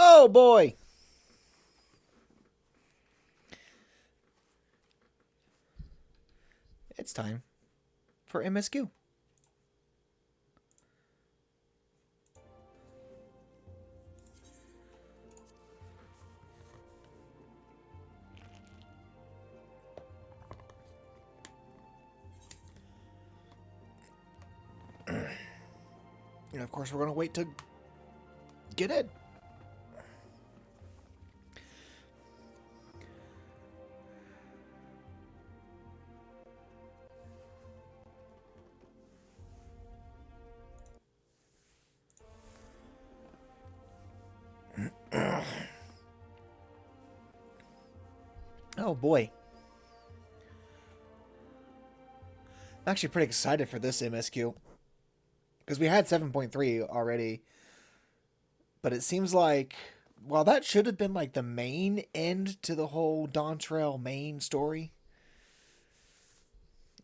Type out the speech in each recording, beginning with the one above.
Oh boy! It's time for MSQ. And of course, we're going to wait to get in. Oh boy. I'm actually pretty excited for this MSQ. Because we had 7.3 already. But it seems like, well, that should have been like the main end to the whole Dawntrail main story.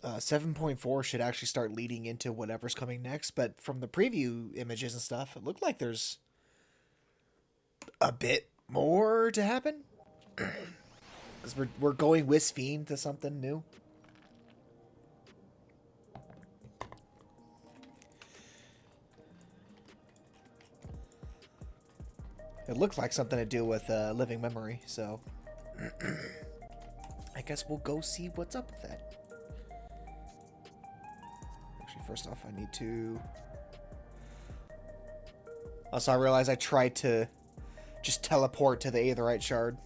7.4 should actually start leading into whatever's coming next. But from the preview images and stuff, it looked like there's a bit more to happen. Because we're going with Fiend to something new. It looks like something to do with living memory, so I guess we'll go see what's up with that. Actually, first off, I need to... Also, I realized I tried to just teleport to the Aetherite Shard.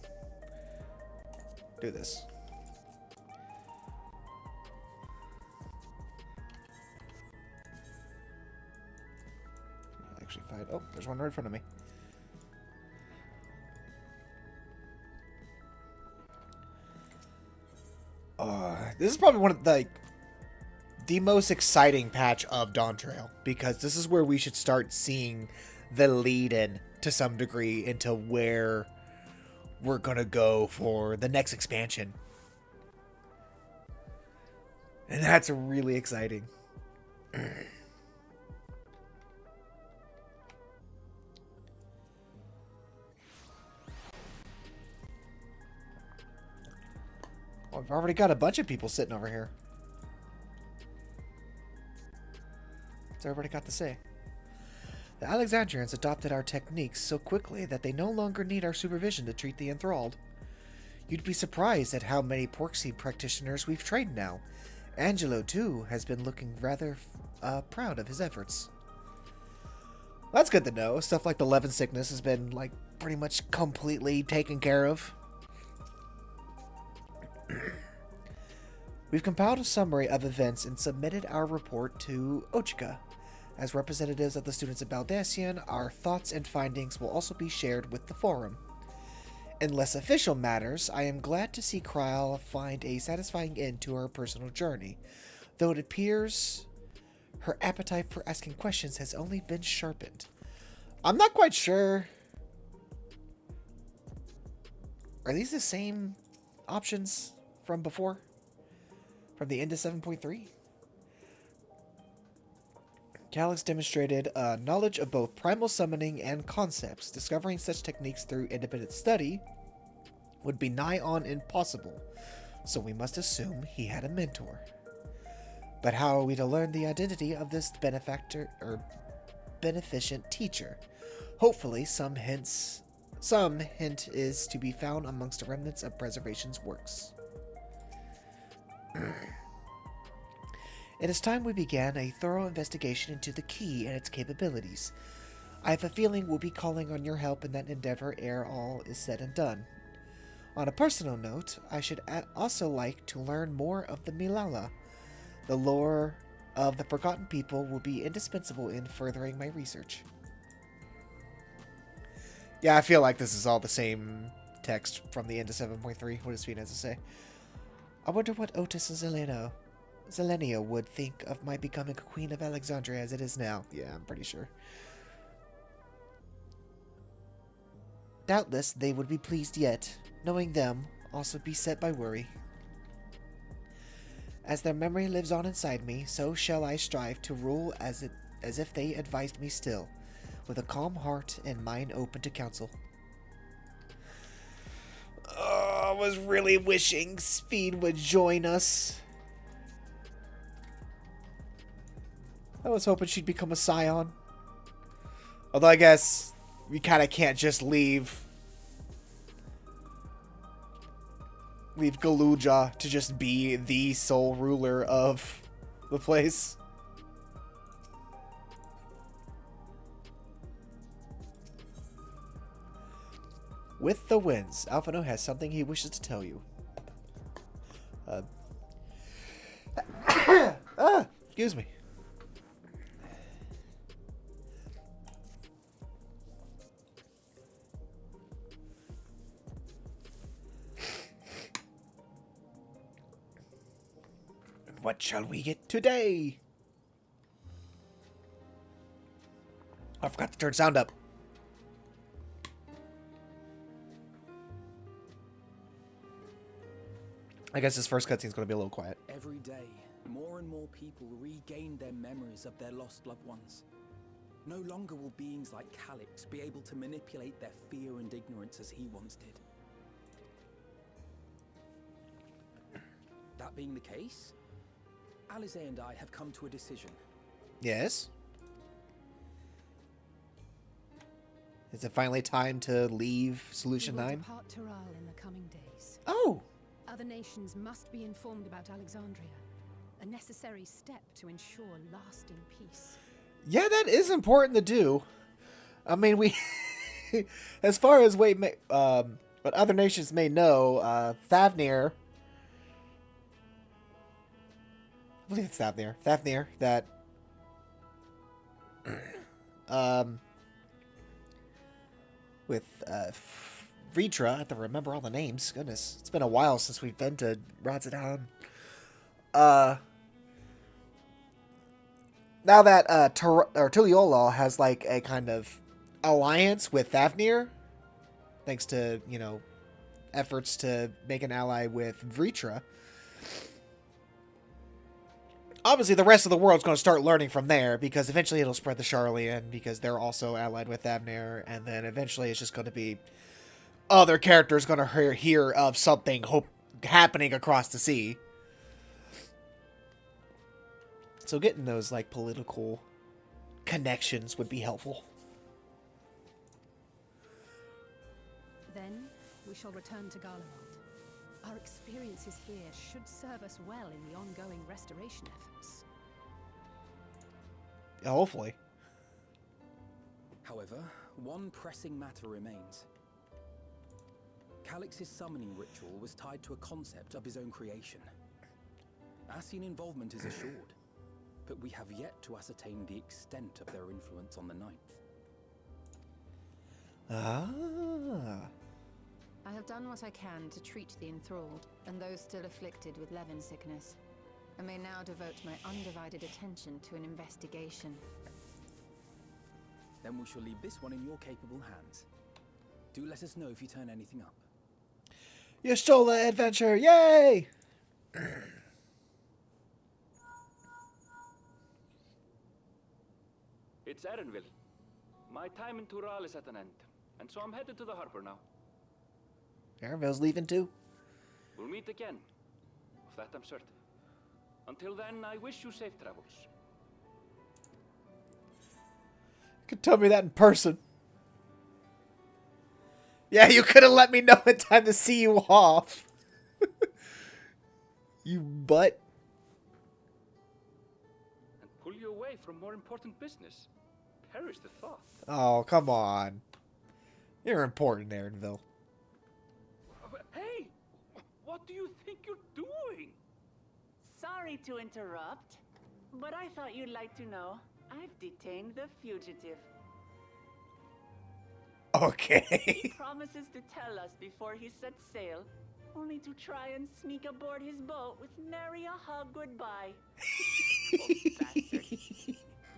Do this. Actually, find... Oh, there's one right in front of me. This is probably one of the most exciting patch of Dawntrail, because this is where we should start seeing the lead-in to some degree into where we're gonna go for the next expansion, and that's really exciting. Well, I've already got a bunch of people sitting over here. What's everybody got to say? The Alexandrians adopted our techniques so quickly that they no longer need our supervision to treat the enthralled. You'd be surprised at how many Porkseed practitioners we've trained now. Angelo, too, has been looking rather proud of his efforts. That's good to know. Stuff like the Levin sickness has been, like, pretty much completely taken care of. We've compiled a summary of events and submitted our report to Ochika. As representatives of the students of Baldassian, our thoughts and findings will also be shared with the forum. In less official matters, I am glad to see Kryl find a satisfying end to her personal journey, though it appears her appetite for asking questions has only been sharpened. I'm not quite sure. Are these the same options from before? From the end of 7.3? Calyx demonstrated knowledge of both primal summoning and concepts. Discovering such techniques through independent study would be nigh on impossible, so we must assume he had a mentor. But how are we to learn the identity of this benefactor or beneficent teacher? Hopefully some hint is to be found amongst the remnants of Preservation's works. It is time we began a thorough investigation into the key and its capabilities. I have a feeling we'll be calling on your help in that endeavor ere all is said and done. On a personal note, I should also like to learn more of the Milala. The lore of the Forgotten People will be indispensable in furthering my research. Yeah, I feel like this is all the same text from the end of 7.3. What does Fiend have to say? I wonder what Otis and Zelenia would think of my becoming a queen of Alexandria as it is now. Yeah, I'm pretty sure. Doubtless they would be pleased yet, knowing them also beset by worry. As their memory lives on inside me, so shall I strive to rule as if they advised me still, with a calm heart and mind open to counsel. I was really wishing Speed would join us. I was hoping she'd become a Scion. Although I guess we kind of can't just leave Galuja to just be the sole ruler of the place. With the winds, Alphino has something he wishes to tell you. Excuse me. What shall we get today? I forgot to turn sound up. I guess this first cutscene is going to be a little quiet. Every day, more and more people regain their memories of their lost loved ones. No longer will beings like Calix be able to manipulate their fear and ignorance as he once did. That being the case, Alize and I have come to a decision. Yes? Is it finally time to leave Solution 9? Depart Tural in the coming days. Oh! Other nations must be informed about Alexandria, a necessary step to ensure lasting peace. Yeah, that is important to do. I mean, we... as far as what other nations may know, Thavnir... I believe it's Thavnir. Thavnir, that... with, Vritra, I have to remember all the names. Goodness, it's been a while since we've been to Radzadan. Now that Tuliolal has like a kind of alliance with Thavnir, thanks to, you know, efforts to make an ally with Vritra, obviously the rest of the world's going to start learning from there, because eventually it'll spread to Charlian, because they're also allied with Thavnir, and then eventually it's just going to be other characters going to hear of something happening across the sea. So getting those, like, political connections would be helpful. Then we shall return to Garlemald. Our experiences here should serve us well in the ongoing restoration efforts. Yeah, hopefully. However, one pressing matter remains. Calix's summoning ritual was tied to a concept of his own creation. Ascian involvement is assured, but we have yet to ascertain the extent of their influence on the Ninth. Ah. I have done what I can to treat the enthralled and those still afflicted with Levin sickness. I may now devote my undivided attention to an investigation. Then we shall leave this one in your capable hands. Do let us know if you turn anything up. You stole the adventure! Yay! It's Erenville. My time in Tural is at an end, and so I'm headed to the harbor now. Erenville's leaving too. We'll meet again. Of that I'm certain. Until then, I wish you safe travels. You could tell me that in person. Yeah, you could have let me know in time to see you off. You butt. And pull you away from more important business. Perish the thought. Oh, come on. You're important, Erenville. Hey! What do you think you're doing? Sorry to interrupt, but I thought you'd like to know. I've detained the fugitive. Okay. He promises to tell us before he sets sail, only to try and sneak aboard his boat with nary a hug goodbye. Oh, bastard.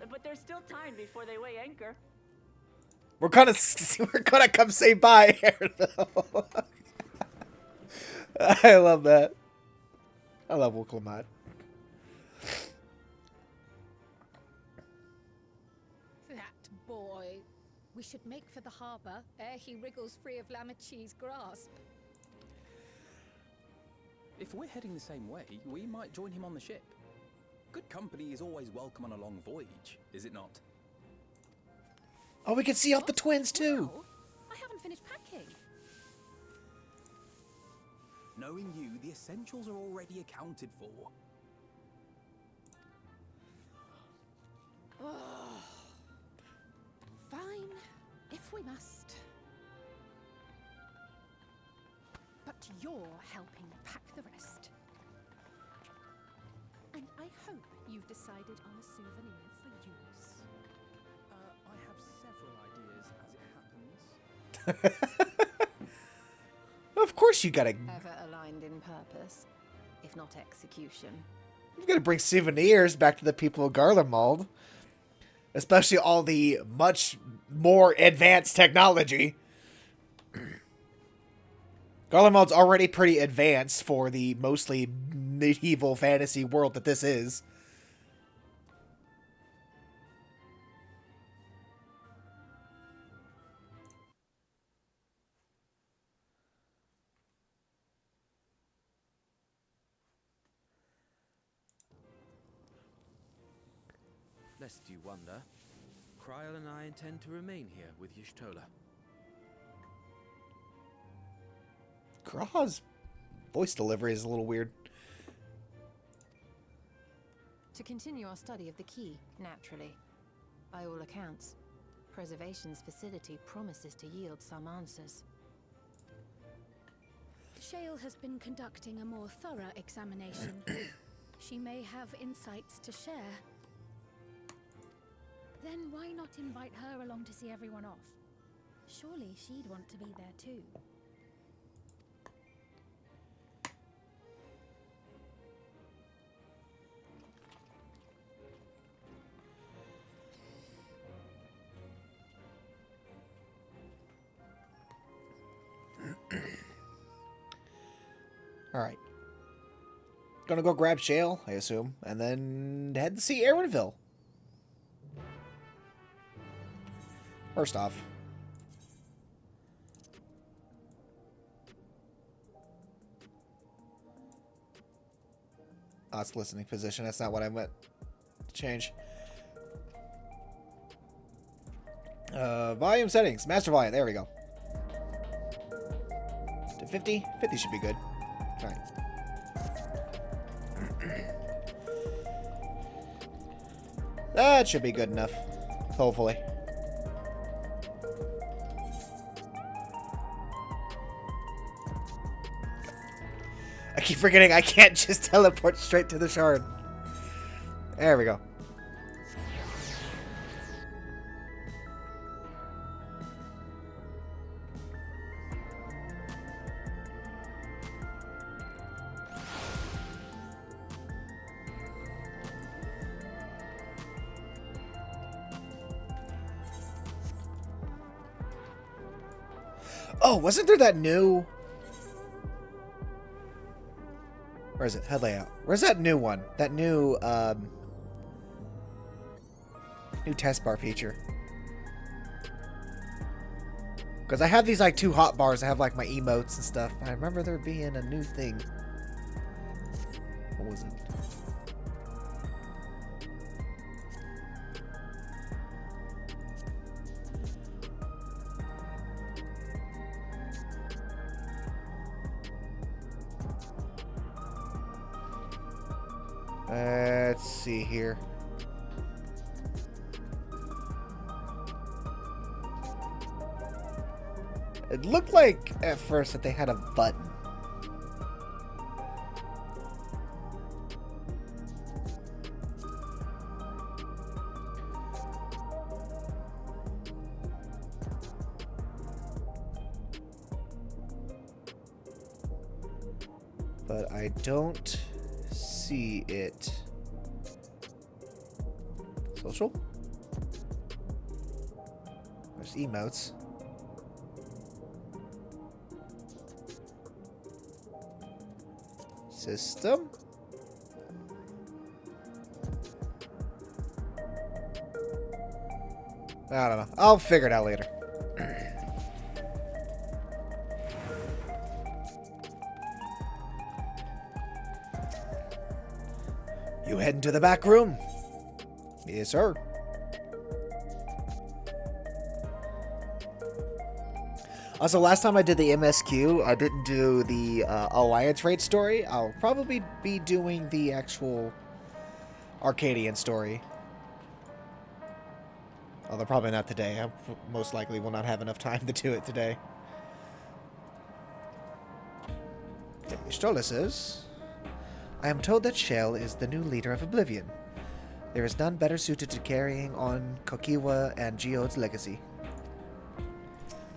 But there's still time before they weigh anchor. We're gonna come say bye, Erenville. I love that. I love Wuklamad. That boy. We should make for the harbour ere he wriggles free of Lamachi's grasp. If we're heading the same way, we might join him on the ship. Good company is always welcome on a long voyage, is it not? Oh, we can see off the twins too. Wow, I haven't finished packing. Knowing you, the essentials are already accounted for. Fine, if we must. But you're helping pack the rest. And I hope you've decided on a souvenir for use. I have several ideas, as it happens. Of course you gotta Ever aligned in purpose, if not execution. bring souvenirs back to the people of Garlemald. Especially all the much more advanced technology. Garlemald's already pretty advanced for the mostly medieval fantasy world that this is. Lest you wonder, Kryl and I intend to remain here with Y'shtola. Grah's voice delivery is a little weird. To continue our study of the key, naturally. By all accounts, Preservation's facility promises to yield some answers. Shale has been conducting a more thorough examination. She may have insights to share. Then why not invite her along to see everyone off? Surely she'd want to be there too. Alright. Gonna go grab Shale, I assume, and then head to see Aaronville. First off. Oh, it's listening position. That's not what I meant to change. Volume settings. Master volume. There we go. To 50? 50 should be good. Alright. That should be good enough. Hopefully. I keep forgetting I can't just teleport straight to the shard. There we go. Oh, wasn't there that new... Where is it? Head layout. Where's that new one? That new, new test bar feature. Because I have these, like, two hot bars. I have, like, my emotes and stuff. I remember there being a new thing. What was it? Let's see here. It looked like at first that they had a button. But I don't see it. Social? There's emotes. System? I don't know. I'll figure it out later. You heading to the back room? Yes, sir. Also, last time I did the MSQ, I didn't do the Alliance Raid story. I'll probably be doing the actual Arcadian story. Although probably not today. I most likely will not have enough time to do it today. Stola says, I am told that Shell is the new leader of Oblivion. There is none better suited to carrying on Kokiwa and Geode's legacy.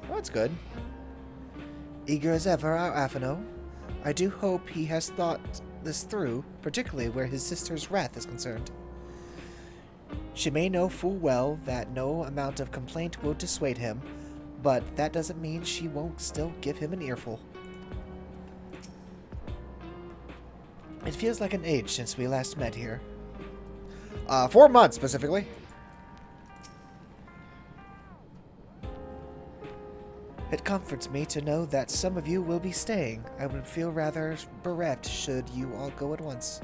Well, that's good. Eager as ever, our Afino. I do hope he has thought this through, particularly where his sister's wrath is concerned. She may know full well that no amount of complaint will dissuade him, but that doesn't mean she won't still give him an earful. It feels like an age since we last met here. 4 months, specifically. It comforts me to know that some of you will be staying. I would feel rather bereft should you all go at once.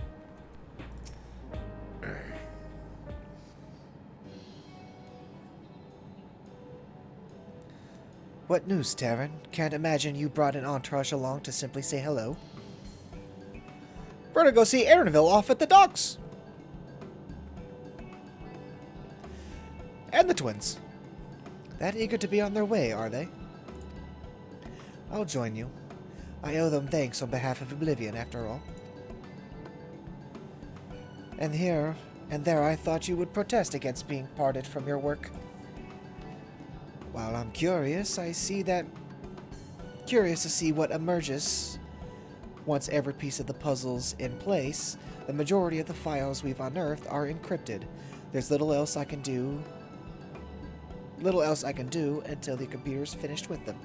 What news, Terran? Can't imagine you brought an entourage along to simply say hello. We're gonna go see Aaronville off at the docks. And the twins. That eager to be on their way, are they? I'll join you. I owe them thanks on behalf of Oblivion, after all. And here and there I thought you would protest against being parted from your work. While I'm curious, curious to see what emerges. Once every piece of the puzzle's in place, the majority of the files we've unearthed are encrypted. There's little else I can do until the computer's finished with them.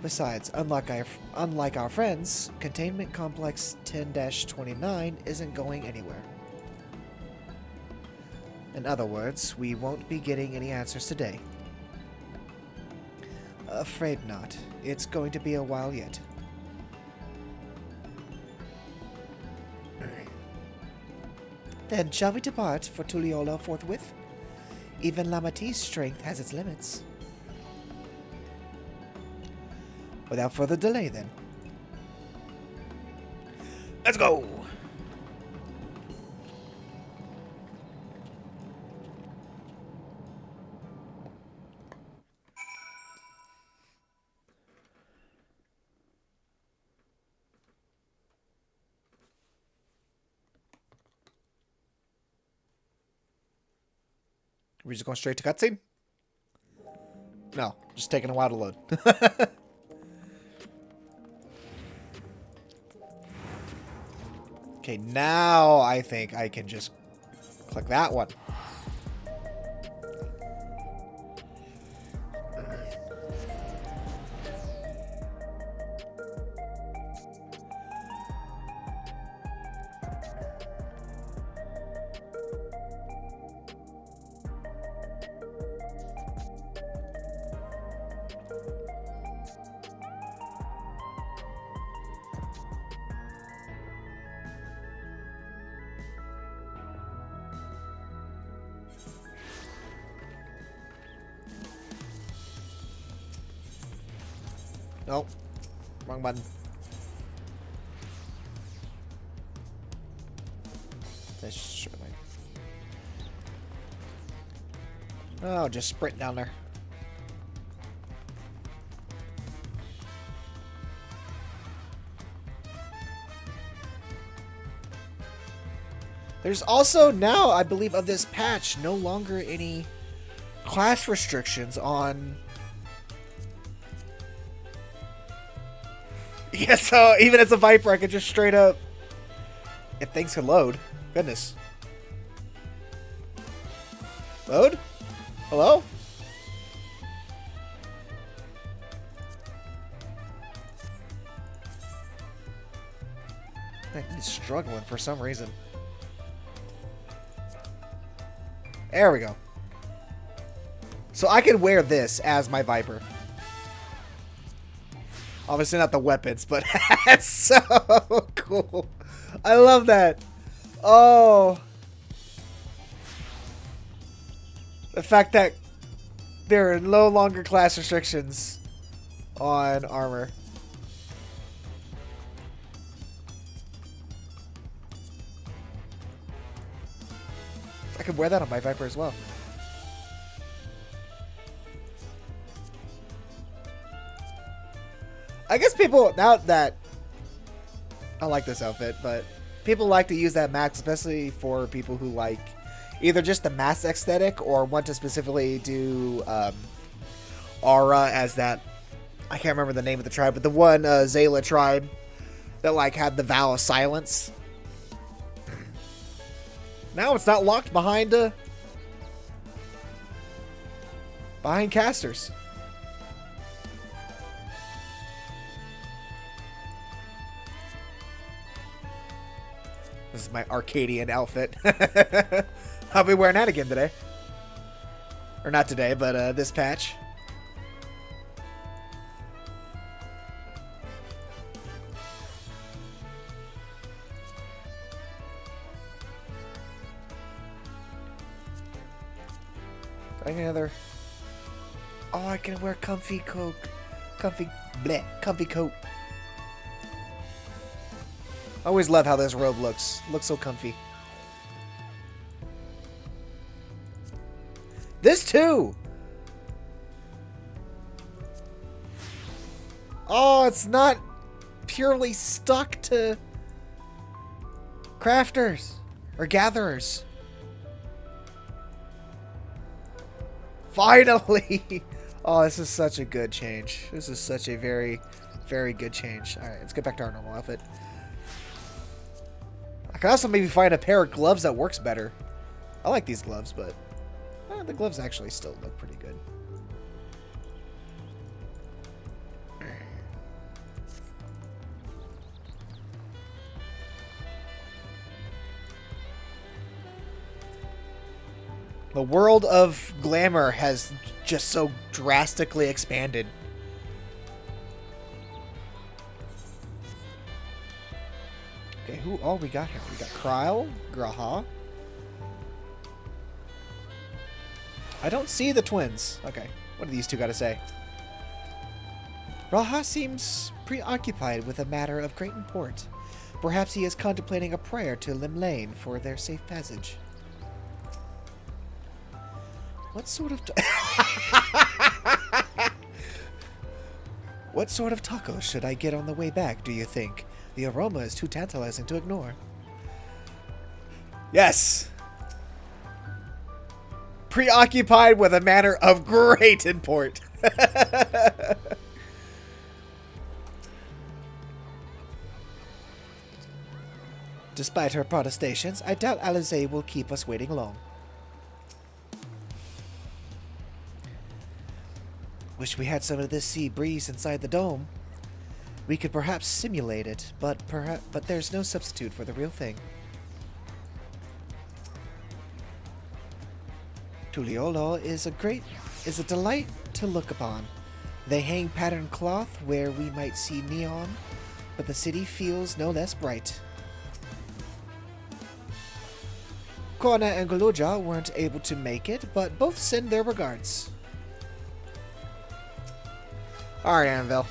Besides, unlike our friends, Containment Complex 10-29 isn't going anywhere. In other words, we won't be getting any answers today. Afraid not. It's going to be a while yet. Then shall we depart for Tuliolo forthwith? Even Lamati's strength has its limits. Without further delay, then. Let's go! We're just going straight to cutscene? No, just taking a while to load. Okay, now I think I can just click that one. Nope. Wrong button. Oh, just sprint down there. There's also now, I believe, of this patch, no longer any class restrictions on... Yeah, so even as a Viper, I could just straight up... If things could load. Goodness. Load? Hello? I think he's struggling for some reason. There we go. So I can wear this as my Viper. Obviously not the weapons, but that's so cool. I love that. Oh. The fact that there are no longer class restrictions on armor. I could wear that on my Viper as well. I guess people, now that I like this outfit, but people like to use that max, especially for people who like either just the mass aesthetic or want to specifically do aura as that. I can't remember the name of the tribe, but the one Zayla tribe that like had the vow of silence. Now it's not locked behind casters. This is my Arcadian outfit. I'll be wearing that again today. Or not today, but this patch. Another. Oh, I can wear comfy coat. Comfy coat. I always love how this robe looks. Looks so comfy. This too! Oh, it's not purely stuck to crafters or gatherers. Finally! Oh, this is such a good change. This is such a very, very good change. Alright, let's get back to our normal outfit. I can also maybe find a pair of gloves that works better. I like these gloves, but the gloves actually still look pretty good. The world of glamour has just so drastically expanded. Okay, who all we got here? We got Kryl, Graha. I don't see the twins. Okay, what do these two got to say? Graha seems preoccupied with a matter of great import. Perhaps he is contemplating a prayer to Limlane for their safe passage. What sort of what sort of tacos should I get on the way back, do you think? The aroma is too tantalizing to ignore. Yes! Preoccupied with a matter of great import. Despite her protestations, I doubt Alizé will keep us waiting long. Wish we had some of this sea breeze inside the dome. We could perhaps simulate it, but there's no substitute for the real thing. Tuliolo is a delight to look upon. They hang patterned cloth where we might see neon, but the city feels no less bright. Kona and Goloja weren't able to make it, but both send their regards. Alright, Anvil.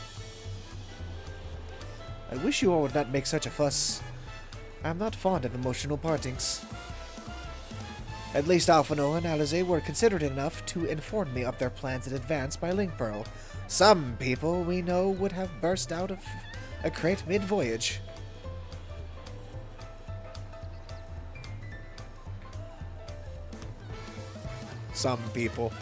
I wish you all would not make such a fuss. I'm not fond of emotional partings. At least Alphino and Alizé were considerate enough to inform me of their plans in advance by link pearl. Some people we know would have burst out of a crate mid-voyage. Some people.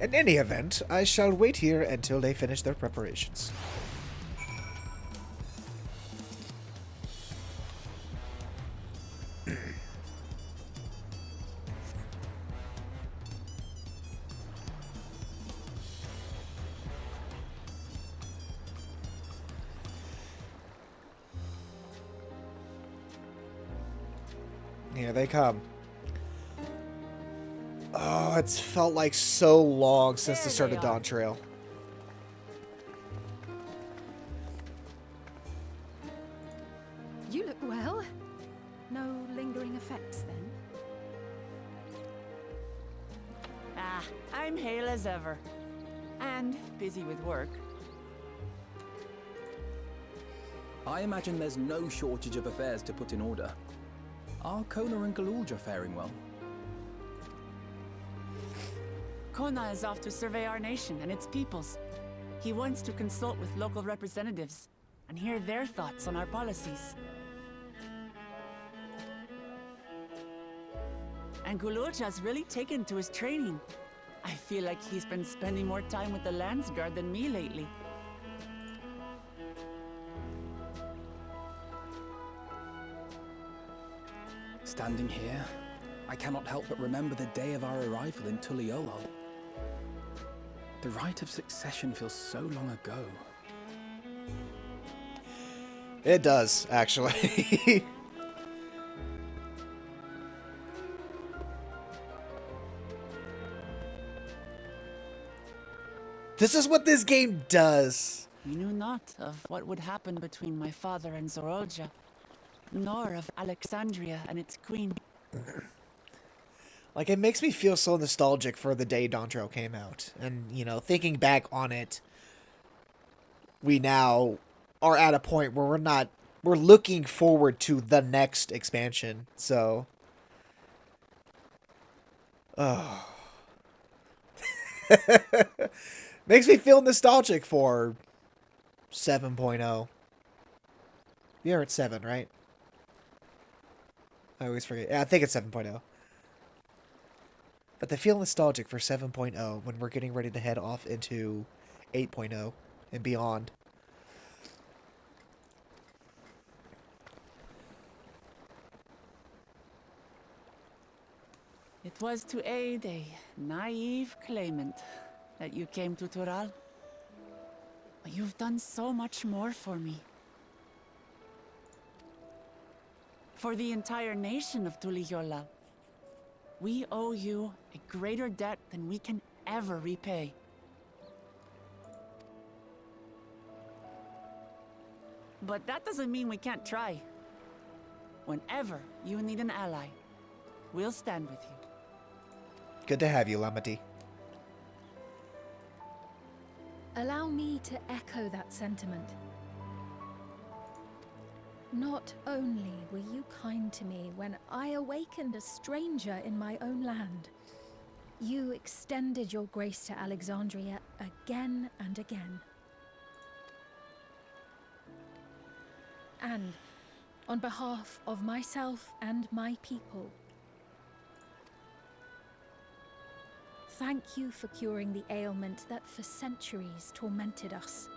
In any event, I shall wait here until they finish their preparations. Here they come. Oh, it's felt like so long since the start of Dawntrail. I'm hale as ever. And busy with work. I imagine there's no shortage of affairs to put in order. Are Kona and Galulja faring well? Kona is off to survey our nation and its peoples. He wants to consult with local representatives and hear their thoughts on our policies. And Galulja's really taken to his training. I feel like he's been spending more time with the Landsguard than me lately. Standing here, I cannot help but remember the day of our arrival in Tuliolol. The rite of succession feels so long ago. It does, actually. This is what this game does. We knew not of what would happen between my father and Zorolja, nor of Alexandria and its queen. Like, it makes me feel so nostalgic for the day Dawntrail came out. And, you know, thinking back on it, we now are at a point where we're looking forward to the next expansion. So, oh. Makes me feel nostalgic for 7.0. You're at 7, right? I always forget. Yeah, I think it's 7.0. But I feel nostalgic for 7.0 when we're getting ready to head off into 8.0 and beyond. It was to aid a naive claimant that you came to Tural. But you've done so much more for me. For the entire nation of Tuliyola. We owe you a greater debt than we can ever repay. But that doesn't mean we can't try. Whenever you need an ally, we'll stand with you. Good to have you, Lamati. Allow me to echo that sentiment. Not only were you kind to me when I awakened a stranger in my own land, you extended your grace to Alexandria again and again. And on behalf of myself and my people, thank you for curing the ailment that for centuries tormented us.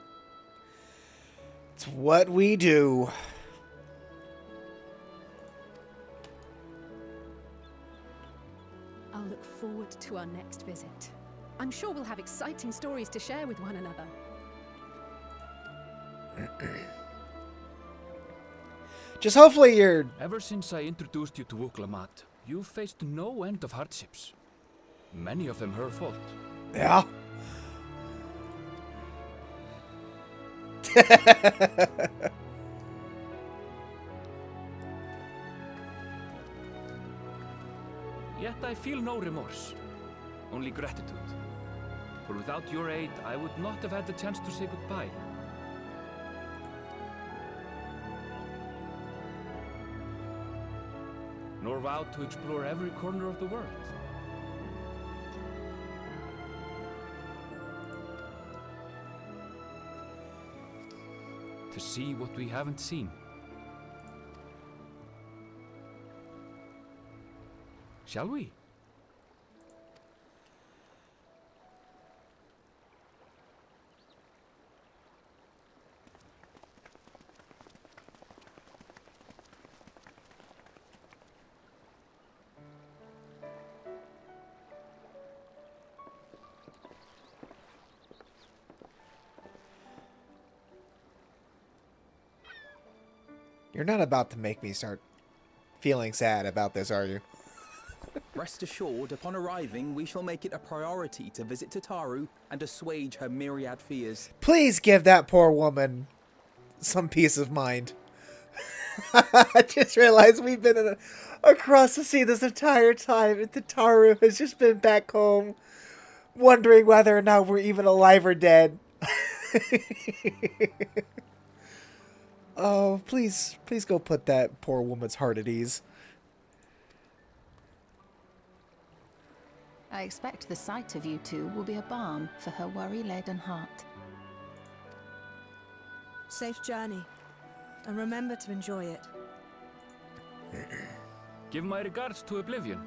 It's what we do. I'll look forward to our next visit. I'm sure we'll have exciting stories to share with one another. Just hopefully you're... Ever since I introduced you to Wuklamat, you've faced no end of hardships. Many of them her fault. Yeah. Yet I feel no remorse, only gratitude. For without your aid, I would not have had the chance to say goodbye. Nor vowed to explore every corner of the world. To see what we haven't seen. Shall we? You're not about to make me start feeling sad about this, are you? Rest assured, upon arriving, we shall make it a priority to visit Tataru and assuage her myriad fears. Please give that poor woman some peace of mind. I just realized we've been across the sea this entire time, and Tataru has just been back home wondering whether or not we're even alive or dead. Oh, please go put that poor woman's heart at ease. I expect the sight of you two will be a balm for her worry-laden heart. Safe journey. And remember to enjoy it. Give my regards to Oblivion.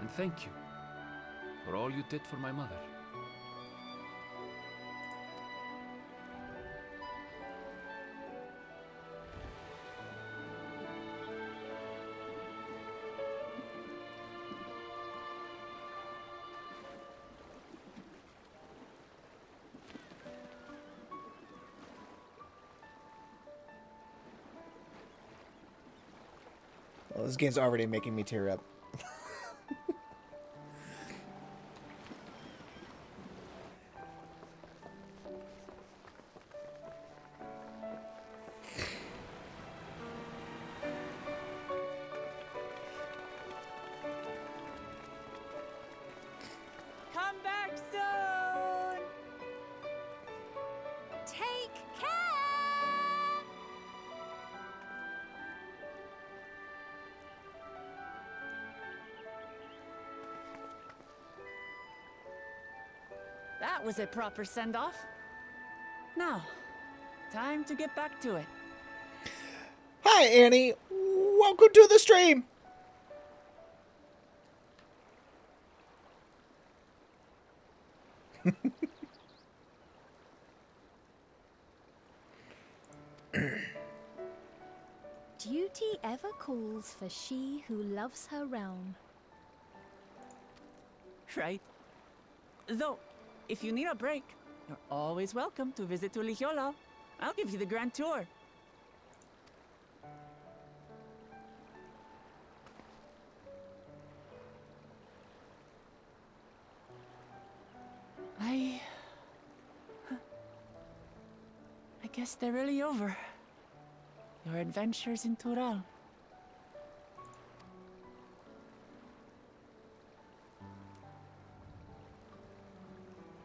And thank you for all you did for my mother. Well, this game's already making me tear up. Come back soon! Take care! That was a proper send-off. Now, time to get back to it. Hi, Annie. Welcome to the stream. Duty ever calls for she who loves her realm. Right. Though, if you need a break, you're always welcome to visit Tulijola. I'll give you the grand tour. I guess they're really over. Your adventures in Tural.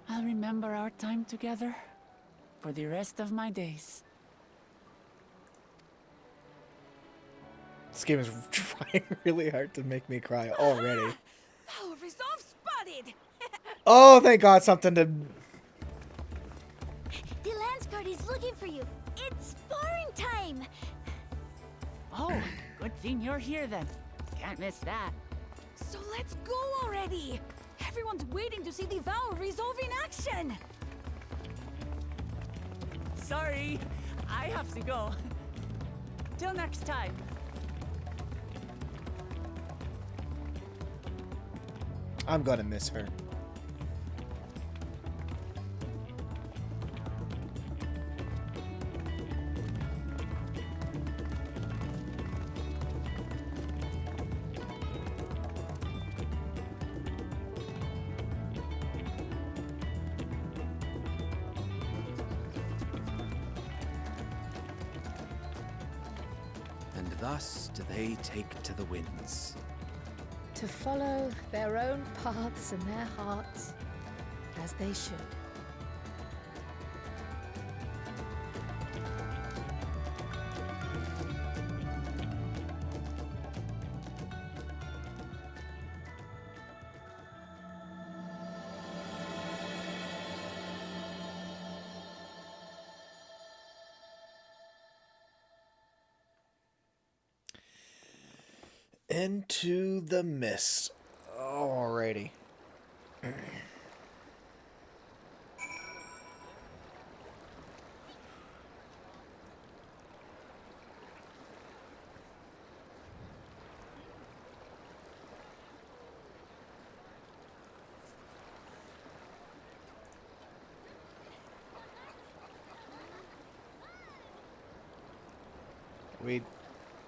I'll remember our time together for the rest of my days. This game is trying really hard to make me cry already. Oh, resolve spotted! Oh, thank God, something to... The Lance Guard is looking for you. It's sparring time. Oh, good thing you're here then. Can't miss that. So let's go already! Everyone's waiting to see the vow resolve in action! Sorry, I have to go. Till next time. I'm gonna miss her. And thus do they take to the winds. To follow their own paths and their hearts, as they should. Into the mist. Alrighty.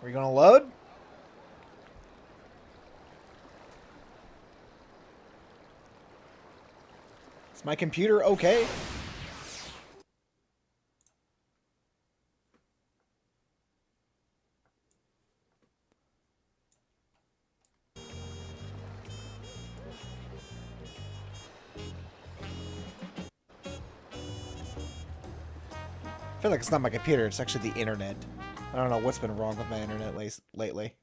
We gonna load? Is my computer okay? I feel like it's not my computer, it's actually the internet. I don't know what's been wrong with my internet lately.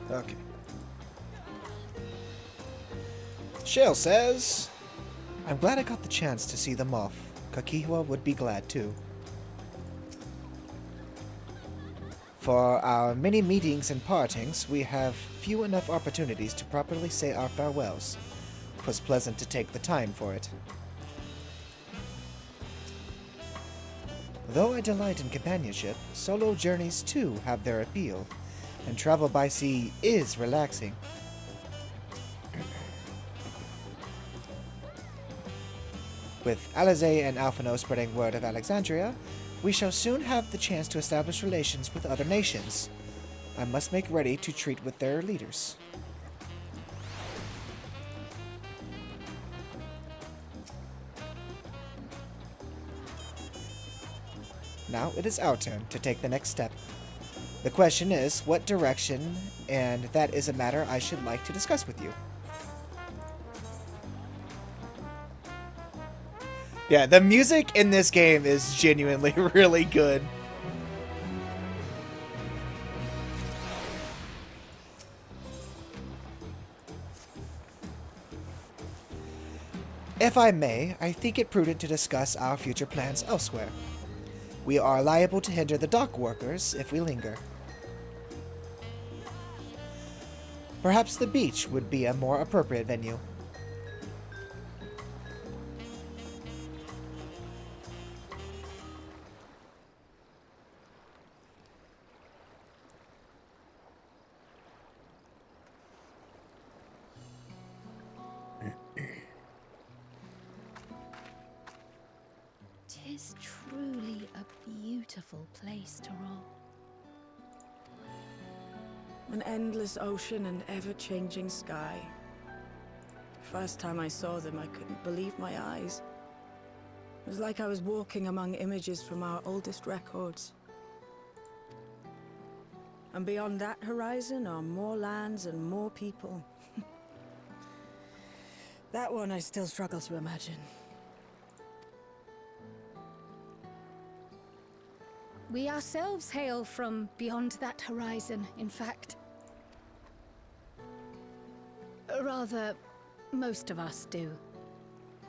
Okay. Shale says, I'm glad I got the chance to see them off. Kakiwa would be glad too. For our many meetings and partings, we have few enough opportunities to properly say our farewells. 'Twas pleasant to take the time for it. Though I delight in companionship, solo journeys too have their appeal, and travel by sea is relaxing. With Alizé and Alphino spreading word of Alexandria, we shall soon have the chance to establish relations with other nations. I must make ready to treat with their leaders. Now it is our turn to take the next step. The question is, what direction, and that is a matter I should like to discuss with you. Yeah, the music in this game is genuinely really good. If I may, I think it prudent to discuss our future plans elsewhere. We are liable to hinder the dock workers if we linger. Perhaps the beach would be a more appropriate venue. Tis truly a beautiful place to roll. An endless ocean and ever-changing sky. First time I saw them, I couldn't believe my eyes. It was like I was walking among images from our oldest records. And beyond that horizon are more lands and more people. That one I still struggle to imagine. We ourselves hail from beyond that horizon, in fact. Rather, most of us do.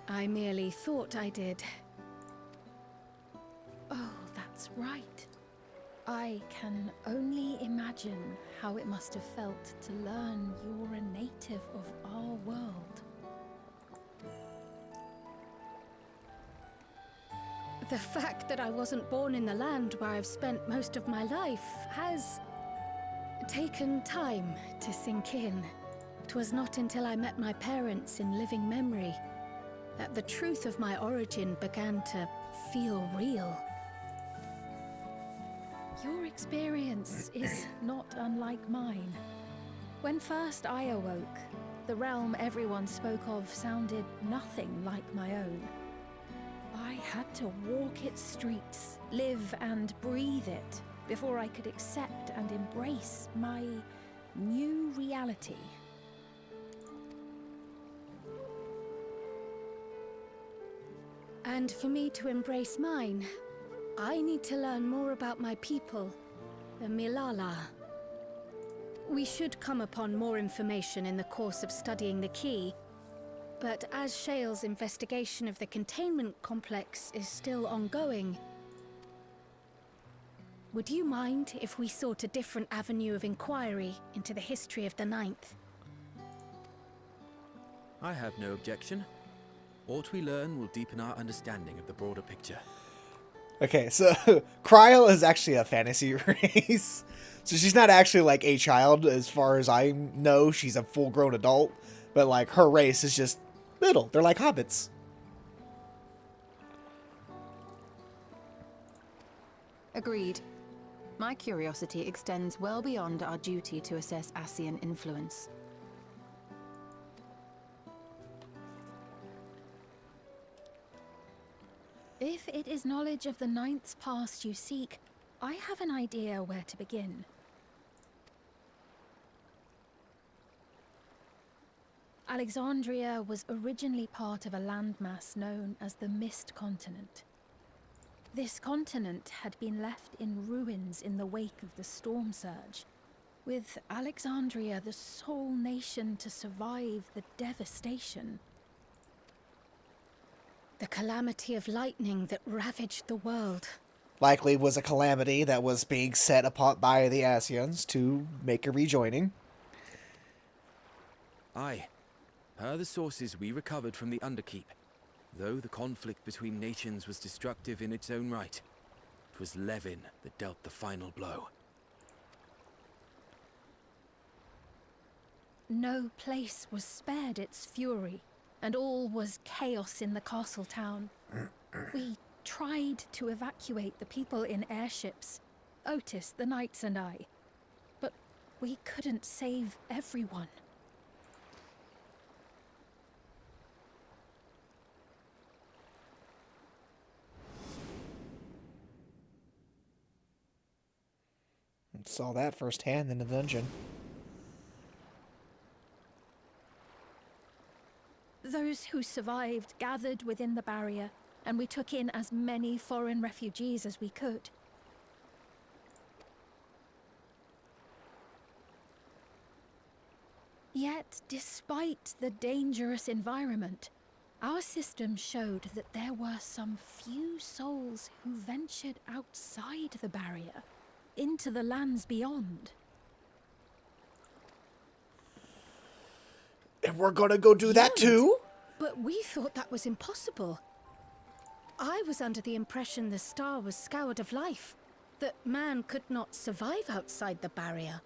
I merely thought I did. Oh, that's right. I can only imagine how it must have felt to learn you're a native of our world. The fact that I wasn't born in the land where I've spent most of my life has taken time to sink in. 'Twas not until I met my parents in living memory that the truth of my origin began to feel real. Your experience is not unlike mine. When first I awoke, the realm everyone spoke of sounded nothing like my own. I had to walk its streets, live and breathe it, before I could accept and embrace my new reality. And for me to embrace mine, I need to learn more about my people, the Milala. We should come upon more information in the course of studying the key, but as Shale's investigation of the containment complex is still ongoing, would you mind if we sought a different avenue of inquiry into the history of the Ninth? I have no objection. What we learn will deepen our understanding of the broader picture. Okay, so Kryl is actually a fantasy race. So she's not actually like a child as far as I know. She's a full-grown adult. But like her race is just little. They're like hobbits. Agreed. My curiosity extends well beyond our duty to assess Ascian influence. If it is knowledge of the Ninth's past you seek, I have an idea where to begin. Alexandria was originally part of a landmass known as the Mist Continent. This continent had been left in ruins in the wake of the storm surge, with Alexandria the sole nation to survive the devastation. The calamity of lightning that ravaged the world. Likely was a calamity that was being set upon by the Asians to make a rejoining. Aye. Per the sources we recovered from the Underkeep, though the conflict between nations was destructive in its own right, it was Levin that dealt the final blow. No place was spared its fury, and all was chaos in the castle town. We tried to evacuate the people in airships, Otis, the knights and I, but we couldn't save everyone. Saw that firsthand in the dungeon. Those who survived gathered within the barrier, and we took in as many foreign refugees as we could. Yet, despite the dangerous environment, our system showed that there were some few souls who ventured outside the barrier, into the lands beyond. And we're gonna go do that too? But we thought that was impossible. I was under the impression the star was scoured of life, that man could not survive outside the barrier.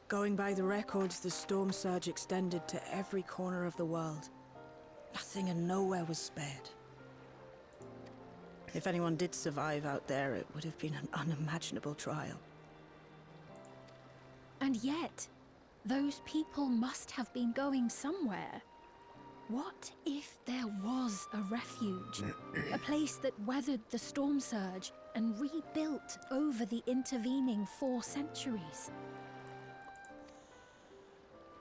Going by the records, the storm surge extended to every corner of the world. Nothing and nowhere was spared. If anyone did survive out there, it would have been an unimaginable trial. And yet, those people must have been going somewhere. What if there was a refuge? A place that weathered the storm surge and rebuilt over the intervening 4 centuries?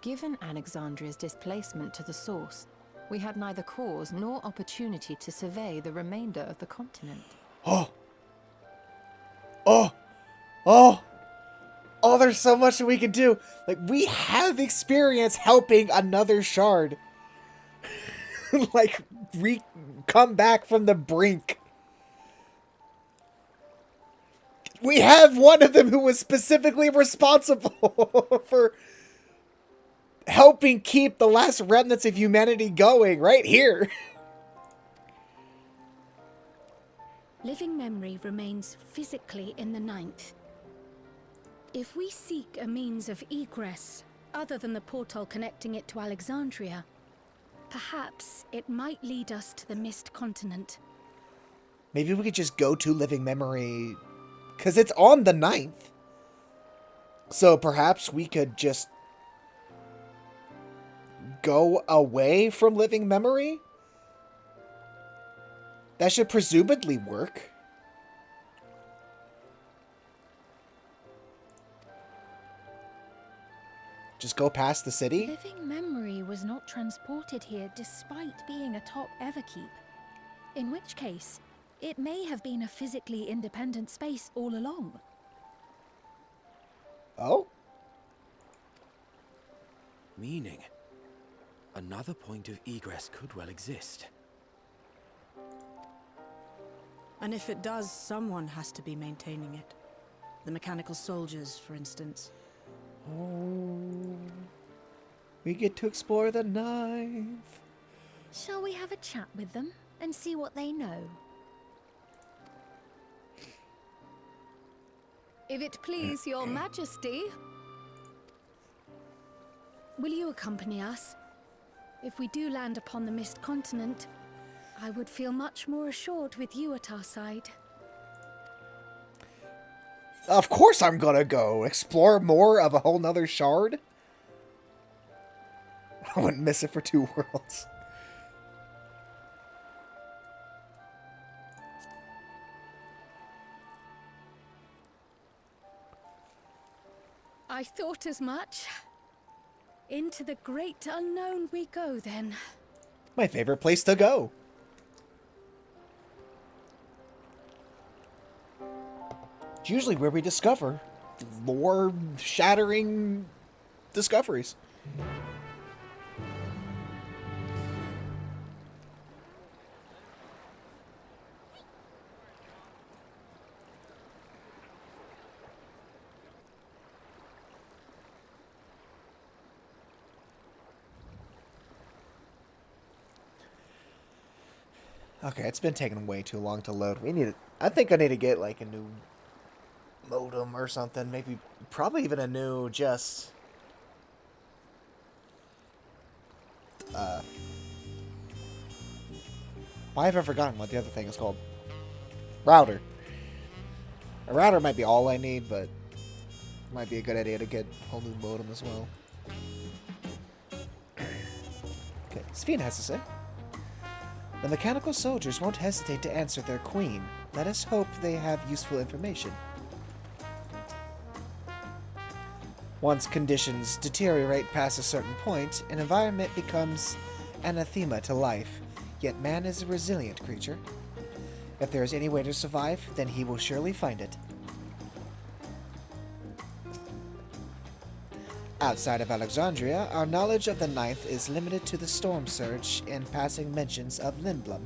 Given Alexandria's displacement to the source, we had neither cause nor opportunity to survey the remainder of the continent. Oh, there's so much that we can do. Like, we have experience helping another shard. Like, come back from the brink. We have one of them who was specifically responsible for helping keep the last remnants of humanity going right here. Living memory remains physically in the Ninth. If we seek a means of egress, other than the portal connecting it to Alexandria, perhaps it might lead us to the Mist Continent. Maybe we could just go to Living Memory, because it's on the 9th. So perhaps we could just go away from Living Memory? That should presumably work. Just go past the city? Living Memory was not transported here despite being a top Everkeep. In which case, it may have been a physically independent space all along. Oh? Meaning, another point of egress could well exist. And if it does, someone has to be maintaining it. The mechanical soldiers, for instance. Oh. We get to explore the 9th. Shall we have a chat with them and see what they know? If it please your majesty, will you accompany us? If we do land upon the Mist Continent, I would feel much more assured with you at our side. Of course I'm gonna go explore more of a whole nother shard. I wouldn't miss it for 2 worlds. I thought as much. Into the great unknown we go, then. My favorite place to go. It's usually where we discover lore-shattering discoveries. Okay, it's been taking way too long to load. I think I need to get like a new modem or something. Maybe, probably even a new why have I forgotten what the other thing is called? Router. A router might be all I need, but it might be a good idea to get a whole new modem as well. Okay, Sphene has to say. The mechanical soldiers won't hesitate to answer their queen. Let us hope they have useful information. Once conditions deteriorate past a certain point, an environment becomes anathema to life, yet man is a resilient creature. If there is any way to survive, then he will surely find it. Outside of Alexandria, our knowledge of the Ninth is limited to the storm surge and passing mentions of Lindblum.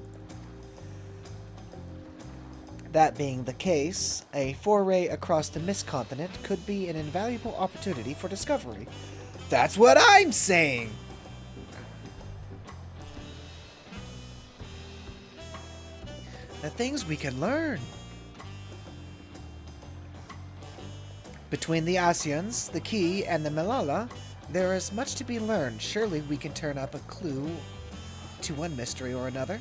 That being the case, a foray across the Mist Continent could be an invaluable opportunity for discovery. That's what I'm saying! The things we can learn. Between the Asians, the Key, and the Malala, there is much to be learned. Surely we can turn up a clue to one mystery or another.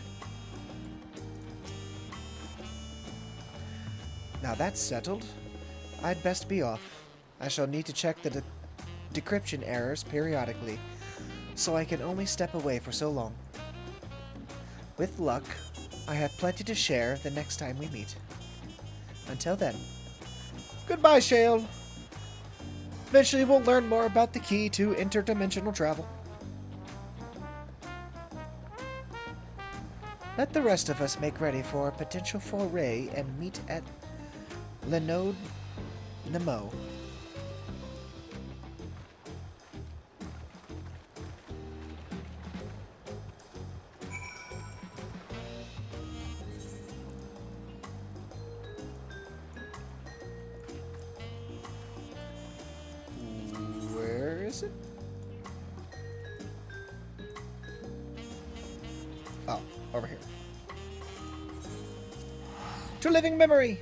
Now that's settled. I'd best be off. I shall need to check the decryption errors periodically, so I can only step away for so long. With luck, I have plenty to share the next time we meet. Until then. Goodbye, Shale. Eventually we'll learn more about the key to interdimensional travel. Let the rest of us make ready for a potential foray and meet at Lenode Nemo. Where is it? Oh, over here. To living memory!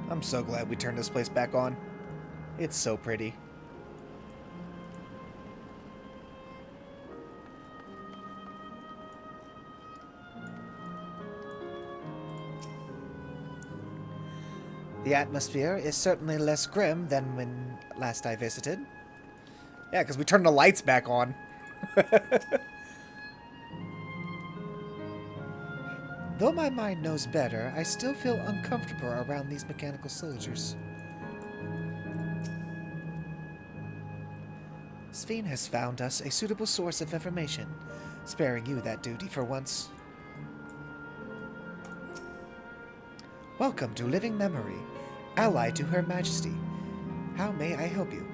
I'm so glad we turned this place back on. It's so pretty. The atmosphere is certainly less grim than when last I visited. Yeah, because we turned the lights back on. Though my mind knows better, I still feel uncomfortable around these mechanical soldiers. Sphene has found us a suitable source of information, sparing you that duty for once. Welcome to Living Memory, ally to Her Majesty. How may I help you?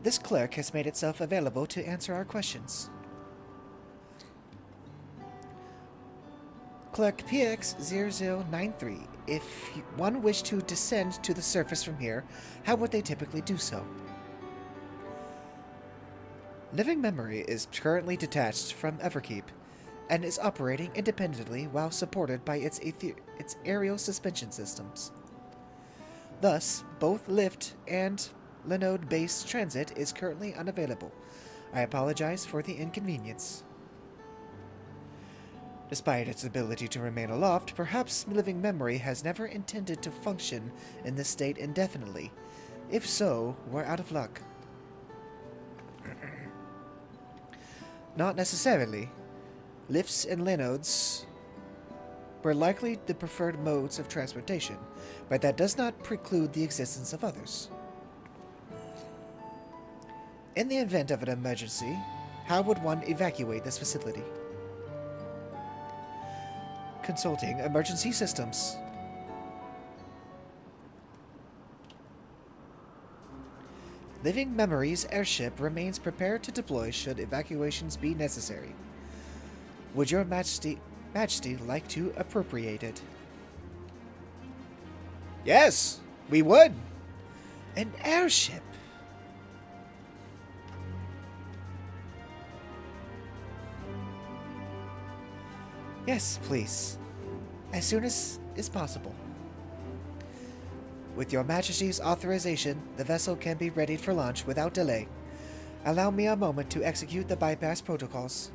This clerk has made itself available to answer our questions. Clerk PX0093. If one wished to descend to the surface from here, how would they typically do so? Living Memory is currently detached from Everkeep and is operating independently while supported by its aerial suspension systems. Thus, both lift and Linode-based transit is currently unavailable. I apologize for the inconvenience. Despite its ability to remain aloft, perhaps Living Memory has never intended to function in this state indefinitely. If so, we're out of luck. Not necessarily. Lifts and Linodes were likely the preferred modes of transportation, but that does not preclude the existence of others. In the event of an emergency, how would one evacuate this facility? Consulting emergency systems. Living Memory's airship remains prepared to deploy should evacuations be necessary. Would your Majesty like to appropriate it? Yes, we would. An airship. Yes, please. As soon as is possible. With your Majesty's authorization, the vessel can be readied for launch without delay. Allow me a moment to execute the bypass protocols.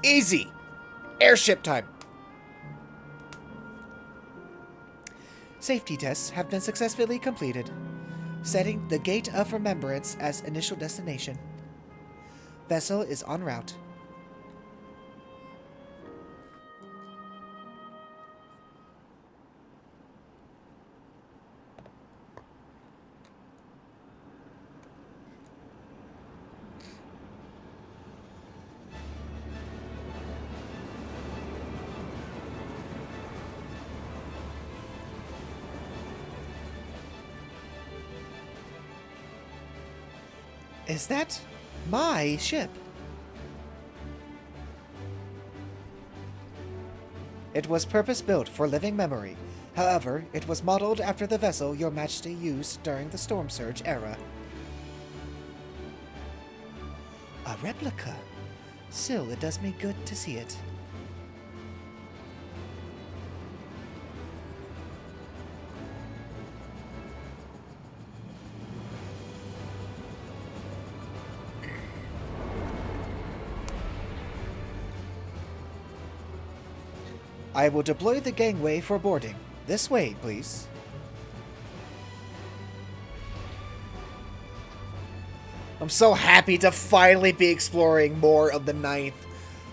Easy! Airship time! Safety tests have been successfully completed. Setting the Gate of Remembrance as initial destination. Vessel is en route. Is that my ship? It was purpose-built for Living Memory. However, it was modeled after the vessel Your Majesty used during the Storm Surge era. A replica. Still, it does me good to see it. I will deploy the gangway for boarding. This way, please. I'm so happy to finally be exploring more of the 9th.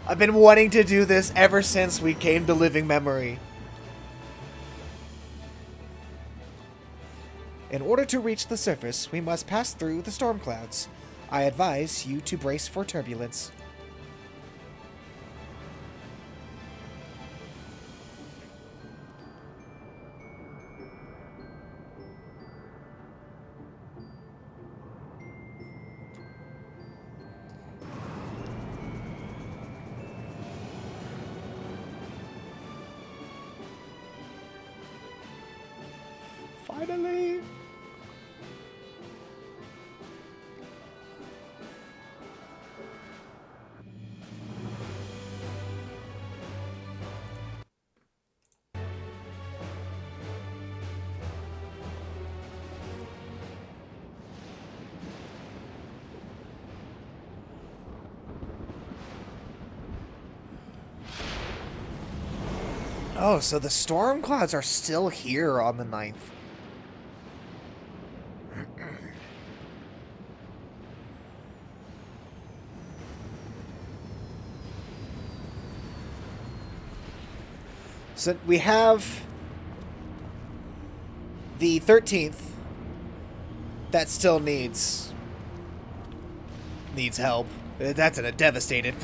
I've been wanting to do this ever since we came to Living Memory. In order to reach the surface, we must pass through the storm clouds. I advise you to brace for turbulence. Finally! Oh, so the storm clouds are still here on the 9th. So we have the 13th that still needs help. That's in a devastated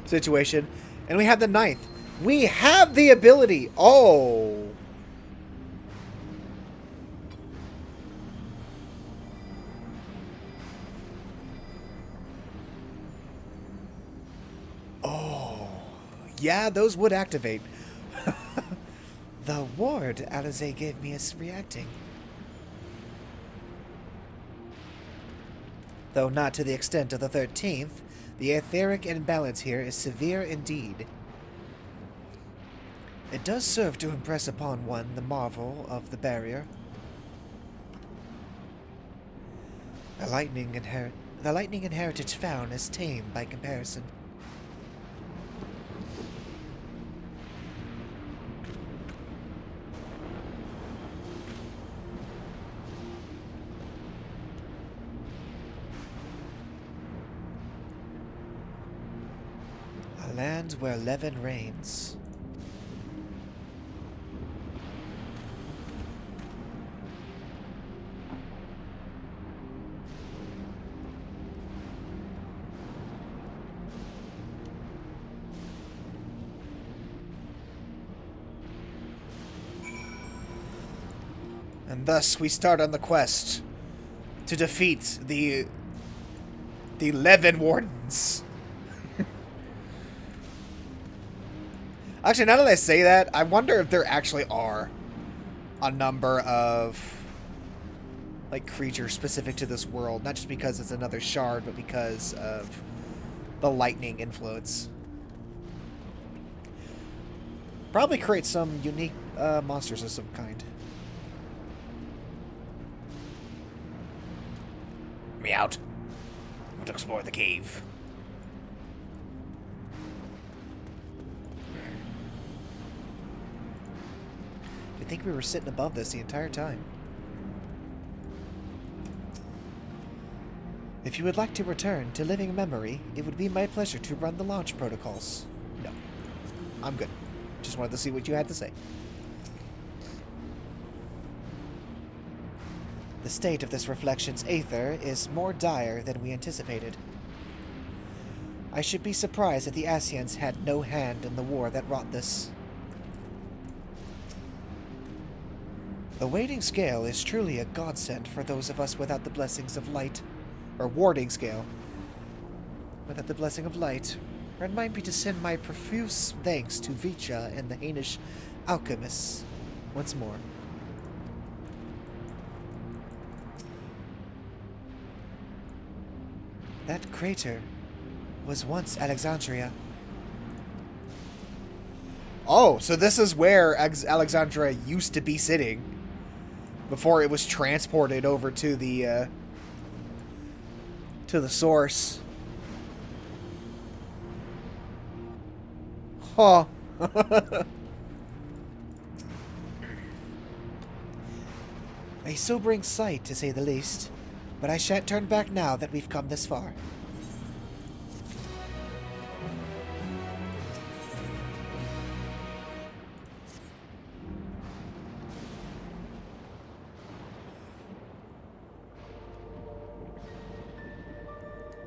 situation. And we have the 9th. We have the ability. Oh. Oh. Yeah, those would activate. The ward Alize gave me is reacting. Though not to the extent of the 13th, the etheric imbalance here is severe indeed. It does serve to impress upon one the marvel of the barrier. The lightning and heritage found is tame by comparison. A land where Levin reigns. And thus we start on the quest to defeat the Levin Wardens. Actually, now that I say that, I wonder if there actually are a number of like creatures specific to this world, not just because it's another shard, but because of the lightning influence. Probably create some unique monsters of some kind. Me out. I want to explore the cave. I think we were sitting above this the entire time. If you would like to return to living memory, it would be my pleasure to run the launch protocols. No. I'm good. Just wanted to see what you had to say. The state of this reflection's aether is more dire than we anticipated. I should be surprised that the Asians had no hand in the war that wrought this. The weighting scale is truly a godsend for those of us without the blessings of light, or warding scale. Without the blessing of light, remind me to send my profuse thanks to Vicha and the Hainish alchemists once more. That crater was once Alexandria. Oh, so this is where Alexandria used to be sitting before it was transported over to the source. Huh. A sobering sight, to say the least. But I shan't turn back now that we've come this far.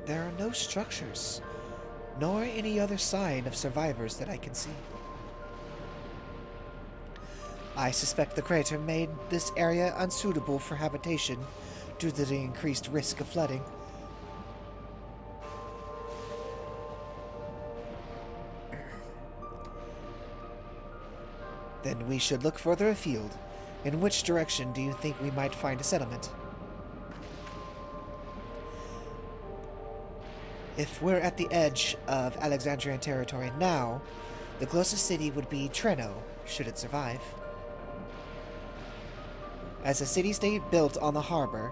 There are no structures, nor any other sign of survivors that I can see. I suspect the crater made this area unsuitable for habitation due to the increased risk of flooding. Then we should look further afield. In which direction do you think we might find a settlement? If we're at the edge of Alexandrian territory now, the closest city would be Treno, should it survive. As a city-state built on the harbor,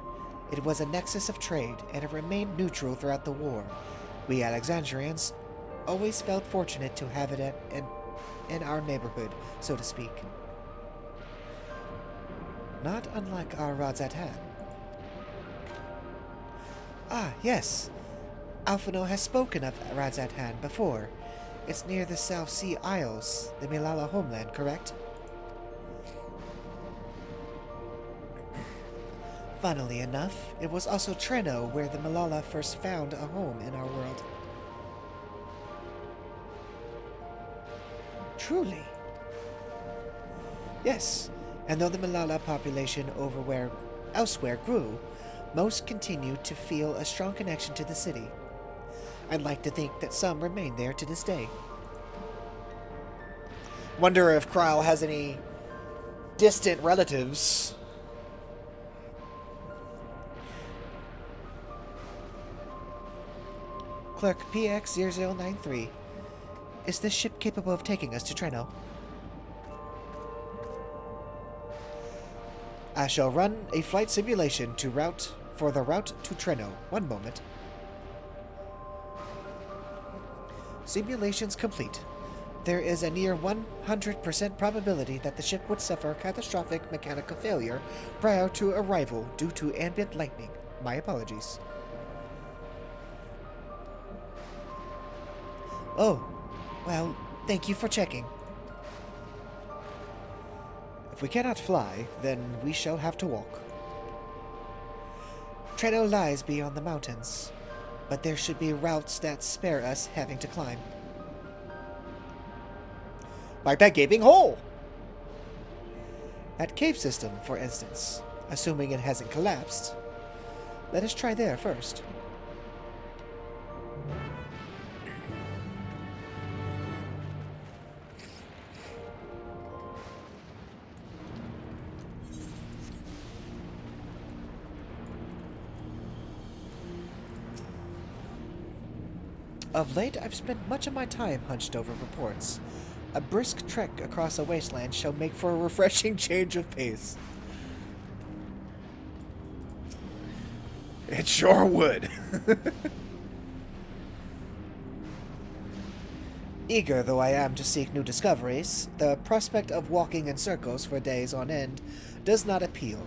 it was a nexus of trade, and it remained neutral throughout the war. We Alexandrians always felt fortunate to have it in our neighborhood, so to speak. Not unlike our Radzatan. Ah, yes. Alphino has spoken of Radzatan before. It's near the South Sea Isles, the Milala homeland, correct? Funnily enough, it was also Treno where the Milala first found a home in our world. Truly? Yes, and though the Milala population elsewhere grew, most continued to feel a strong connection to the city. I'd like to think that some remain there to this day. Wonder if Kryle has any distant relatives. Clerk PX0093. Is this ship capable of taking us to Treno? I shall run a flight simulation for the route to Treno. One moment. Simulations complete. There is a near 100% probability that the ship would suffer catastrophic mechanical failure prior to arrival due to ambient lightning. My apologies. Oh, well, thank you for checking. If we cannot fly, then we shall have to walk. Treno lies beyond the mountains, but there should be routes that spare us having to climb. Like that gaping hole! That cave system, for instance, assuming it hasn't collapsed. Let us try there first. Of late, I've spent much of my time hunched over reports. A brisk trek across a wasteland shall make for a refreshing change of pace. It sure would. Eager though I am to seek new discoveries, the prospect of walking in circles for days on end does not appeal.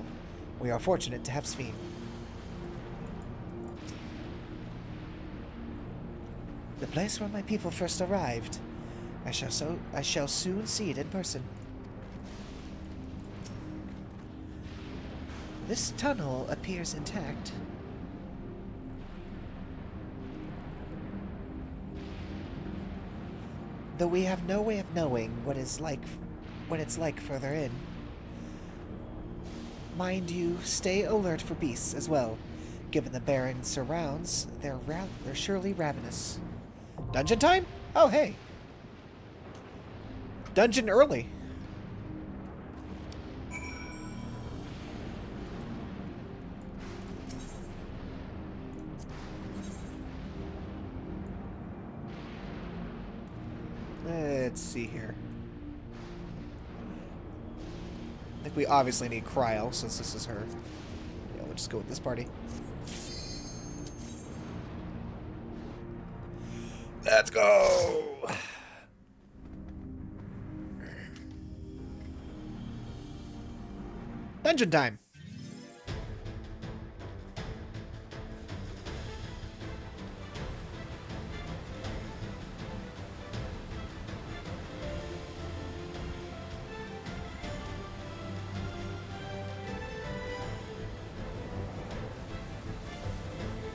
We are fortunate to have Sphene. The place where my people first arrived. I shall soon see it in person. This tunnel appears intact. Though we have no way of knowing what it's like further in. Mind you, stay alert for beasts as well. Given the barren surrounds, they're surely ravenous. Dungeon time? Oh, hey. Dungeon early. Let's see here. I think we obviously need Cryo since this is her. Yeah, we'll just go with this party. Let's go! Dungeon time!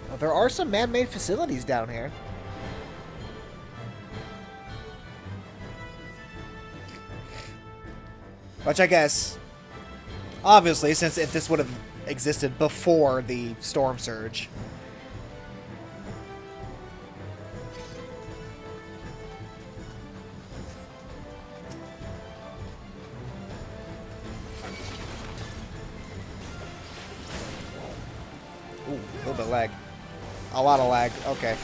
Well, there are some man-made facilities down here. Which I guess, obviously, since if this would have existed before the storm surge. Ooh, a little bit of lag. A lot of lag. Okay.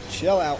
Chill out.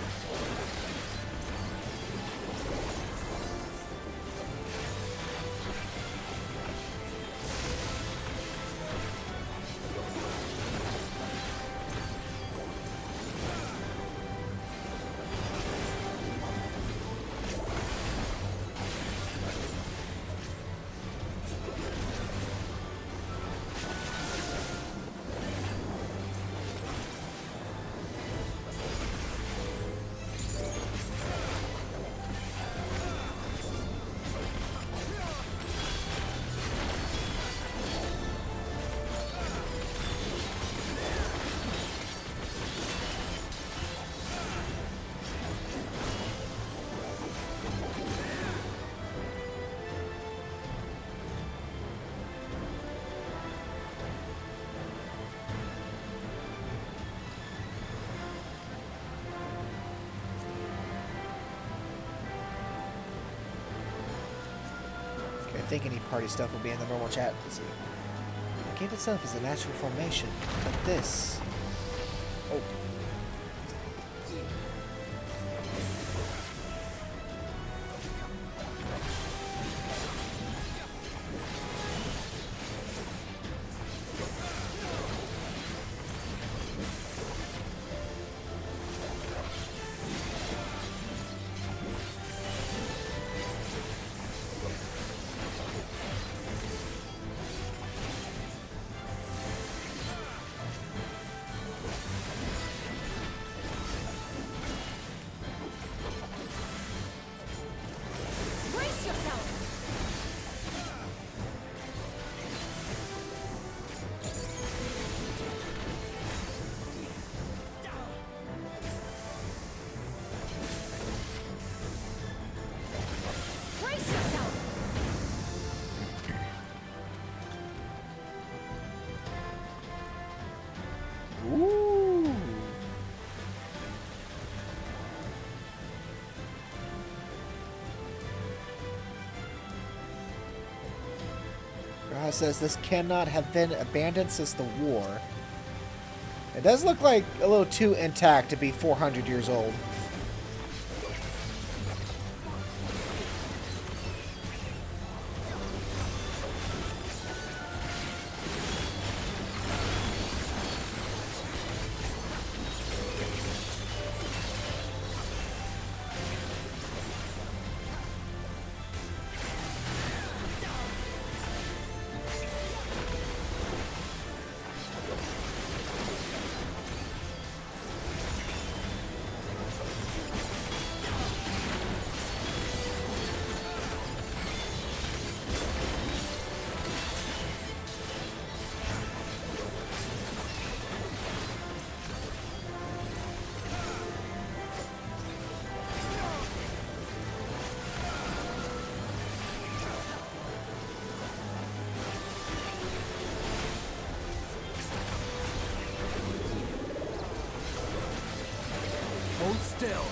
I think any party stuff will be in the normal chat. Let's see. The cave itself is a natural formation, but this... Oh. Ooh. Graha says this cannot have been abandoned since the war. It does look like a little too intact to be 400 years old. Hold still.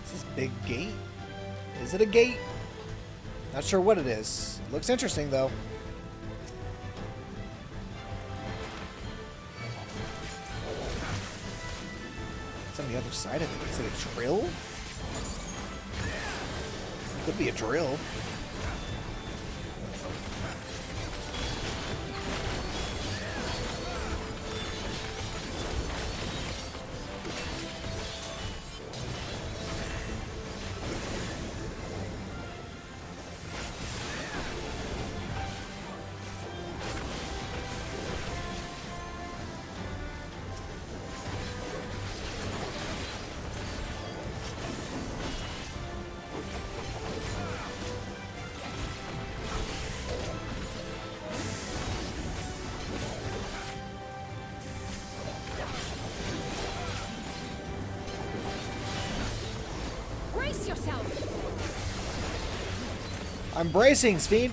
Is this big gate? Is it a gate? Not sure what it is. It looks interesting though. What's on the other side of it? Is it a drill? Could be a drill. I'm bracing, Speed.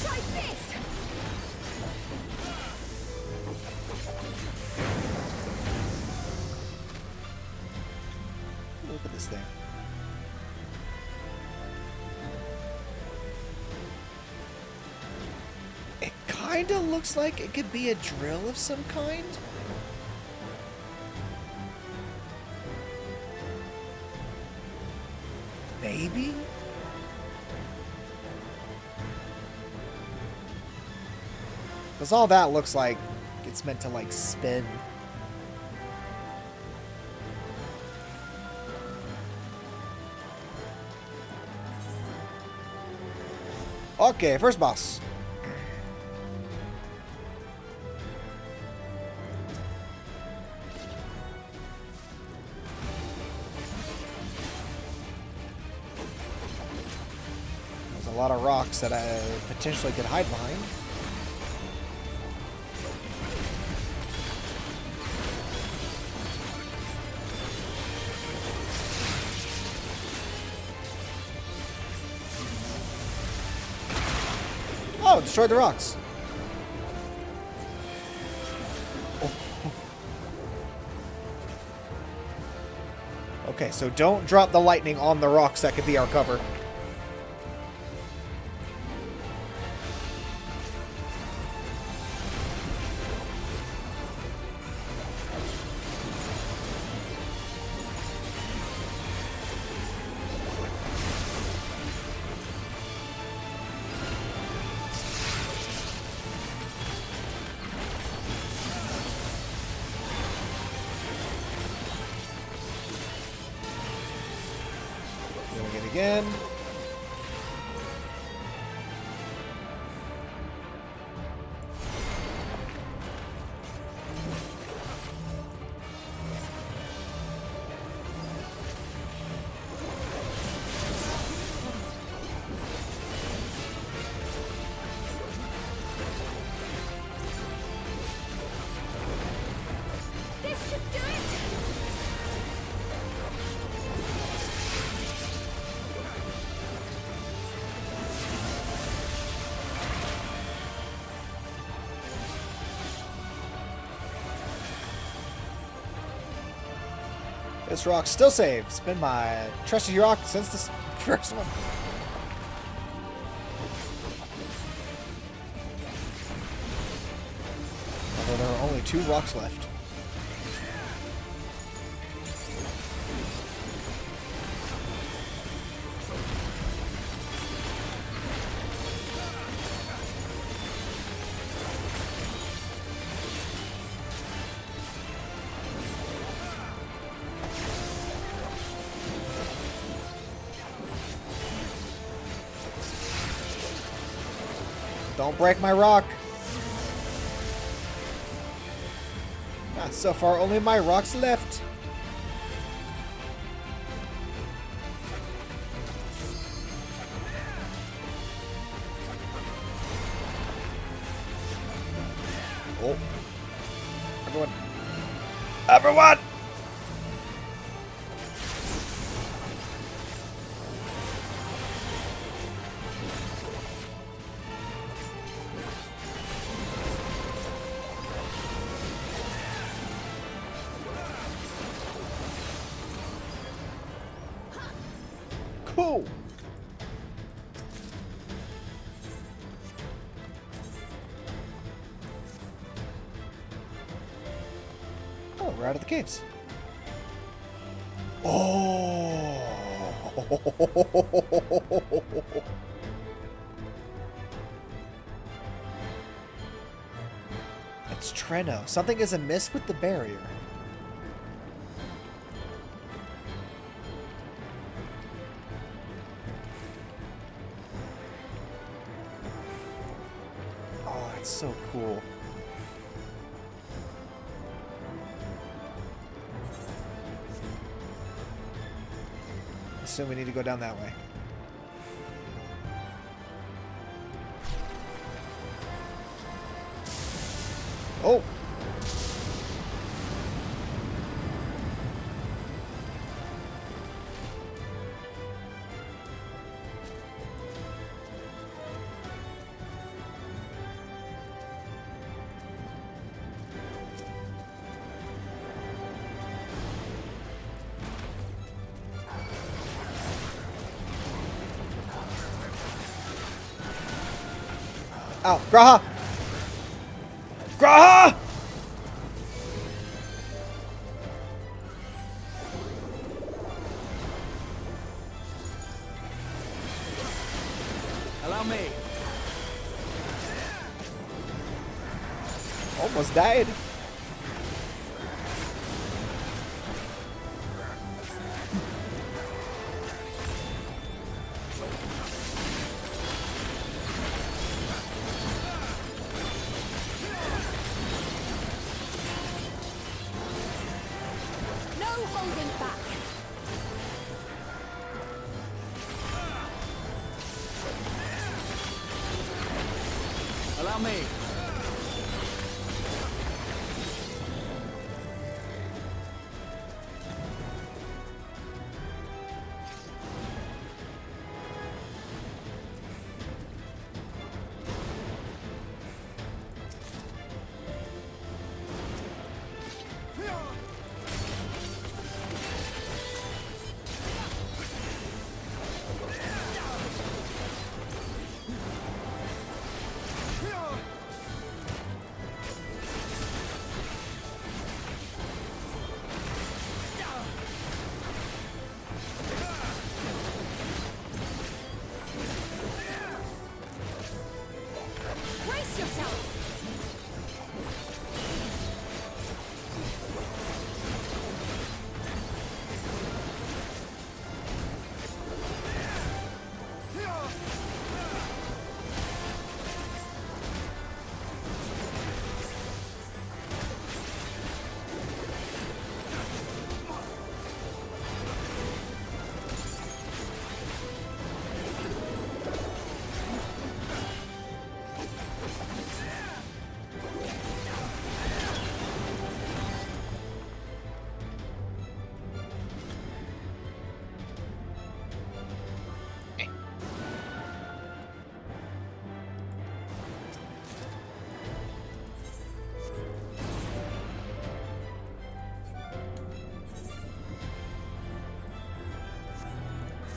Try this! Look at this thing. It kinda looks like it could be a drill of some kind. Maybe? Because all that looks like it's meant to, like, spin. Okay, first boss. A lot of rocks that I potentially could hide behind. Oh, destroyed the rocks. Oh. Okay, so don't drop the lightning on the rocks. That could be our cover. Again. This should do it! This rock still saved. It's been my trusty rock since the first one. Although there are only 2 rocks left. Don't break my rock. Ah, so far, only my rocks left. Oh. Everyone. Everyone! Cool. Oh, we're out of the caves. Oh. It's Treno. Something is amiss with the barrier. It's so cool. Assume we need to go down that way. Oh! Ow, Graha! Graha! Allow me. Almost died. No holding back! Allow me.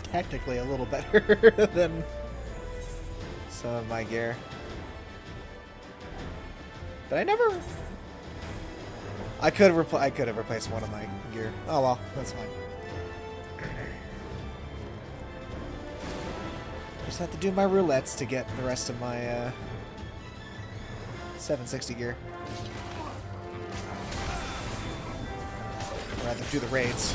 Technically a little better than some of my gear. But I never... I could have replaced one of my gear. Oh well, that's fine. Just have to do my roulettes to get the rest of my 760 gear. Or rather do the raids.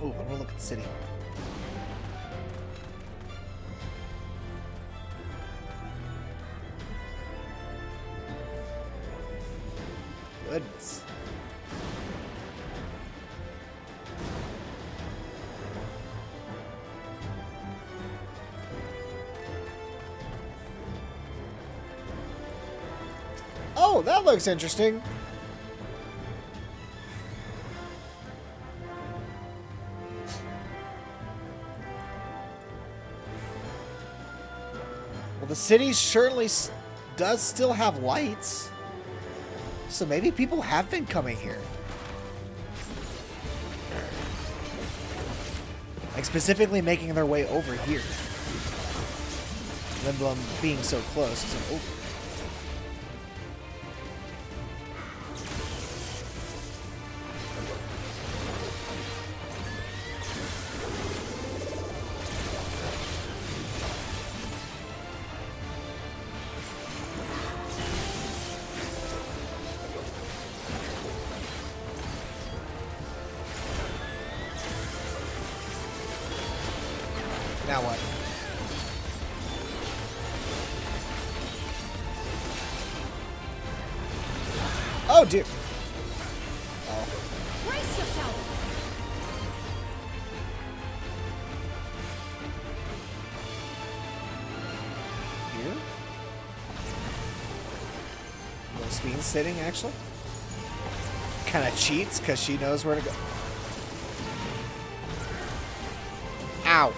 Oh, I'm gonna look at the city. Goodness. Oh, that looks interesting. Well, the city certainly does still have lights. So maybe people have been coming here. Like specifically making their way over here. Limblum being so close. So, oh. Now what? Oh dear. Oh. Brace yourself. Here? Rosebean's sitting actually. Kind of cheats because she knows where to go. Ow.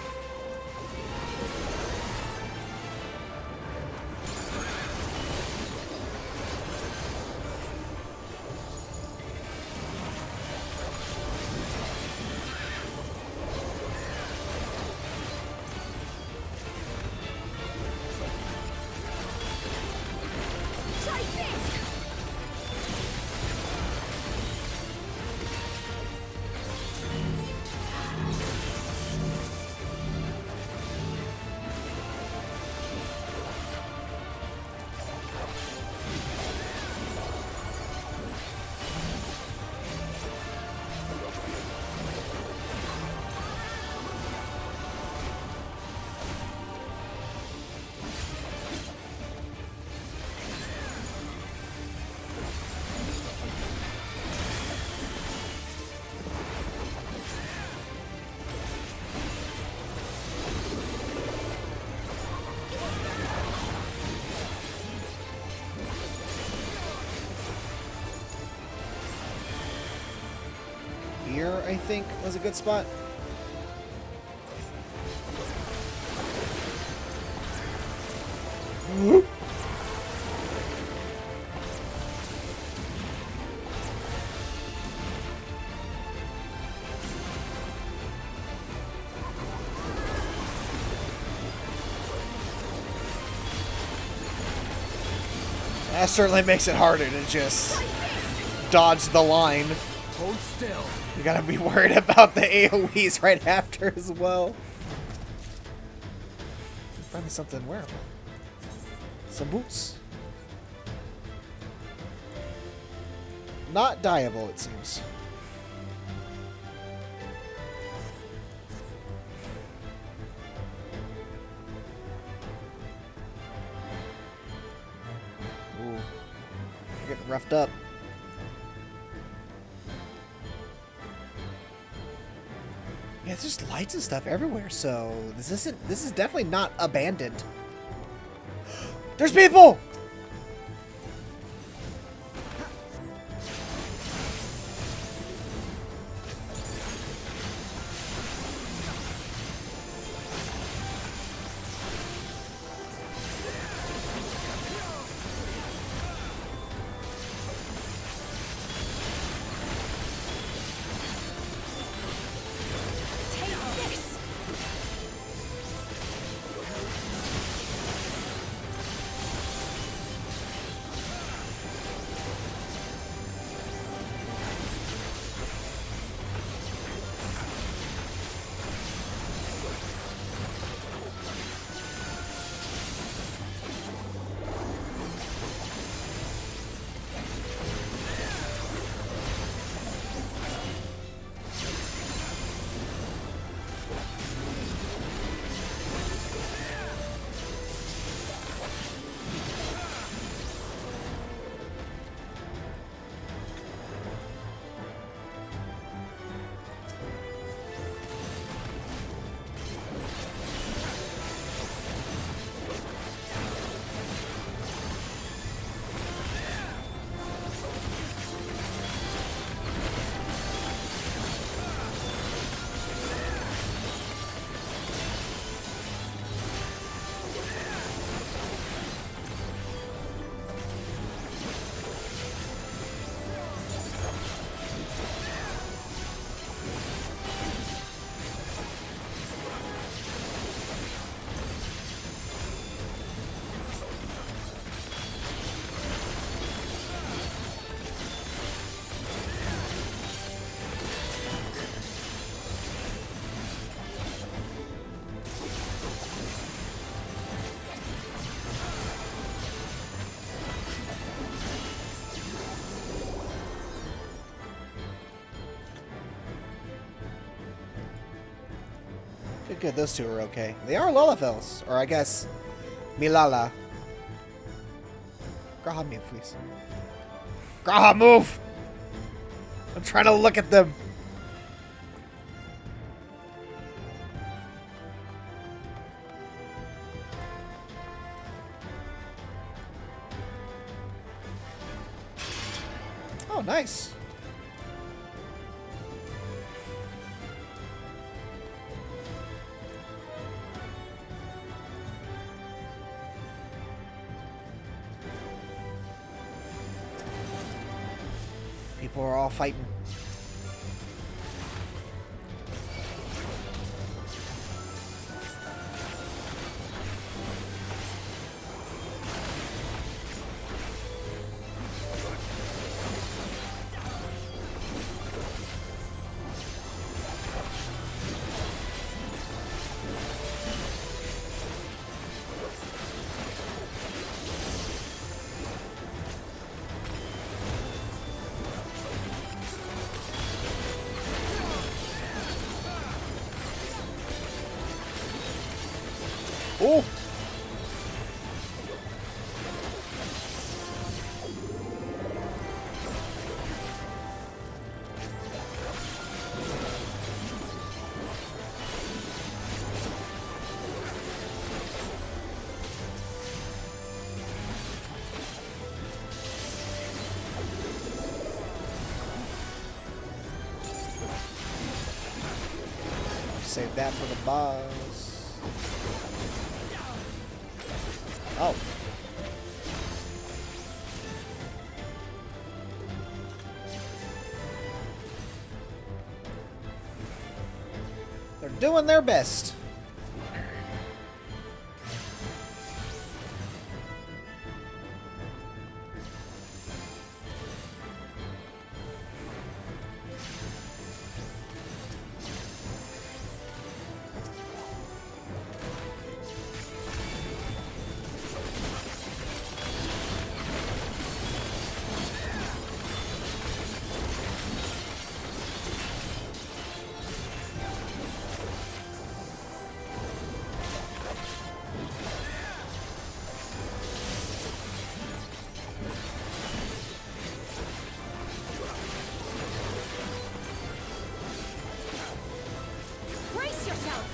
here, I think, was a good spot. That certainly makes it harder to just dodge the line. Hold still. You gotta be worried about the AoEs right after as well. Finally something wearable. Some boots. Not dyeable, it seems. Ooh. Getting roughed up. Yeah, it's just lights and stuff everywhere, so this is definitely not abandoned. There's people! Good, those two are okay. They are Lullafels, or I guess Milala. Graha, move, please. Graha, move! I'm trying to look at them. Oh, nice. People are all fighting. Oh! save that for the boss. Oh. They're doing their best. Brace yourself!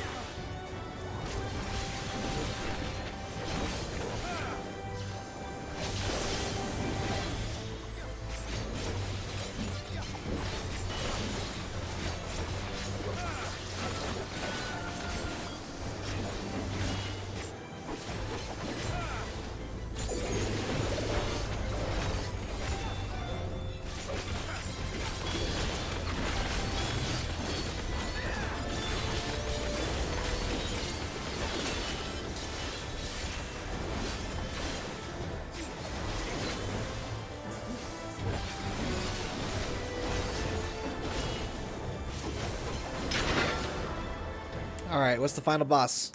Alright, what's the final boss?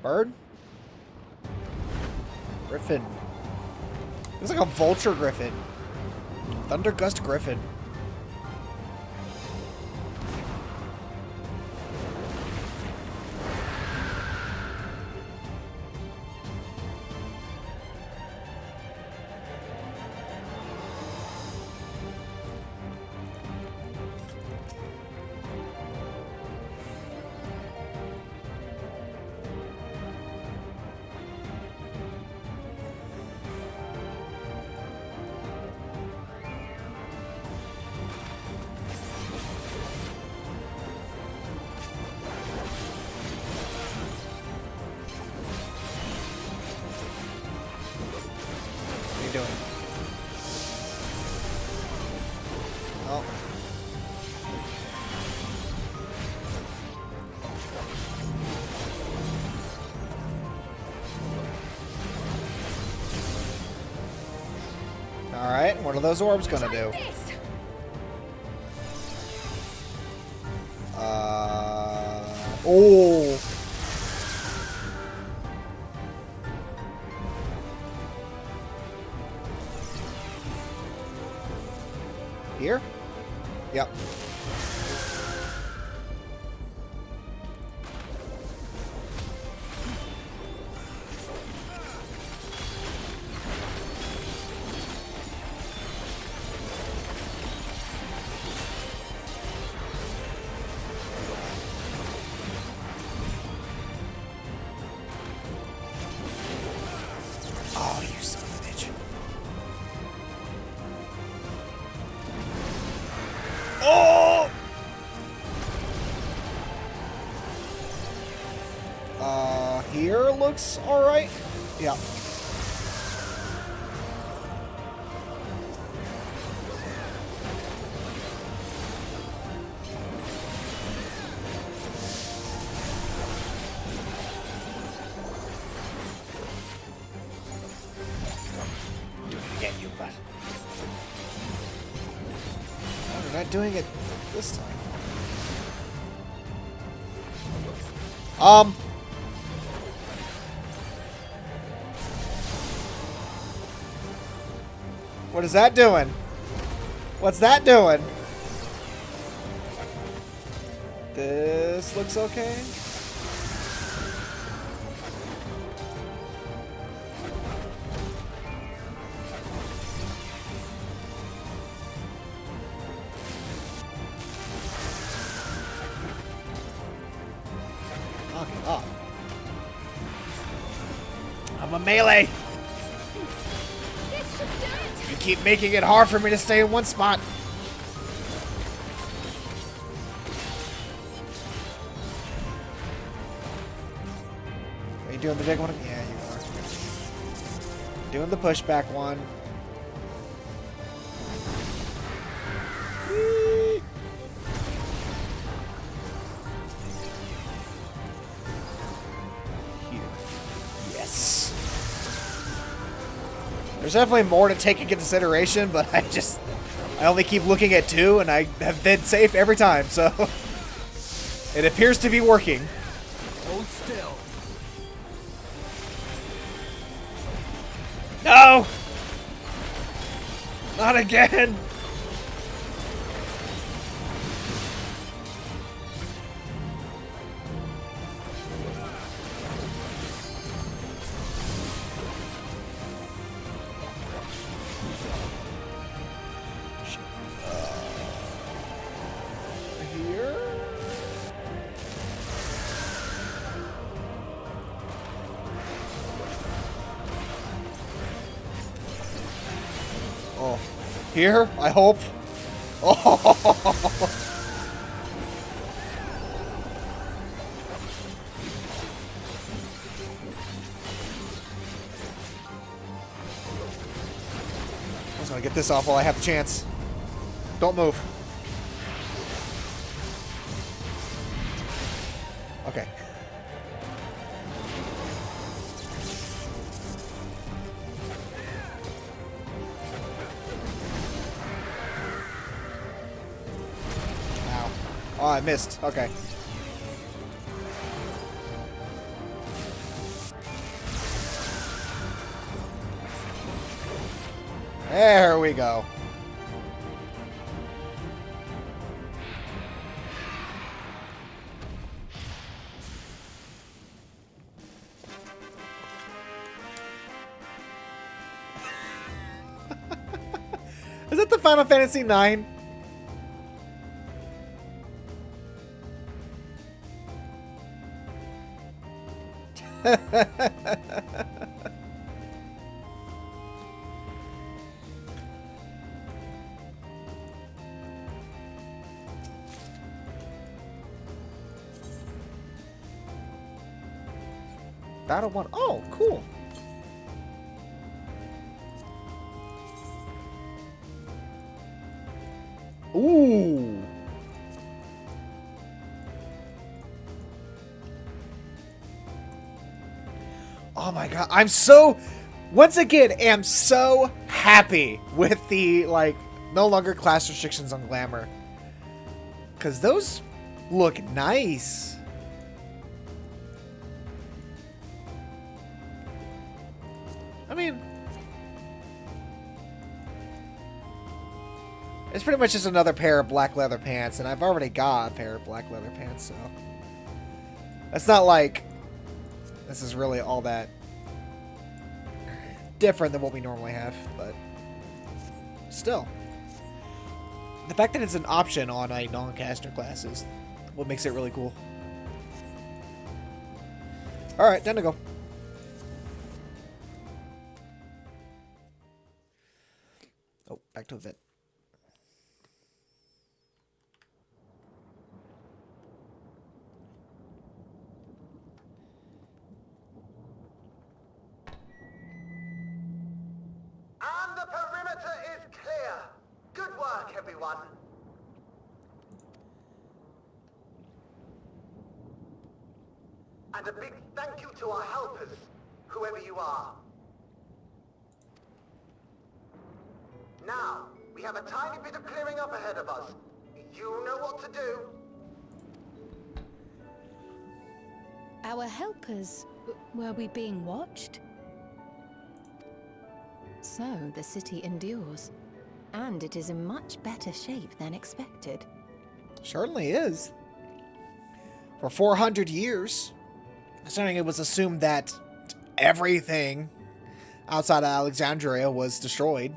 Bird? Griffin. Looks like a vulture griffin. Thundergust griffin. What are you doing? Oh. Alright, what are those orbs gonna do? Oh! Here? Yep. Oh, you son of a bitch. Oh! Here looks alright. Yeah. Do it again, you butt. Oh, they're not doing it this time. What is that doing? What's that doing? This looks okay. Knock it off. I'm a melee. You keep making it hard for me to stay in one spot. doing the big one? Yeah, you are. Doing the pushback one. Here. Yes. There's definitely more to take into consideration, but I only keep looking at 2, and I have been safe every time, so it appears to be working. Hold still. No! Not again! Here? Oh, here? I hope. Oh. I was gonna get this off while I have the chance. Don't move. Okay. Ow. Oh, I missed. Okay. There we go. Is that the Final Fantasy IX? Battle 1. Oh, cool. Ooh. Oh my god. I'm so, once again, am so happy with the, like, no longer class restrictions on glamour. Because those look nice. I mean, it's pretty much just another pair of black leather pants, and I've already got a pair of black leather pants, so it's not like this is really all that different than what we normally have, but still. The fact that it's an option on a non-caster class is what makes it really cool. Alright, time to go. Oh, back to event. And the perimeter is clear. Good work, everyone. And a big thank you to our helpers, whoever you are. Now, we have a tiny bit of clearing up ahead of us. You know what to do. Our helpers, were we being watched? So, the city endures. And it is in much better shape than expected. Certainly is. For 400 years, considering it was assumed that everything outside of Alexandria was destroyed.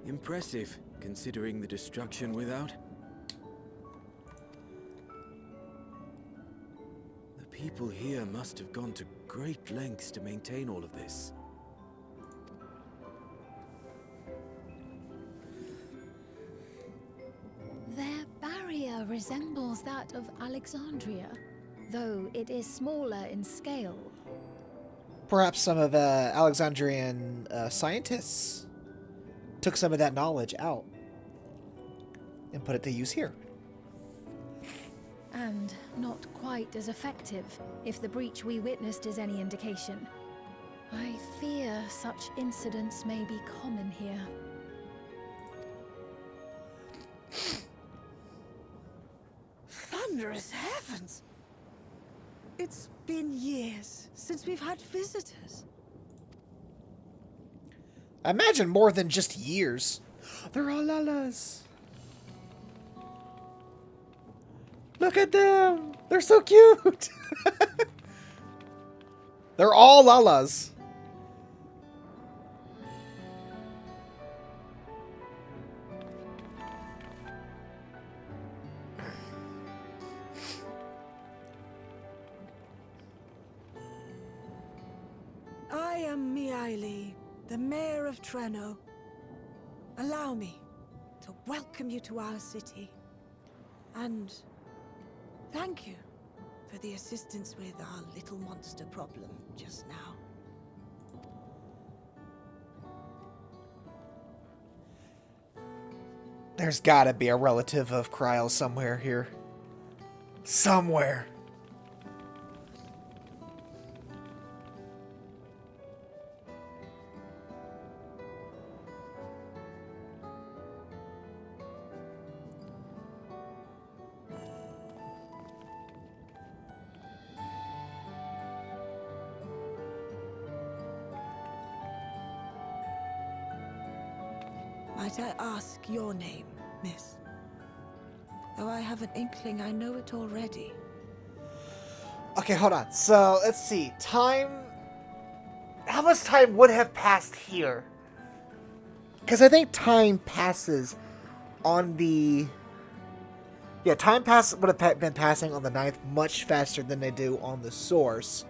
Impressive, considering the destruction without. The people here must have gone to great lengths to maintain all of this. Their barrier resembles that of Alexandria. though it is smaller in scale. Perhaps some of Alexandrian scientists took some of that knowledge out and put it to use here. And not quite as effective, if the breach we witnessed is any indication. I fear such incidents may be common here. Thunderous heavens! It's been years since we've had visitors. I imagine more than just years. They're all Lalas. Look at them! They're so cute! They're all Lalas. I am Miaili, the mayor of Treno. Allow me to welcome you to our city. And thank you for the assistance with our little monster problem just now. There's gotta be a relative of Kryl somewhere here. Somewhere. Might I ask your name, miss? Though I have an inkling I know it already. Okay, hold on. So, let's see. Time... How much time would have passed here? Because I think time passes on the... Yeah, would have been passing on the 9th much faster than they do on the source.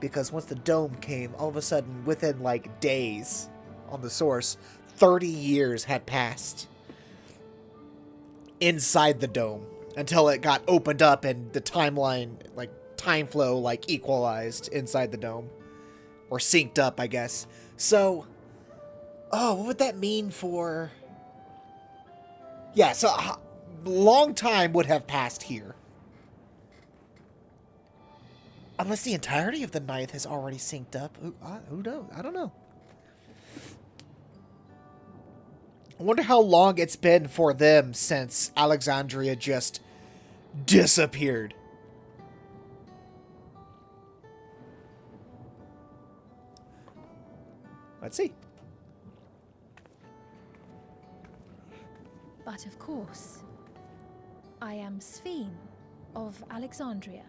Because once the dome came, all of a sudden, within, like, days on the source, 30 years had passed inside the dome until it got opened up and the timeline, like, time flow, like, equalized inside the dome. Or synced up, I guess. So, oh, what would that mean for... Yeah, so long time would have passed here. Unless the entirety of the 9th has already synced up. Who knows? I don't know. I wonder how long it's been for them since Alexandria just disappeared. Let's see. But of course, I am Sphene of Alexandria.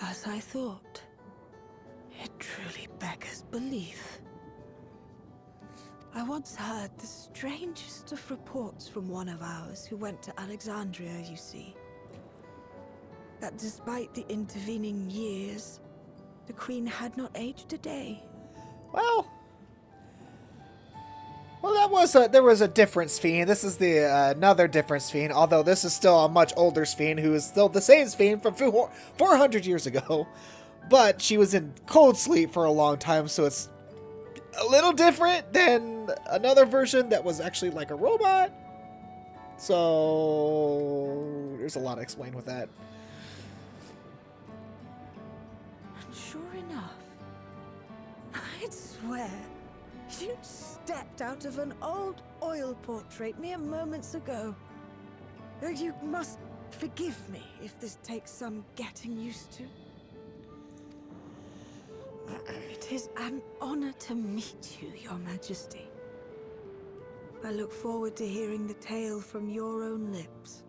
As I thought. It truly beggars belief. I once heard the strangest of reports from one of ours who went to Alexandria, you see. That despite the intervening years, the Queen had not aged a day. Well, there was a different Sphene. This is the another different Sphene, although this is still a much older Sphene who is still the same Sphene from 400 years ago. But she was in cold sleep for a long time, so it's a little different than another version that was actually like a robot. So there's a lot to explain with that. And sure enough, I'd swear you'd stepped out of an old oil portrait mere moments ago. You must forgive me if this takes some getting used to. It is an honor to meet you, Your Majesty. I look forward to hearing the tale from your own lips.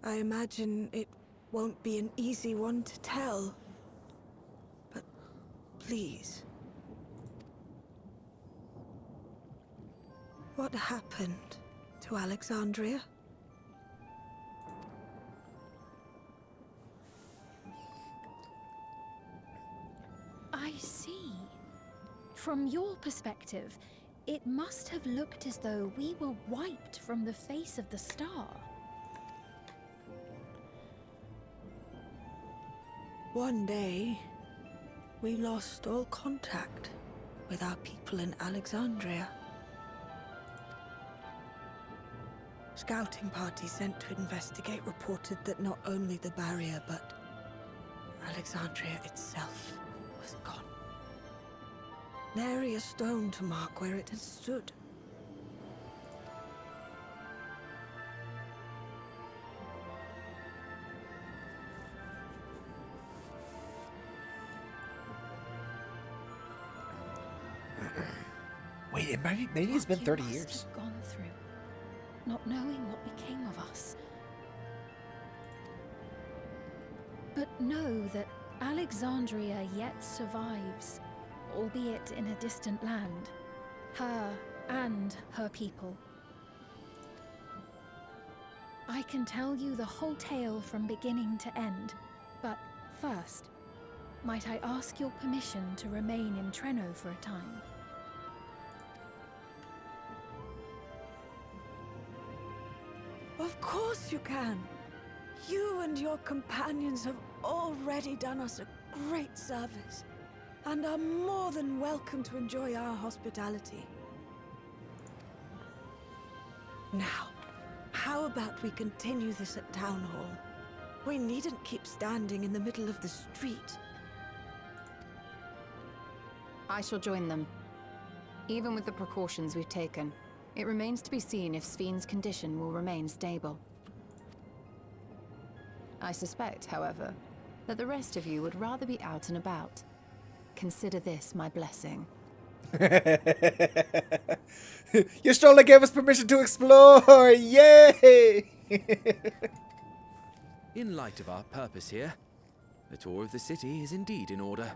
I imagine it won't be an easy one to tell. But please. What happened to Alexandria? From your perspective, it must have looked as though we were wiped from the face of the star. One day, we lost all contact with our people in Alexandria. Scouting party sent to investigate reported that not only the barrier, but Alexandria itself was gone. Nary a stone to mark where it had stood. Wait, maybe it's been 30 What you years. must have gone through, not knowing what became of us. But know that Alexandria yet survives, albeit in a distant land. Her and her people. I can tell you the whole tale from beginning to end, but first, might I ask your permission to remain in Treno for a time? Of course you can. You and your companions have already done us a great service, and are more than welcome to enjoy our hospitality. Now, how about we continue this at Town Hall? We needn't keep standing in the middle of the street. I shall join them. Even with the precautions we've taken, it remains to be seen if Sven's condition will remain stable. I suspect, however, that the rest of you would rather be out and about. Consider this my blessing. Your stroller gave us permission to explore! Yay! In light of our purpose here, the tour of the city is indeed in order.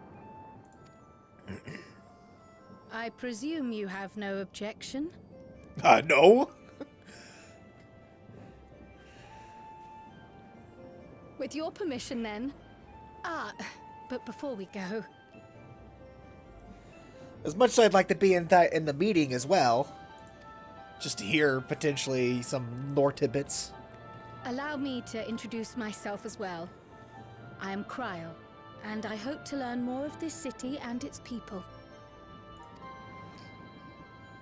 I presume you have no objection? No? With your permission, then. But before we go... As much as I'd like to be in the meeting as well, just to hear potentially some lore tidbits. Allow me to introduce myself as well. I am Cryo, and I hope to learn more of this city and its people.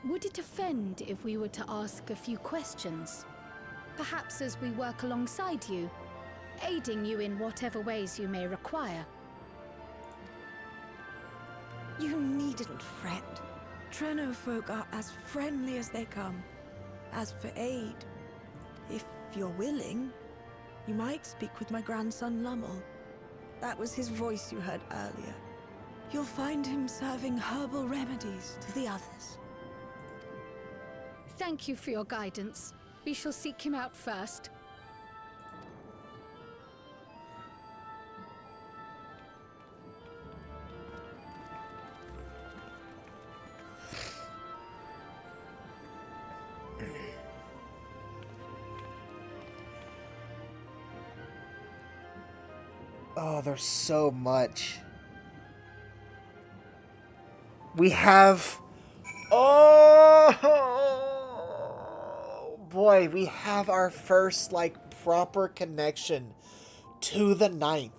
Would it offend if we were to ask a few questions? Perhaps as we work alongside you, aiding you in whatever ways you may require. You needn't fret. Treno folk are as friendly as they come. As for aid, if you're willing, you might speak with my grandson Lummel. That was his voice you heard earlier. You'll find him serving herbal remedies to the others. Thank you for your guidance. We shall seek him out first. Oh, there's so much. We have... Oh boy, we have our first, like, proper connection to the 9th.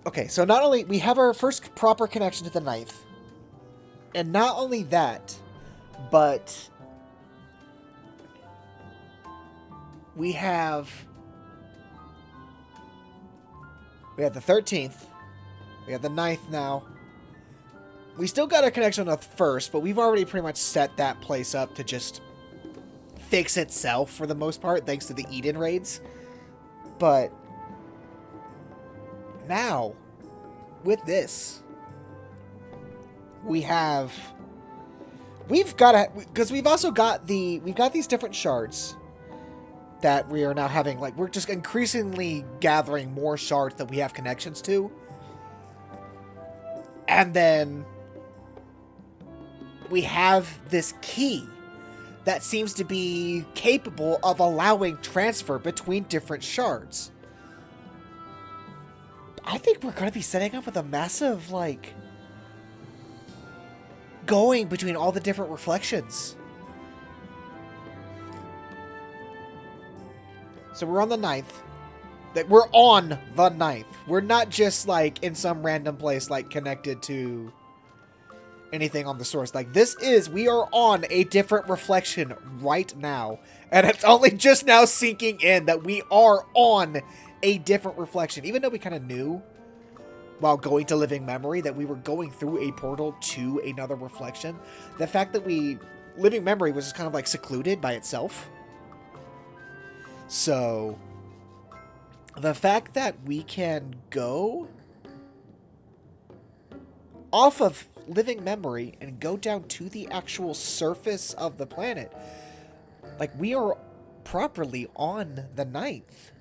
Okay, so not only we have our first proper connection to the 9th, and not only that, but we have the 13th, we have the 9th now. We still got a connection on the 1st, but we've already pretty much set that place up to just fix itself for the most part, thanks to the Eden raids. But now, with this, we've got because we've also got we've got these different shards that we are now having, like, we're just increasingly gathering more shards that we have connections to. And then we have this key that seems to be capable of allowing transfer between different shards. I think we're going to be setting up with a massive, like, going between all the different reflections. So we're on the 9th. We're on the 9th. We're not just, like, in some random place, like, connected to anything on the source. Like, we are on a different reflection right now. And it's only just now sinking in that we are on a different reflection. Even though we kind of knew while going to Living Memory that we were going through a portal to another reflection. The fact that Living Memory was just kind of like secluded by itself. So the fact that we can go off of Living Memory and go down to the actual surface of the planet, like, we are properly on the 9th.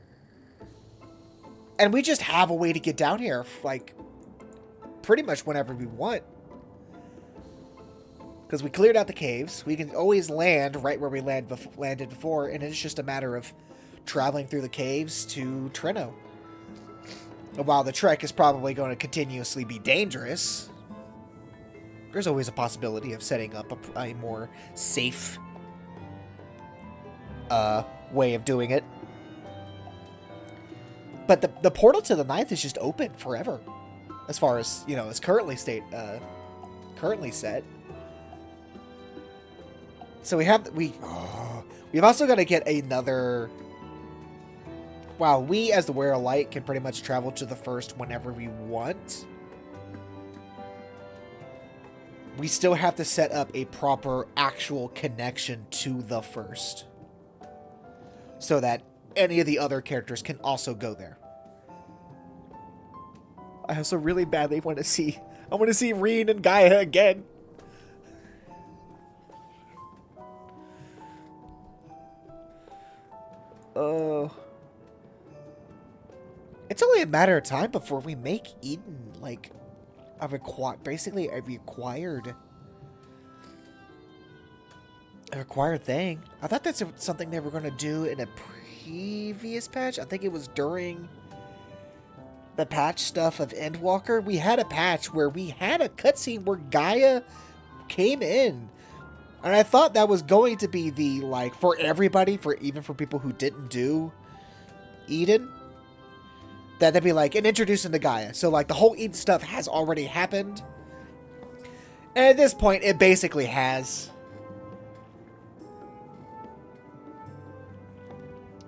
And we just have a way to get down here, like, pretty much whenever we want. Because we cleared out the caves. We can always land right where we landed before, and it's just a matter of traveling through the caves to Trino. While the trek is probably going to continuously be dangerous, there's always a possibility of setting up a more safe way of doing it. But the portal to the 9th is just open forever, as far as, you know, it's currently set. So we've also got to get another. Wow, we as the Wearer of Light can pretty much travel to the 1st whenever we want. We still have to set up a proper actual connection to the 1st, so that any of the other characters can also go there. I also really badly want to see Reen and Gaia again. It's only a matter of time before we make Eden like basically a required thing. I thought that's something they were going to do in a previous patch. I think it was during the patch stuff of Endwalker. We had a patch where we had a cutscene where Gaia came in. And I thought that was going to be the, like, for everybody, even for people who didn't do Eden, that they'd be like, and introducing the Gaia. So, like, the whole Eden stuff has already happened. And at this point, it basically has.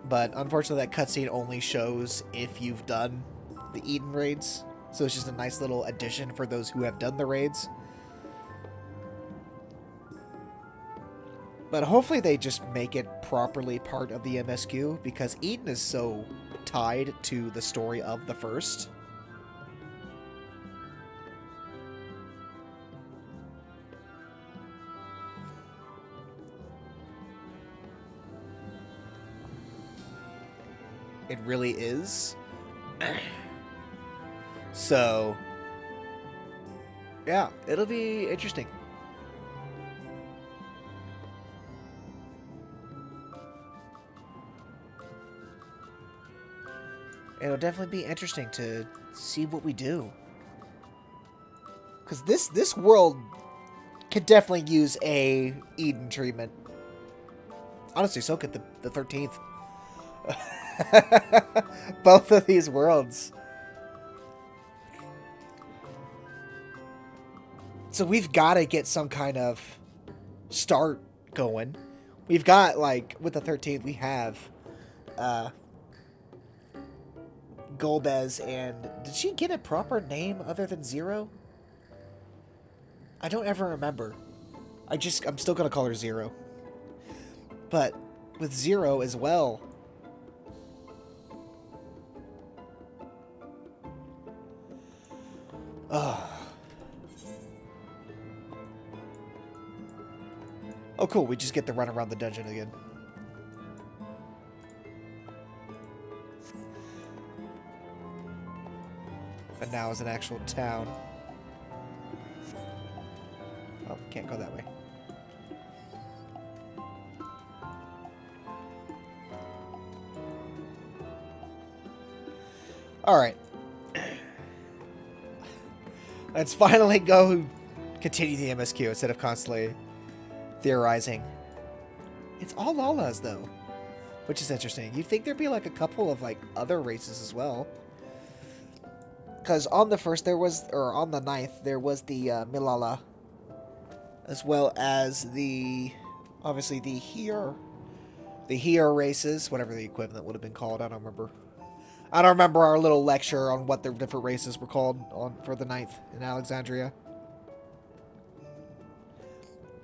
But unfortunately, that cutscene only shows if you've done the Eden raids. So it's just a nice little addition for those who have done the raids. But hopefully they just make it properly part of the MSQ, because Eden is so tied to the story of the 1st. It really is. So, yeah, it'll be interesting. It'll definitely be interesting to see what we do. Because this world could definitely use a Eden treatment. Honestly, so could the 13th. Both of these worlds. So we've got to get some kind of start going. We've got, like, with the 13th, we have Golbez, and did she get a proper name other than Zero? I don't ever remember. I'm still gonna call her Zero. But with Zero as well. Oh, cool. We just get to run around the dungeon again. But now is an actual town. Oh, can't go that way. Alright. Let's finally go continue the MSQ instead of constantly theorizing. It's all Lalas, though, which is interesting. You'd think there'd be like a couple of like other races as well. Because on the first there was, or on the 9th, there was the Milala, as well as the, obviously the Here races, whatever the equivalent would have been called. I don't remember. I don't remember our little lecture on what the different races were called for the 9th in Alexandria.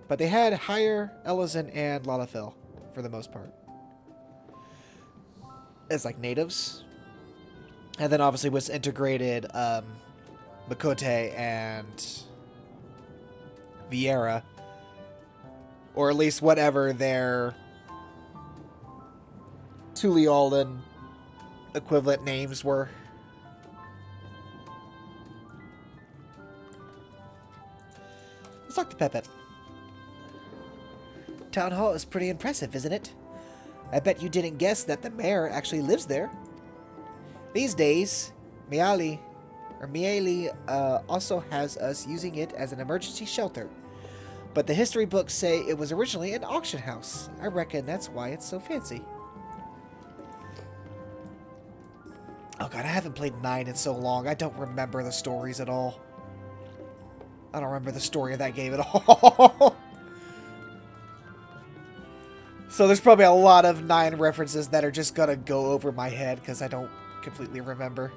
But they had Hire, Elizan, and Lalafell for the most part. As like natives. And then obviously was integrated Makote and Vieira. Or at least whatever their Tulialan equivalent names were. Let's talk to Pep. Town Hall is pretty impressive, isn't it? I bet you didn't guess that the mayor actually lives there. These days, Miali also has us using it as an emergency shelter. But the history books say it was originally an auction house. I reckon that's why it's so fancy. Oh god, I haven't played 9 in so long. I don't remember the stories at all. I don't remember the story of that game at all. So there's probably a lot of 9 references that are just gonna go over my head because I don't completely remember.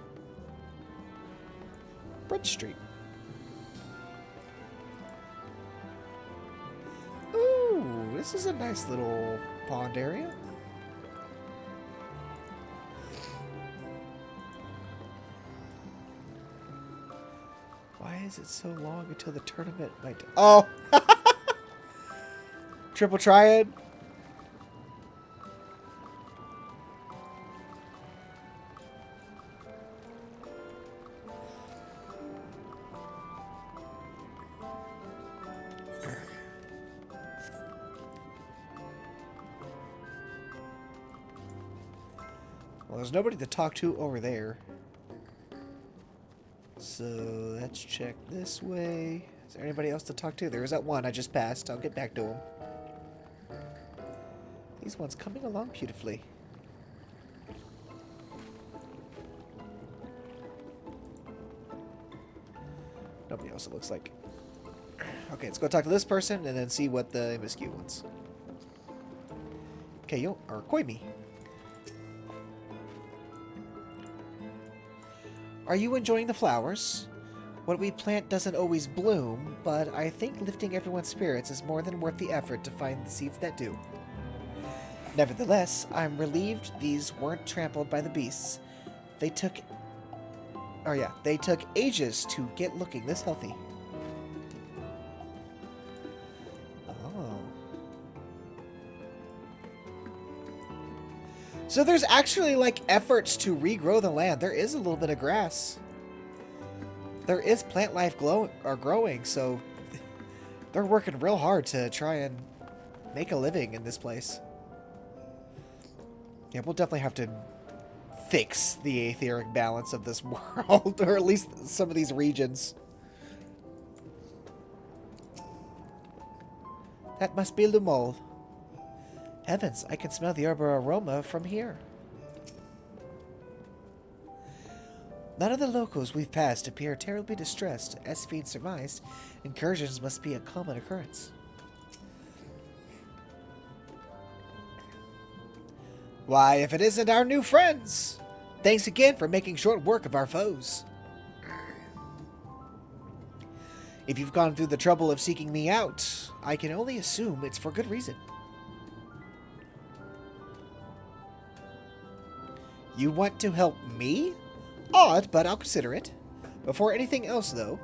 Bridge Street. Ooh, this is a nice little pond area. Why is it so long until the tournament might... Oh! Triple Triad. Well, there's nobody to talk to over there. So, let's check this way. Is there anybody else to talk to? There was that one I just passed. I'll get back to him. These ones coming along beautifully. Nobody else, it looks like. Okay, let's go talk to this person and then see what the MSQ wants. Okay, or Koimi. Are you enjoying the flowers? What we plant doesn't always bloom, but I think lifting everyone's spirits is more than worth the effort to find the seeds that do. Nevertheless, I'm relieved these weren't trampled by the beasts. They took ages to get looking this healthy. Oh. So there's actually like efforts to regrow the land. There is a little bit of grass. There is plant life growing, so they're working real hard to try and make a living in this place. Yeah, we'll definitely have to fix the etheric balance of this world, or at least some of these regions. That must be Lumol. Heavens, I can smell the herb aroma from here. None of the locals we've passed appear terribly distressed. As Fiend surmised, incursions must be a common occurrence. Why, if it isn't our new friends! Thanks again for making short work of our foes. If you've gone through the trouble of seeking me out, I can only assume it's for good reason. You want to help me? Odd, but I'll consider it. Before anything else, though,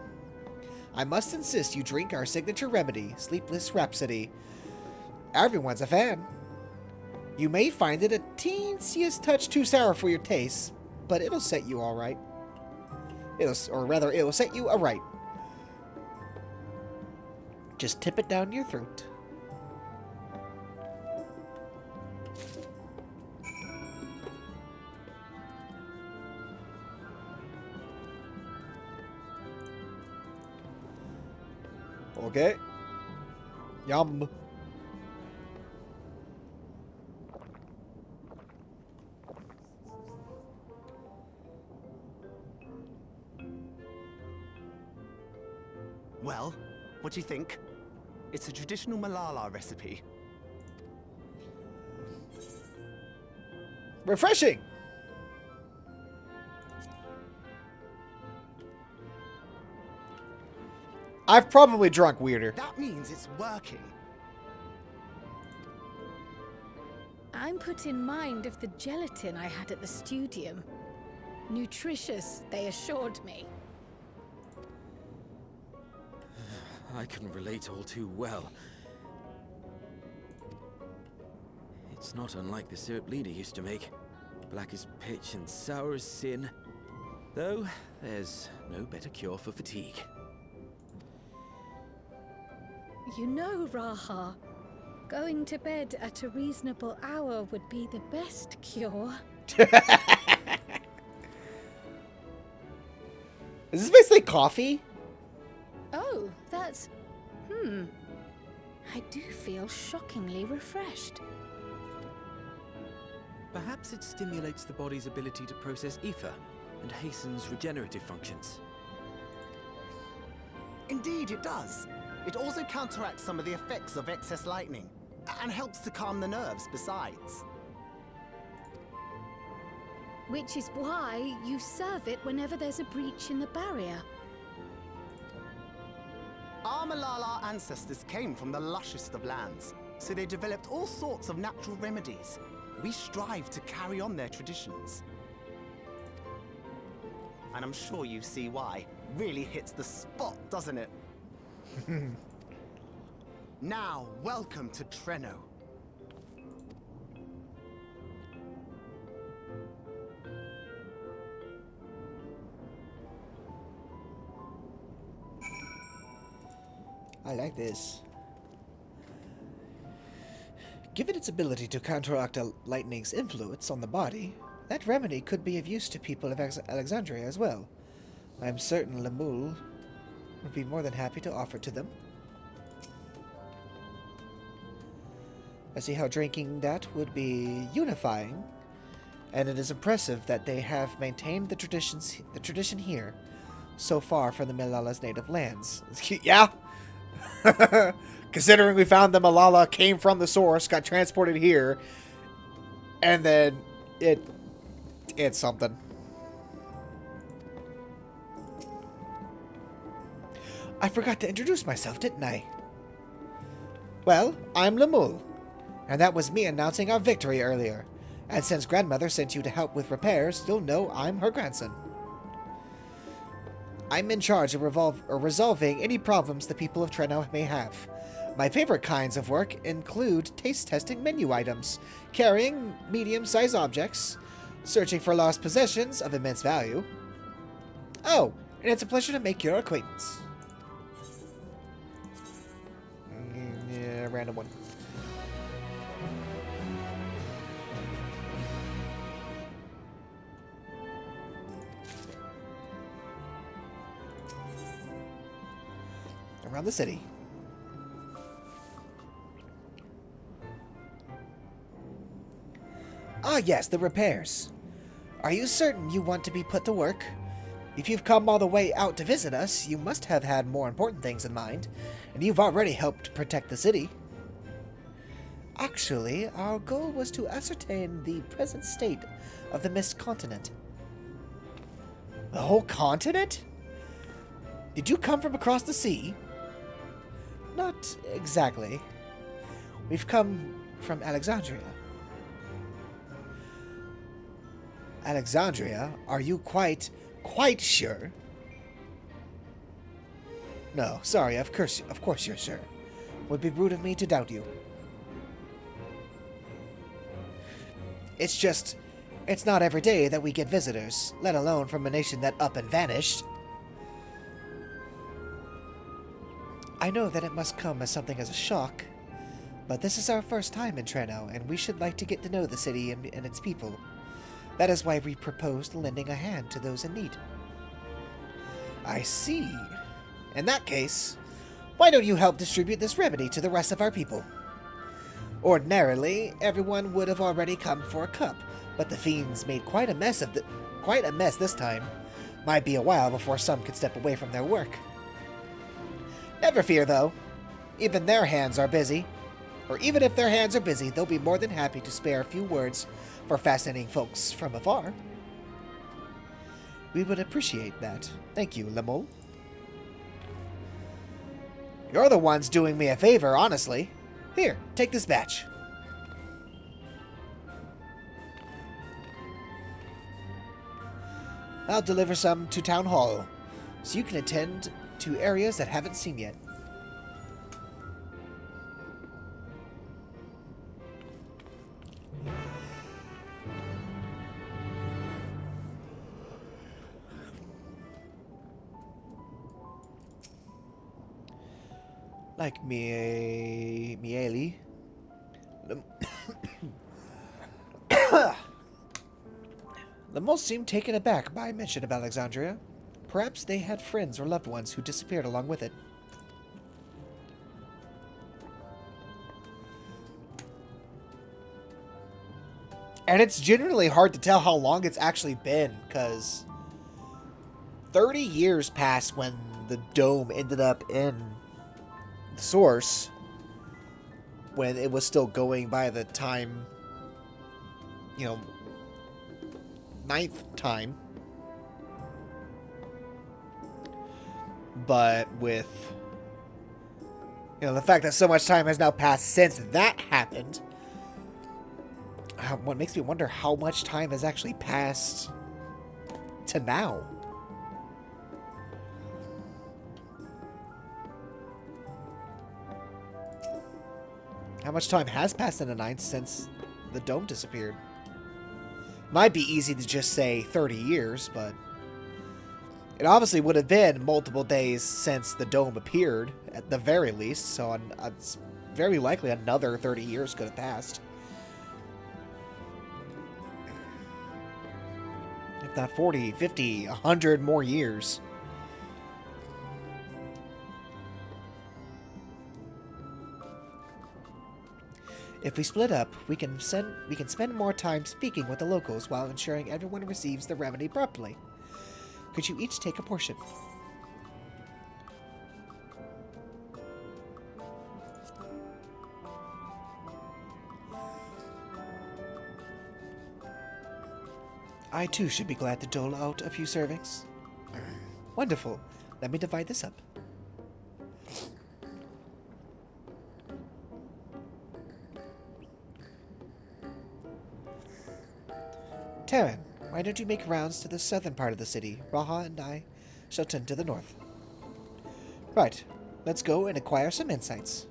I must insist you drink our signature remedy, Sleepless Rhapsody. Everyone's a fan. You may find it a teensiest touch too sour for your taste, but it'll set you all right. It will set you aright. Just tip it down your throat. Okay. Yum. Well, what do you think? It's a traditional Malala recipe. Refreshing. I've probably drunk weirder. That means it's working. I'm put in mind of the gelatin I had at the studium. Nutritious, they assured me. I can relate all too well. It's not unlike the syrup Lena used to make. Black as pitch and sour as sin. Though, there's no better cure for fatigue. You know, Raha, going to bed at a reasonable hour would be the best cure. Is this basically coffee? Oh, that's... I do feel shockingly refreshed. Perhaps it stimulates the body's ability to process ether and hastens regenerative functions. Indeed, it does. It also counteracts some of the effects of excess lightning, and helps to calm the nerves besides. Which is why you serve it whenever there's a breach in the barrier. Our Malala ancestors came from the lushest of lands, so they developed all sorts of natural remedies. We strive to carry on their traditions. And I'm sure you see why. Really hits the spot, doesn't it? Now, welcome to Treno. I like this. Given its ability to counteract a lightning's influence on the body, that remedy could be of use to people of Alexandria as well. I am certain Lemul would be more than happy to offer to them. I see how drinking that would be unifying, and it is impressive that they have maintained the tradition here, so far from the Malala's native lands. Yeah. Considering we found the Malala came from the source, got transported here, and then it's something. I forgot to introduce myself, didn't I? Well, I'm Lemul, and that was me announcing our victory earlier. And since grandmother sent you to help with repairs, you'll know I'm her grandson. I'm in charge of resolving any problems the people of Treno may have. My favorite kinds of work include taste-testing menu items, carrying medium-sized objects, searching for lost possessions of immense value. Oh, and it's a pleasure to make your acquaintance. Yeah, random one. Around the city. Ah, yes, the repairs. Are you certain you want to be put to work? If you've come all the way out to visit us, you must have had more important things in mind, and you've already helped protect the city. Actually, our goal was to ascertain the present state of the Mist Continent. The whole continent? Did you come from across the sea? Not exactly. We've come from Alexandria. Alexandria? Are you quite sure? No, sorry, of course you're sure. Would be rude of me to doubt you. It's just, it's not every day that we get visitors, let alone from a nation that up and vanished. I know that it must come as something as a shock, but this is our first time in Treno, and we should like to get to know the city and its people. That is why we proposed lending a hand to those in need. I see. In that case, Why don't you help distribute this remedy to the rest of our people? Ordinarily, everyone would have already come for a cup, but the fiends made quite a mess this time. Might be a while before some could step away from their work. Never fear, though. Even their hands are busy. Or even if their hands are busy, they'll be more than happy to spare a few words for fascinating folks from afar. We would appreciate that. Thank you, Lemol. You're the ones doing me a favor, honestly. Here, take this batch. I'll deliver some to Town Hall, so you can attend to areas that haven't seen yet. Like Mieli. The most seemed taken aback by mention of Alexandria. Perhaps they had friends or loved ones who disappeared along with it. And it's generally hard to tell how long it's actually been, because 30 years passed when the dome ended up in the source, when it was still going by the time, you know, 9th time. But with, you know, the fact that so much time has now passed since that happened, what makes me wonder how much time has actually passed to now. How much time has passed in the 9th since the dome disappeared? Might be easy to just say 30 years, but it obviously would have been multiple days since the dome appeared, at the very least, so it's very likely another 30 years could have passed. If not 40, 50, 100 more years. If we split up, we can spend more time speaking with the locals while ensuring everyone receives the remedy properly. Could you each take a portion? I too should be glad to dole out a few servings. Wonderful. Let me divide this up. Terran, why don't you make rounds to the southern part of the city? Raha and I shall tend to the north. Right, let's go and acquire some insights.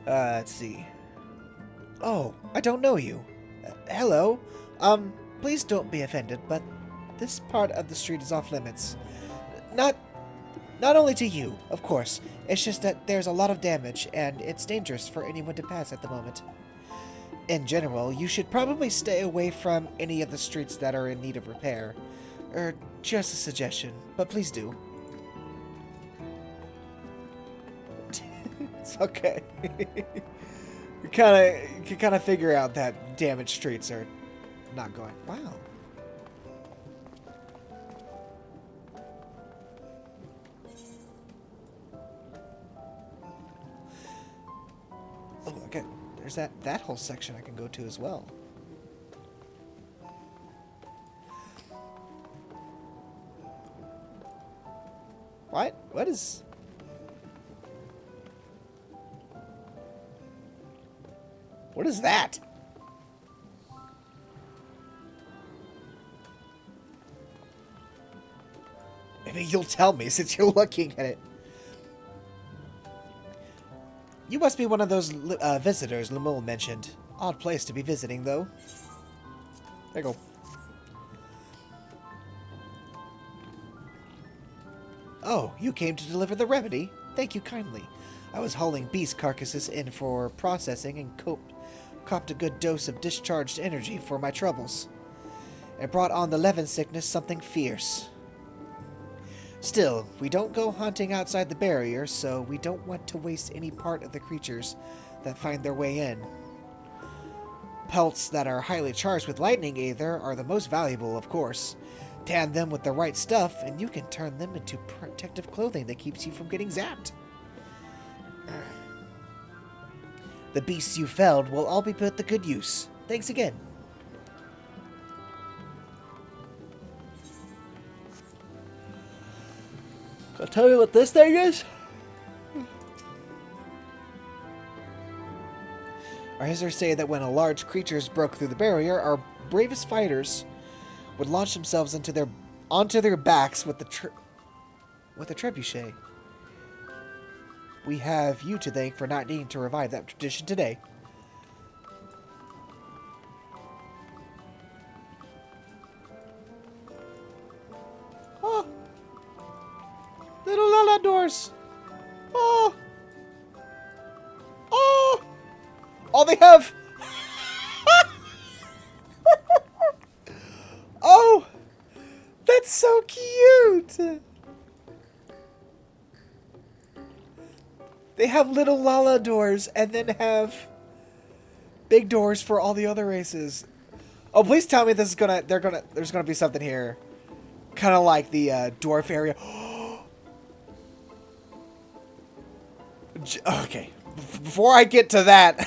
Let's see. Oh, I don't know you. Hello. Please don't be offended, but this part of the street is off limits. Not only to you, of course. It's just that there's a lot of damage, and it's dangerous for anyone to pass at the moment. In general, you should probably stay away from any of the streets that are in need of repair. Just a suggestion, but please do. It's okay. You can kind of figure out that damaged streets are not going. Wow. Oh, okay. There's that whole section I can go to as well. What? What is... What is that? Maybe you'll tell me since you're looking at it. You must be one of those visitors Lemol mentioned. Odd place to be visiting, though. There you go. Oh, you came to deliver the remedy? Thank you kindly. I was hauling beast carcasses in for processing and copped a good dose of discharged energy for my troubles. It brought on the Levin sickness something fierce. Still, we don't go hunting outside the barrier, so we don't want to waste any part of the creatures that find their way in. Pelts that are highly charged with lightning aether are the most valuable, of course. Tan them with the right stuff, and you can turn them into protective clothing that keeps you from getting zapped. The beasts you felled will all be put to good use. Thanks again. Can I tell you what this thing is? Our histories say that when a large creatures broke through the barrier, our bravest fighters would launch themselves onto their backs with the trebuchet. We have you to thank for not needing to revive that tradition today. Oh! Little Lala doors! Oh! Oh! Oh, they have... Oh! That's so cute! They have little Lala doors and then have big doors for all the other races. Oh, please tell me this is there's gonna be something here. Kind of like the dwarf area. Okay. Before I get to that,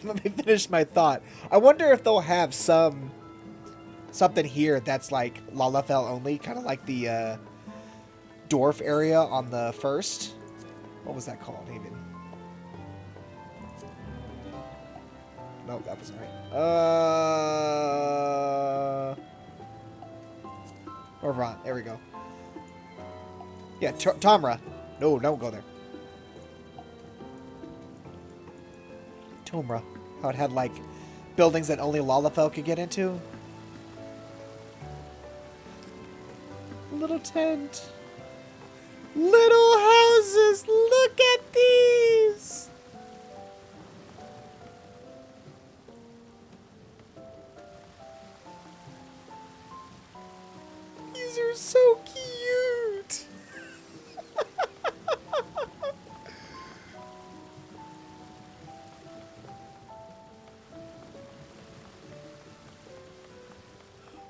let me finish my thought. I wonder if they'll have something here that's like Lalafell only, kind of like the dwarf area on the first. What was that called, even? Nope, that wasn't right. Orvron, there we go. Yeah, Tomra. No, don't go there. Tomra. How it had, like, buildings that only Lalafell could get into. Little tent. Little houses. Look at these. These are so cute.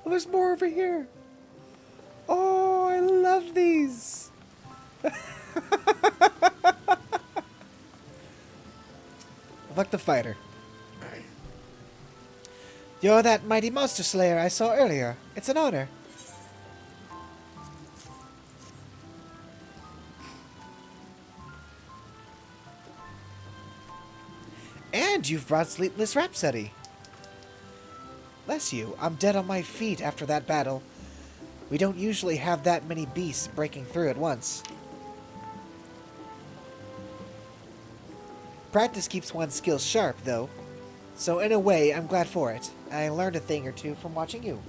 Oh, there's more over here. Oh, I love these. Like the fighter. You're that mighty monster slayer I saw earlier. It's an honor. And you've brought Sleepless Rhapsody. Bless you, I'm dead on my feet after that battle. We don't usually have that many beasts breaking through at once. Practice keeps one's skills sharp, though. So in a way, I'm glad for it. I learned a thing or two from watching you.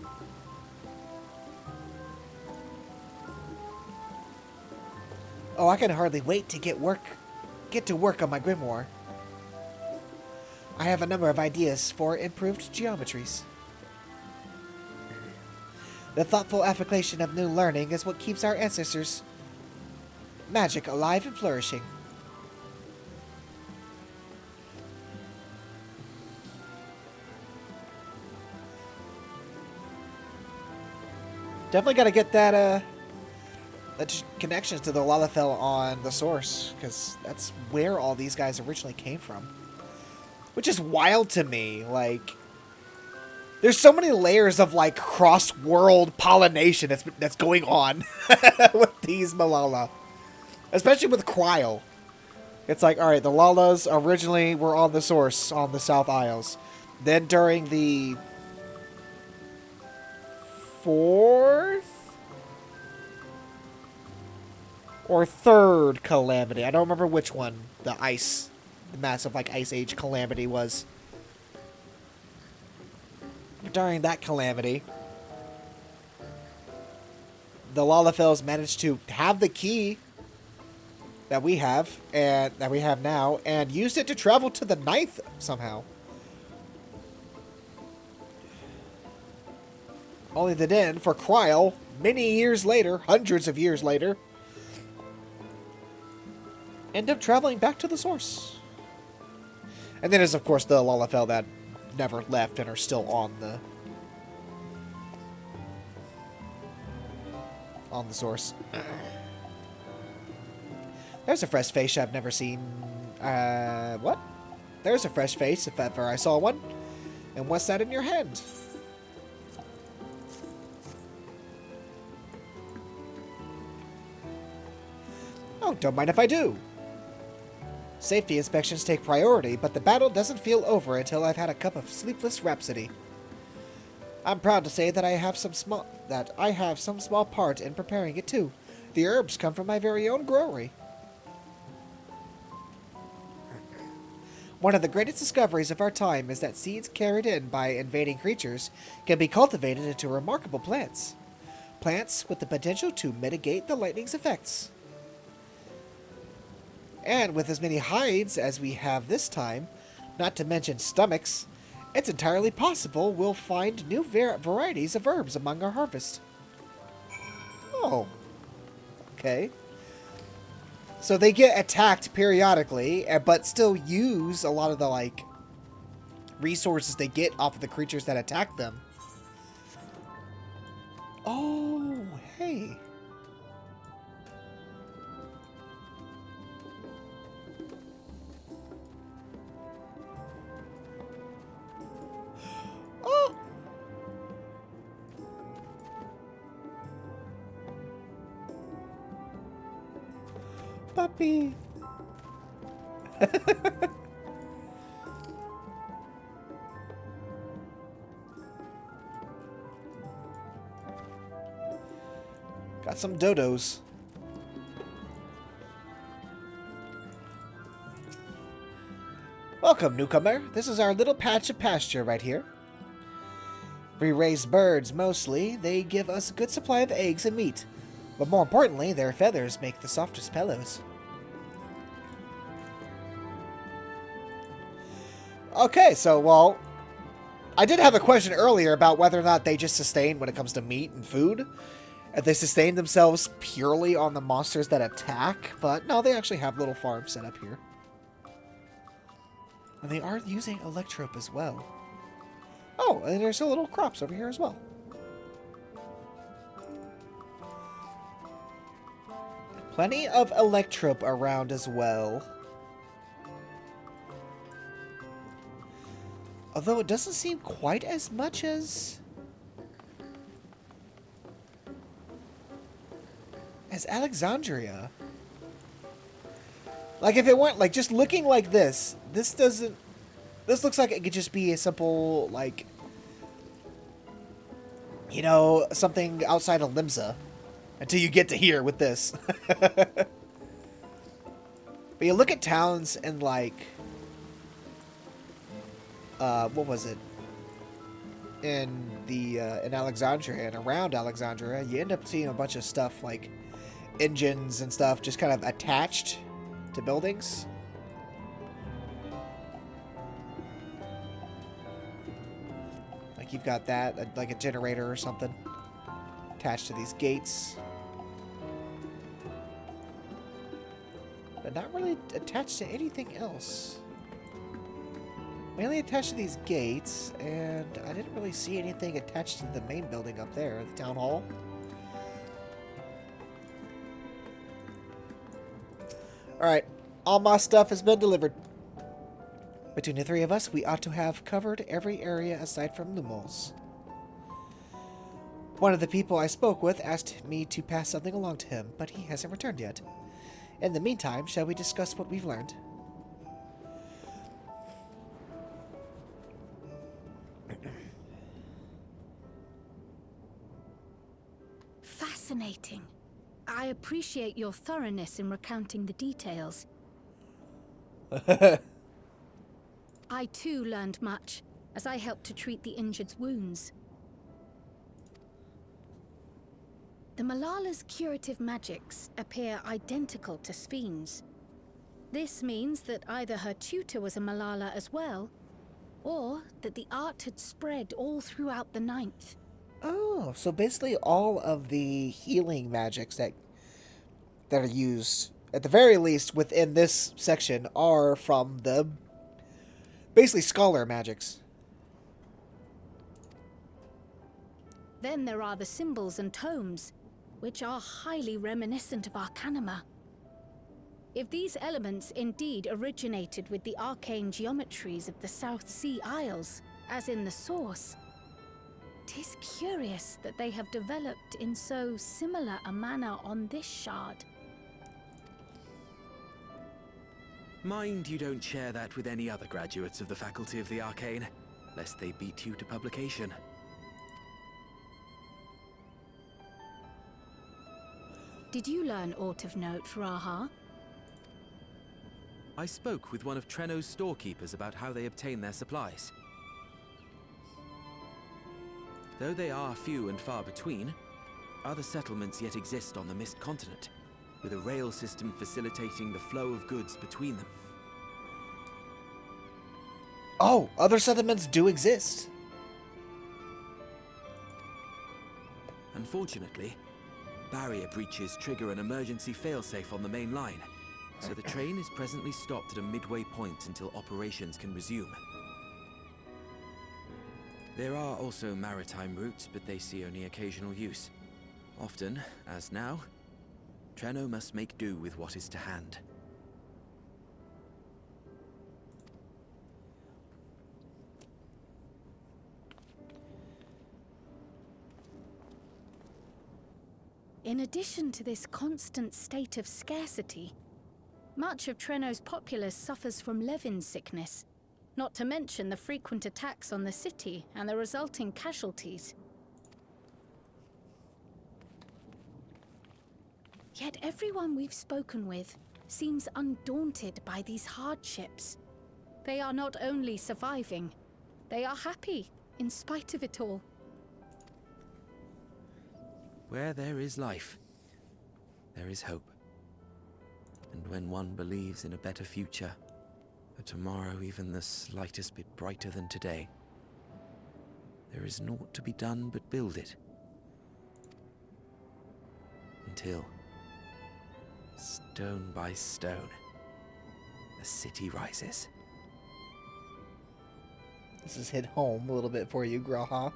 Oh, I can hardly wait to get to work on my grimoire. I have a number of ideas for improved geometries. The thoughtful application of new learning is what keeps our ancestors' magic alive and flourishing. Definitely got to get that connections to the Lalafell on the source, because that's where all these guys originally came from. Which is wild to me. Like, there's so many layers of like cross-world pollination that's going on with these Malala, especially with Kryl. It's like, all right, the Lalas originally were on the source on the South Isles. Then during the fourth or third calamity, I don't remember which one, the massive like ice age calamity was. During that calamity, the Lalafells managed to have the key that we have now and used it to travel to the 9th somehow. Only then, for Kryl, many years later, hundreds of years later, end up traveling back to the source. And then there's, of course, the Lalafell that never left and are still on the source. There's a fresh face I've never seen. What? There's a fresh face if ever I saw one. And what's that in your hand? Oh, don't mind if I do. Safety inspections take priority, but the battle doesn't feel over until I've had a cup of sleepless rhapsody. I'm proud to say that I have some small part in preparing it too. The herbs come from my very own growery. One of the greatest discoveries of our time is that seeds carried in by invading creatures can be cultivated into remarkable plants. Plants with the potential to mitigate the lightning's effects. And with as many hides as we have this time, not to mention stomachs, it's entirely possible we'll find new varieties of herbs among our harvest. Oh. Okay. So they get attacked periodically, but still use a lot of the, like, resources they get off of the creatures that attack them. Oh, hey. Oh. Puppy. Got some dodos. Welcome, newcomer. This is our little patch of pasture right here. We raise birds mostly. They give us a good supply of eggs and meat. But more importantly, their feathers make the softest pillows. Okay, so, well, I did have a question earlier about whether or not they just sustain when it comes to meat and food. If they sustain themselves purely on the monsters that attack, but no, they actually have little farms set up here. And they are using electrope as well. Oh, and there's little crops over here as well. Plenty of electrope around as well. Although it doesn't seem quite as much as Alexandria. Like, if it weren't, like, just looking like this, this looks like it could just be a simple, like, you know, something outside of Limsa. Until you get to here with this. But you look at towns in, like, what was it? In Alexandria and around Alexandria, you end up seeing a bunch of stuff like engines and stuff just kind of attached to buildings. Like you've got that, like a generator or something attached to these gates. But not really attached to anything else. Mainly attached to these gates, and I didn't really see anything attached to the main building up there, the town hall. Alright, all my stuff has been delivered. Between the three of us, we ought to have covered every area aside from Lumos. One of the people I spoke with asked me to pass something along to him, but he hasn't returned yet. In the meantime, shall we discuss what we've learned? Fascinating. I appreciate your thoroughness in recounting the details. I too learned much, as I helped to treat the injured's wounds. The Malala's curative magics appear identical to Spheen's. This means that either her tutor was a Malala as well, or that the art had spread all throughout the Ninth. Oh, so basically all of the healing magics that are used, at the very least within this section, are from the basically scholar magics. Then there are the symbols and tomes, which are highly reminiscent of Arcanima. If these elements indeed originated with the arcane geometries of the South Sea Isles, as in the source, 'tis curious that they have developed in so similar a manner on this shard. Mind you don't share that with any other graduates of the Faculty of the Arcane, lest they beat you to publication. Did you learn aught of note, Raha? I spoke with one of Treno's storekeepers about how they obtain their supplies. Though they are few and far between, other settlements yet exist on the Mist Continent, with a rail system facilitating the flow of goods between them. Oh, other settlements do exist. Unfortunately, barrier breaches trigger an emergency failsafe on the main line, so the train is presently stopped at a midway point until operations can resume. There are also maritime routes, but they see only occasional use. Often, as now, Treno must make do with what is to hand. In addition to this constant state of scarcity, much of Treno's populace suffers from Levin sickness, not to mention the frequent attacks on the city and the resulting casualties. Yet everyone we've spoken with seems undaunted by these hardships. They are not only surviving, they are happy in spite of it all. Where there is life, there is hope. And when one believes in a better future, a tomorrow even the slightest bit brighter than today, there is naught to be done but build it. Until, stone by stone, the city rises. This has hit home a little bit for you, Graha.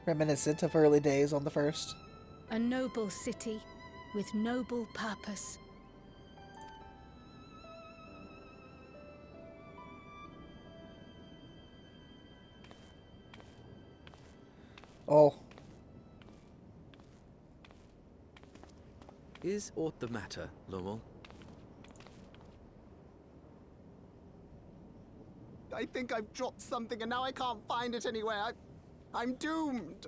Reminiscent of early days on the first. A noble city with noble purpose. Oh. Is aught the matter, Lowell? I think I've dropped something and now I can't find it anywhere. I'm doomed.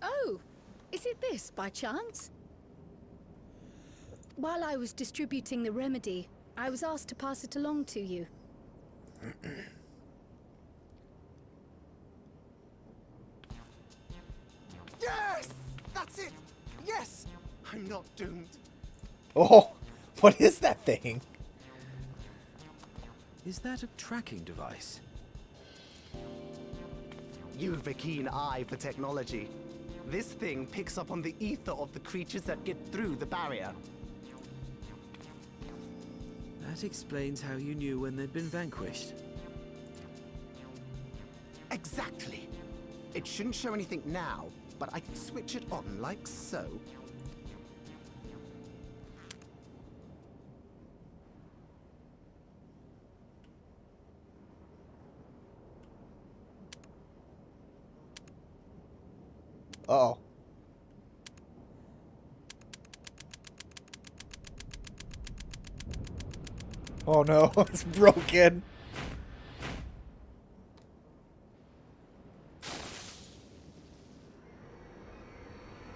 Oh, is it this by chance? While I was distributing the remedy, I was asked to pass it along to you. Yes! That's it! Yes! I'm not doomed. Oh, what is that thing? Is that a tracking device? You've a keen eye for technology. This thing picks up on the ether of the creatures that get through the barrier. That explains how you knew when they'd been vanquished. Exactly. It shouldn't show anything now, but I can switch it on like so. Uh-oh. Oh no, it's broken.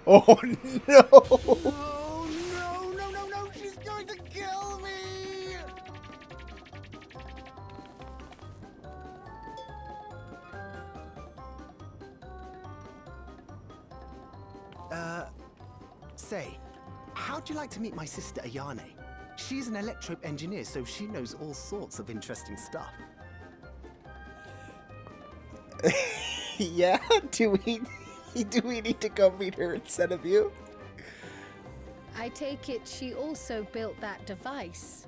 Oh no! Oh no, no, no, no, she's going to kill me! Say, how'd you like to meet my sister Ayane? She's an electro engineer, so she knows all sorts of interesting stuff. Yeah? Do we need to go meet her instead of you? I take it she also built that device.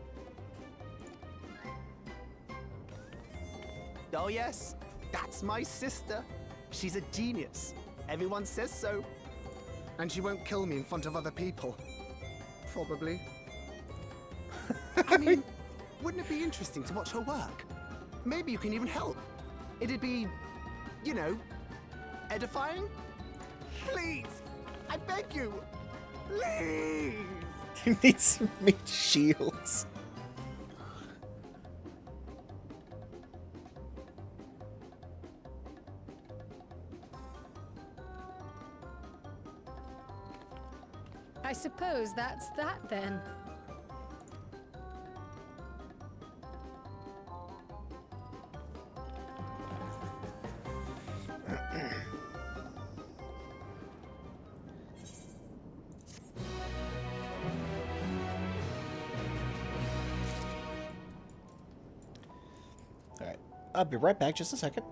Oh yes, that's my sister. She's a genius. Everyone says so. And she won't kill me in front of other people. Probably. I mean, wouldn't it be interesting to watch her work? Maybe you can even help. It'd be, you know, edifying? Please! I beg you! Please! You need some meat shields. I suppose that's that then. Alright, I'll be right back, just a second.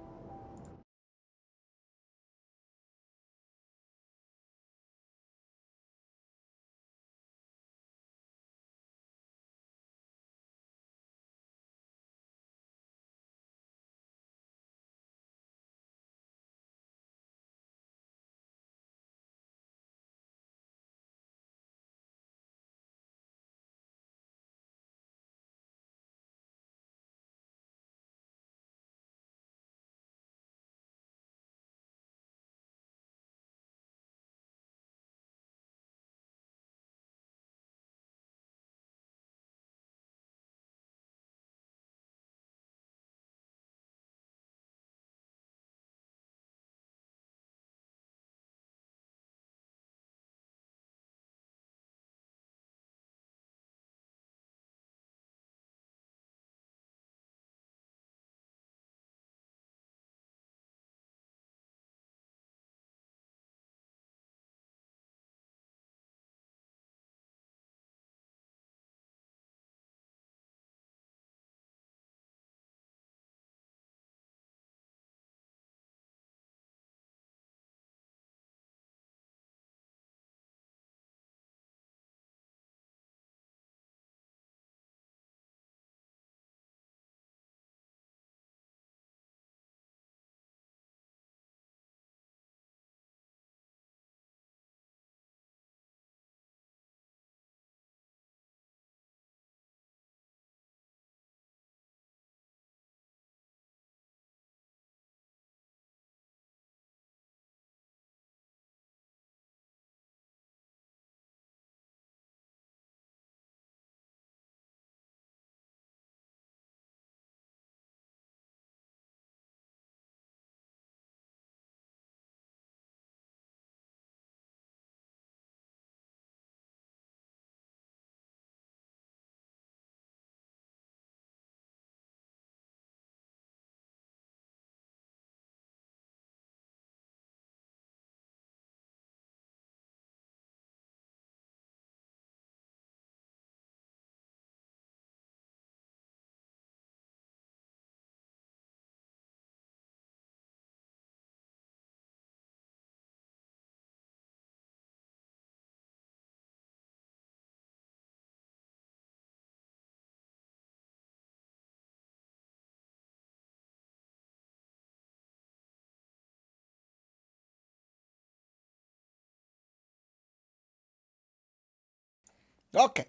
Okay,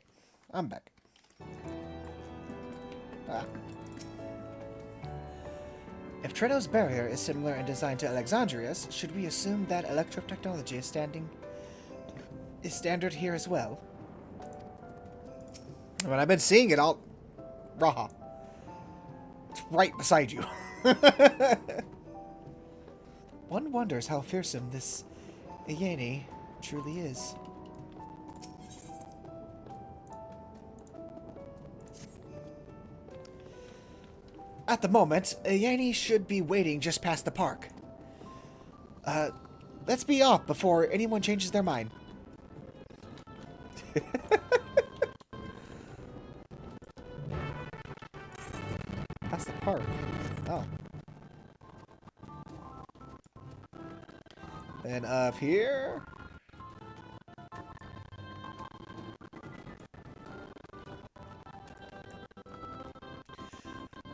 I'm back. If Treno's barrier is similar in design to Alexandria's, should we assume that electro technology is standard here as well? I mean, I've been seeing it all. Raha. It's right beside you. One wonders how fearsome this Ayane truly is. At the moment, Ayane should be waiting just past the park. Let's be off before anyone changes their mind. That's the park. Oh. And up here.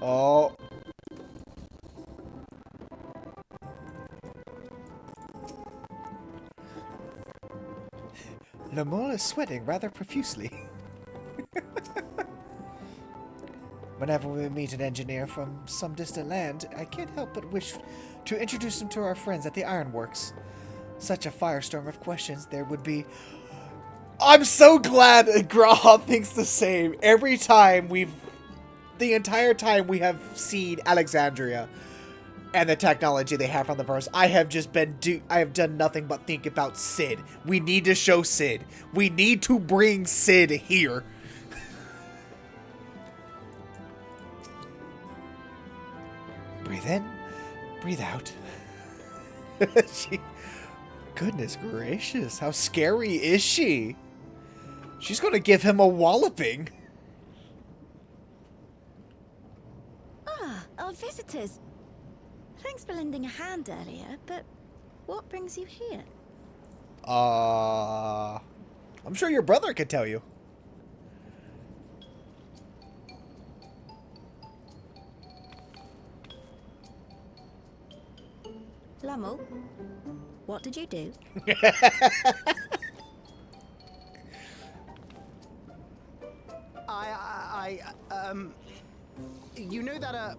Oh. Lamont is sweating rather profusely. Whenever we meet an engineer from some distant land, I can't help but wish to introduce him to our friends at the ironworks. Such a firestorm of questions there would be. I'm so glad Graha thinks the same. Every time the entire time we have seen Alexandria and the technology they have on the verse, I have done nothing but think about Sid. We need to show Sid. We need to bring Sid here. Breathe in, breathe out. Goodness gracious, how scary is she? She's gonna give him a walloping. Ah, our visitors. Thanks for lending a hand earlier, but what brings you here? I'm sure your brother could tell you. Lummel, what did you do? You know that,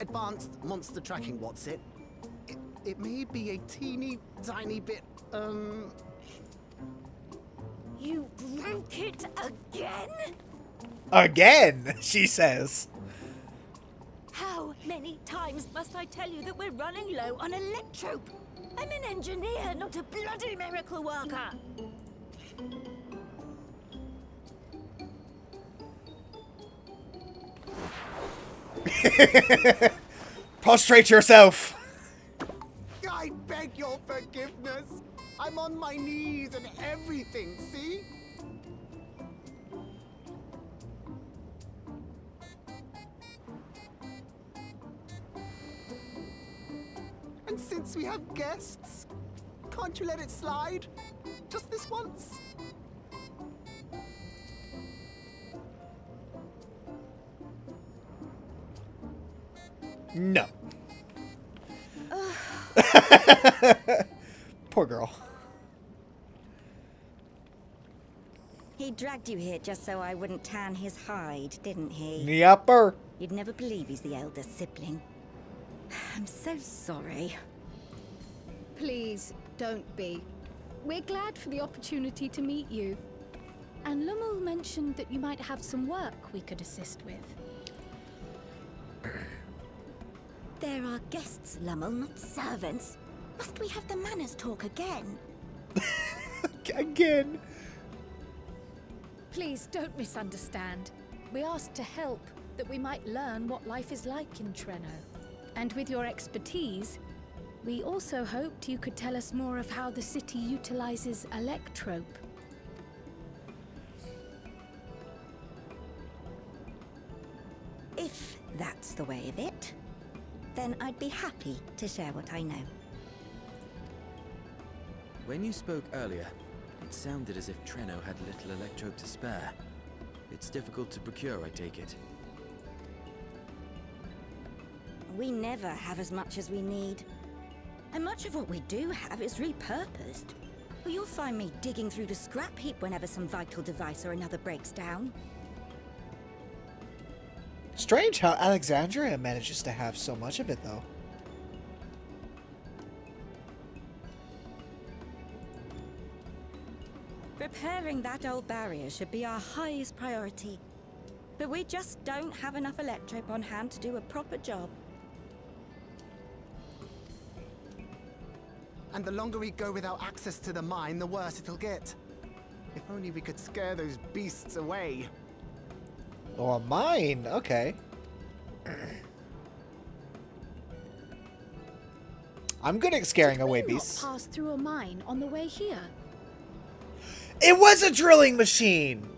advanced monster tracking, what's it? It may be a teeny tiny bit, You broke it again? Again, she says. How many times must I tell you that we're running low on electrope? I'm an engineer, not a bloody miracle worker. Prostrate yourself. I beg your forgiveness. I'm on my knees and everything, see? And since we have guests, can't you let it slide? Just this once? No. Poor girl. He dragged you here just so I wouldn't tan his hide, didn't he? Yupper. You'd never believe he's the elder sibling. I'm so sorry. Please, don't be. We're glad for the opportunity to meet you. And Lummel mentioned that you might have some work we could assist with. There are guests, Lummel, not servants. Must we have the manners talk again? Again. Please don't misunderstand. We asked to help, that we might learn what life is like in Treno. And with your expertise, we also hoped you could tell us more of how the city utilizes electrope. If that's the way of it, then I'd be happy to share what I know. When you spoke earlier, it sounded as if Treno had little electrope to spare. It's difficult to procure, I take it. We never have as much as we need. And much of what we do have is repurposed. Well, you'll find me digging through the scrap heap whenever some vital device or another breaks down. Strange how Alexandria manages to have so much of it, though. Repairing that old barrier should be our highest priority. But we just don't have enough electrope on hand to do a proper job. And the longer we go without access to the mine, the worse it'll get. If only we could scare those beasts away. Oh, a mine. Okay. I'm good at scaring Did away we not beasts. pass through a mine on the way here? It was a drilling machine!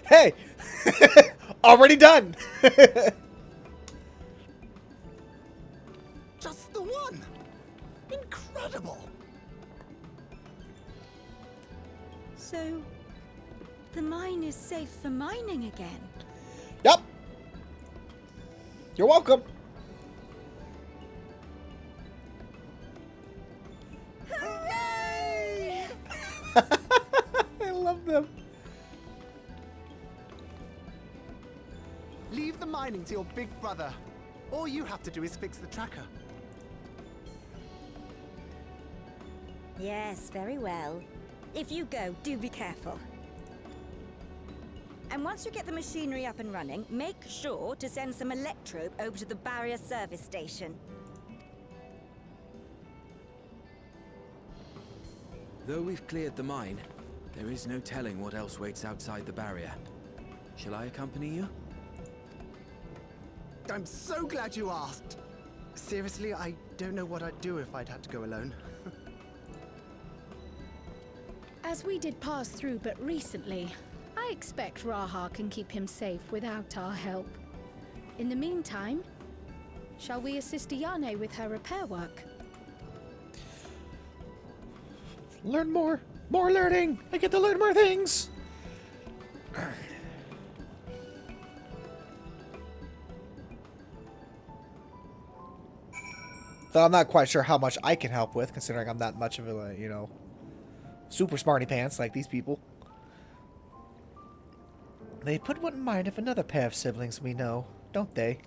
Hey! Already done! Just the one! Incredible! So, the mine is safe for mining again? Yep. You're welcome. Hooray! I love them. Leave the mining to your big brother. All you have to do is fix the tracker. Yes, very well. If you go, do be careful. And once you get the machinery up and running, make sure to send some electrobe over to the barrier service station. Though we've cleared the mine, there is no telling what else waits outside the barrier. Shall I accompany you? I'm so glad you asked. Seriously, I don't know what I'd do if I'd had to go alone. As we did pass through but recently, I expect Raha can keep him safe without our help. In the meantime, shall we assist Ayane with her repair work? Learn more. More learning. I get to learn more things. Though I'm not quite sure how much I can help with, considering I'm not much of a, you know, super smarty pants like these people. They put one in mind of another pair of siblings we know, don't they?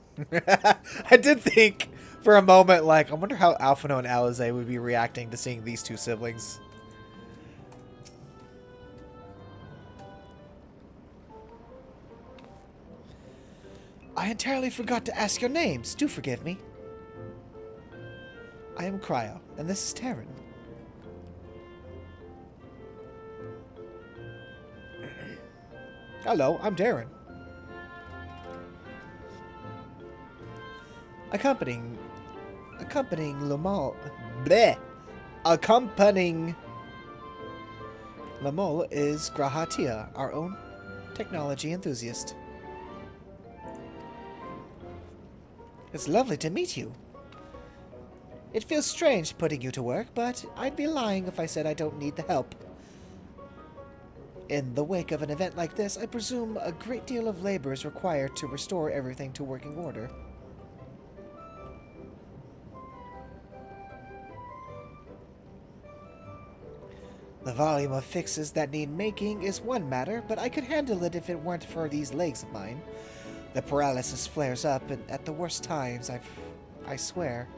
I did think for a moment, like, I wonder how Alphino and Alize would be reacting to seeing these two siblings. I entirely forgot to ask your names. Do forgive me. I am Cryo, and this is Terran. Hello, I'm Darren. Accompanying Lamol is Grahatia, our own technology enthusiast. It's lovely to meet you. It feels strange putting you to work, but I'd be lying if I said I don't need the help. In the wake of an event like this, I presume a great deal of labor is required to restore everything to working order. The volume of fixes that need making is one matter, but I could handle it if it weren't for these legs of mine. The paralysis flares up at the worst times, I swear.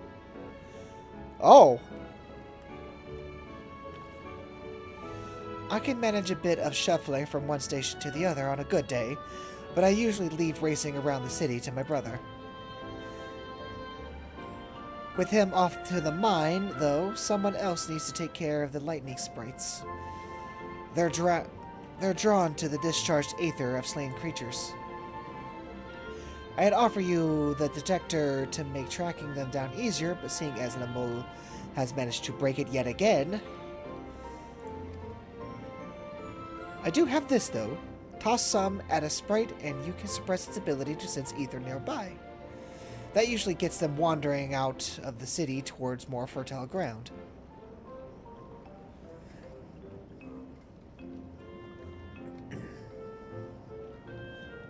Oh! I can manage a bit of shuffling from one station to the other on a good day, but I usually leave racing around the city to my brother. With him off to the mine, though, someone else needs to take care of the lightning sprites. They're drawn to the discharged aether of slain creatures. I'd offer you the detector to make tracking them down easier, but seeing as Lamol has managed to break it yet again... I do have this, though. Toss some at a sprite, and you can suppress its ability to sense ether nearby. That usually gets them wandering out of the city towards more fertile ground.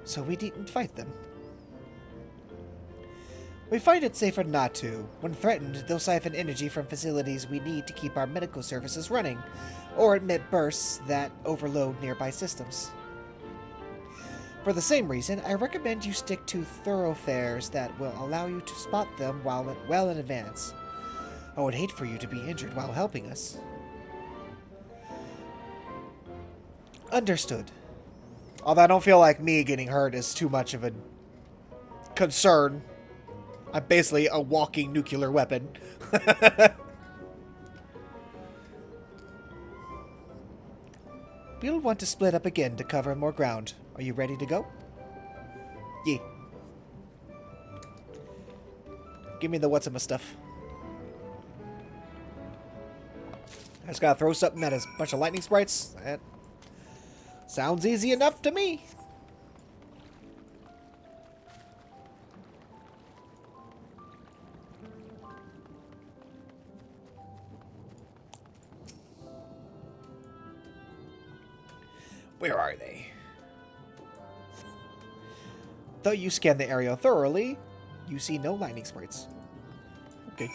So we needn't fight them. We find it safer not to. When threatened, they'll siphon energy from facilities we need to keep our medical services running, or emit bursts that overload nearby systems. For the same reason, I recommend you stick to thoroughfares that will allow you to spot them well in advance. I would hate for you to be injured while helping us. Understood. Although I don't feel like me getting hurt is too much of a concern. I'm basically a walking nuclear weapon. We'll want to split up again to cover more ground. Are you ready to go? Yeah. Give me the what's my stuff. I just gotta throw something at a bunch of lightning sprites. That sounds easy enough to me. Where are they? Though you scan the area thoroughly, you see no lightning sprites. Okay.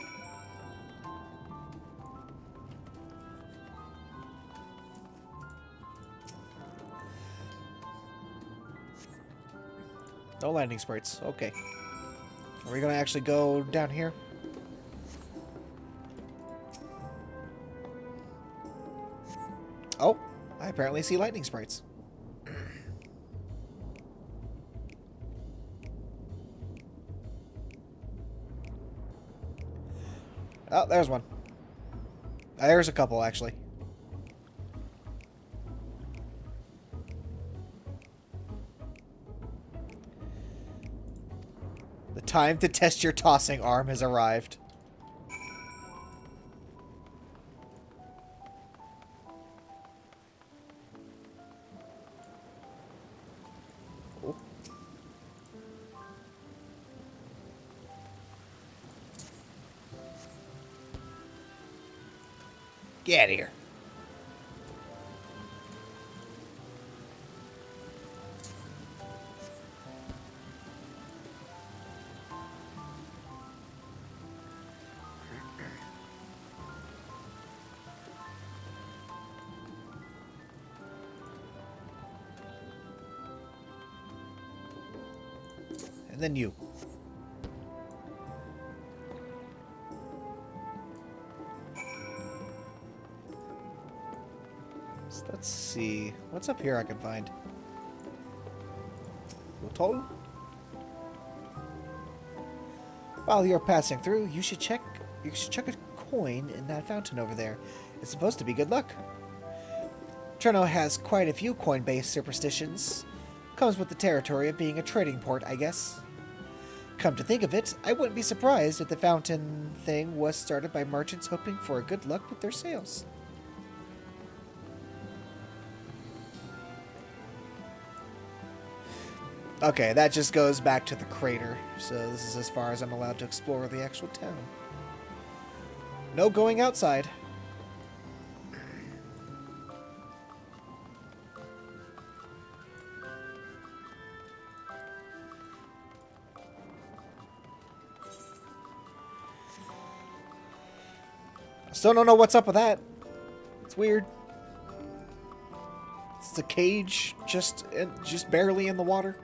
No lightning sprites. Okay. Are we gonna actually go down here? Oh, I apparently see lightning sprites. Oh, there's one. There's a couple, actually. The time to test your tossing arm has arrived. Oh. Get out of here. And then you. So let's see. What's up here I can find? Total? While you're passing through, you should check a coin in that fountain over there. It's supposed to be good luck. Treno has quite a few coin-based superstitions. Comes with the territory of being a trading port, I guess. Come to think of it, I wouldn't be surprised if the fountain thing was started by merchants hoping for good luck with their sales. Okay, that just goes back to the crater, so this is as far as I'm allowed to explore the actual town. No going outside. Still don't know what's up with that. It's weird. It's the cage just barely in the water.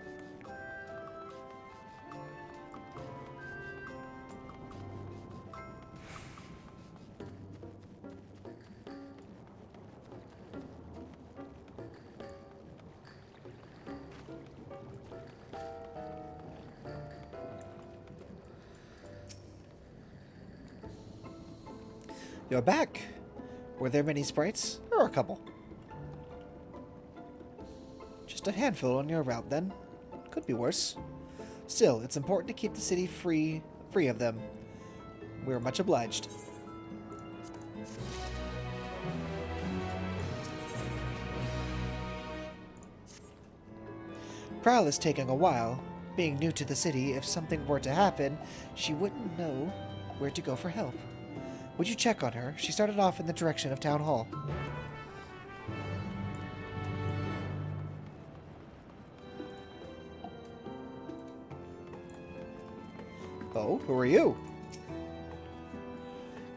You're back. Were there many sprites? Or a couple? Just a handful on your route, then. Could be worse. Still, it's important to keep the city free of them. We're much obliged. Prowl is taking a while. Being new to the city, if something were to happen, she wouldn't know where to go for help. Would you check on her? She started off in the direction of Town Hall. Oh, who are you?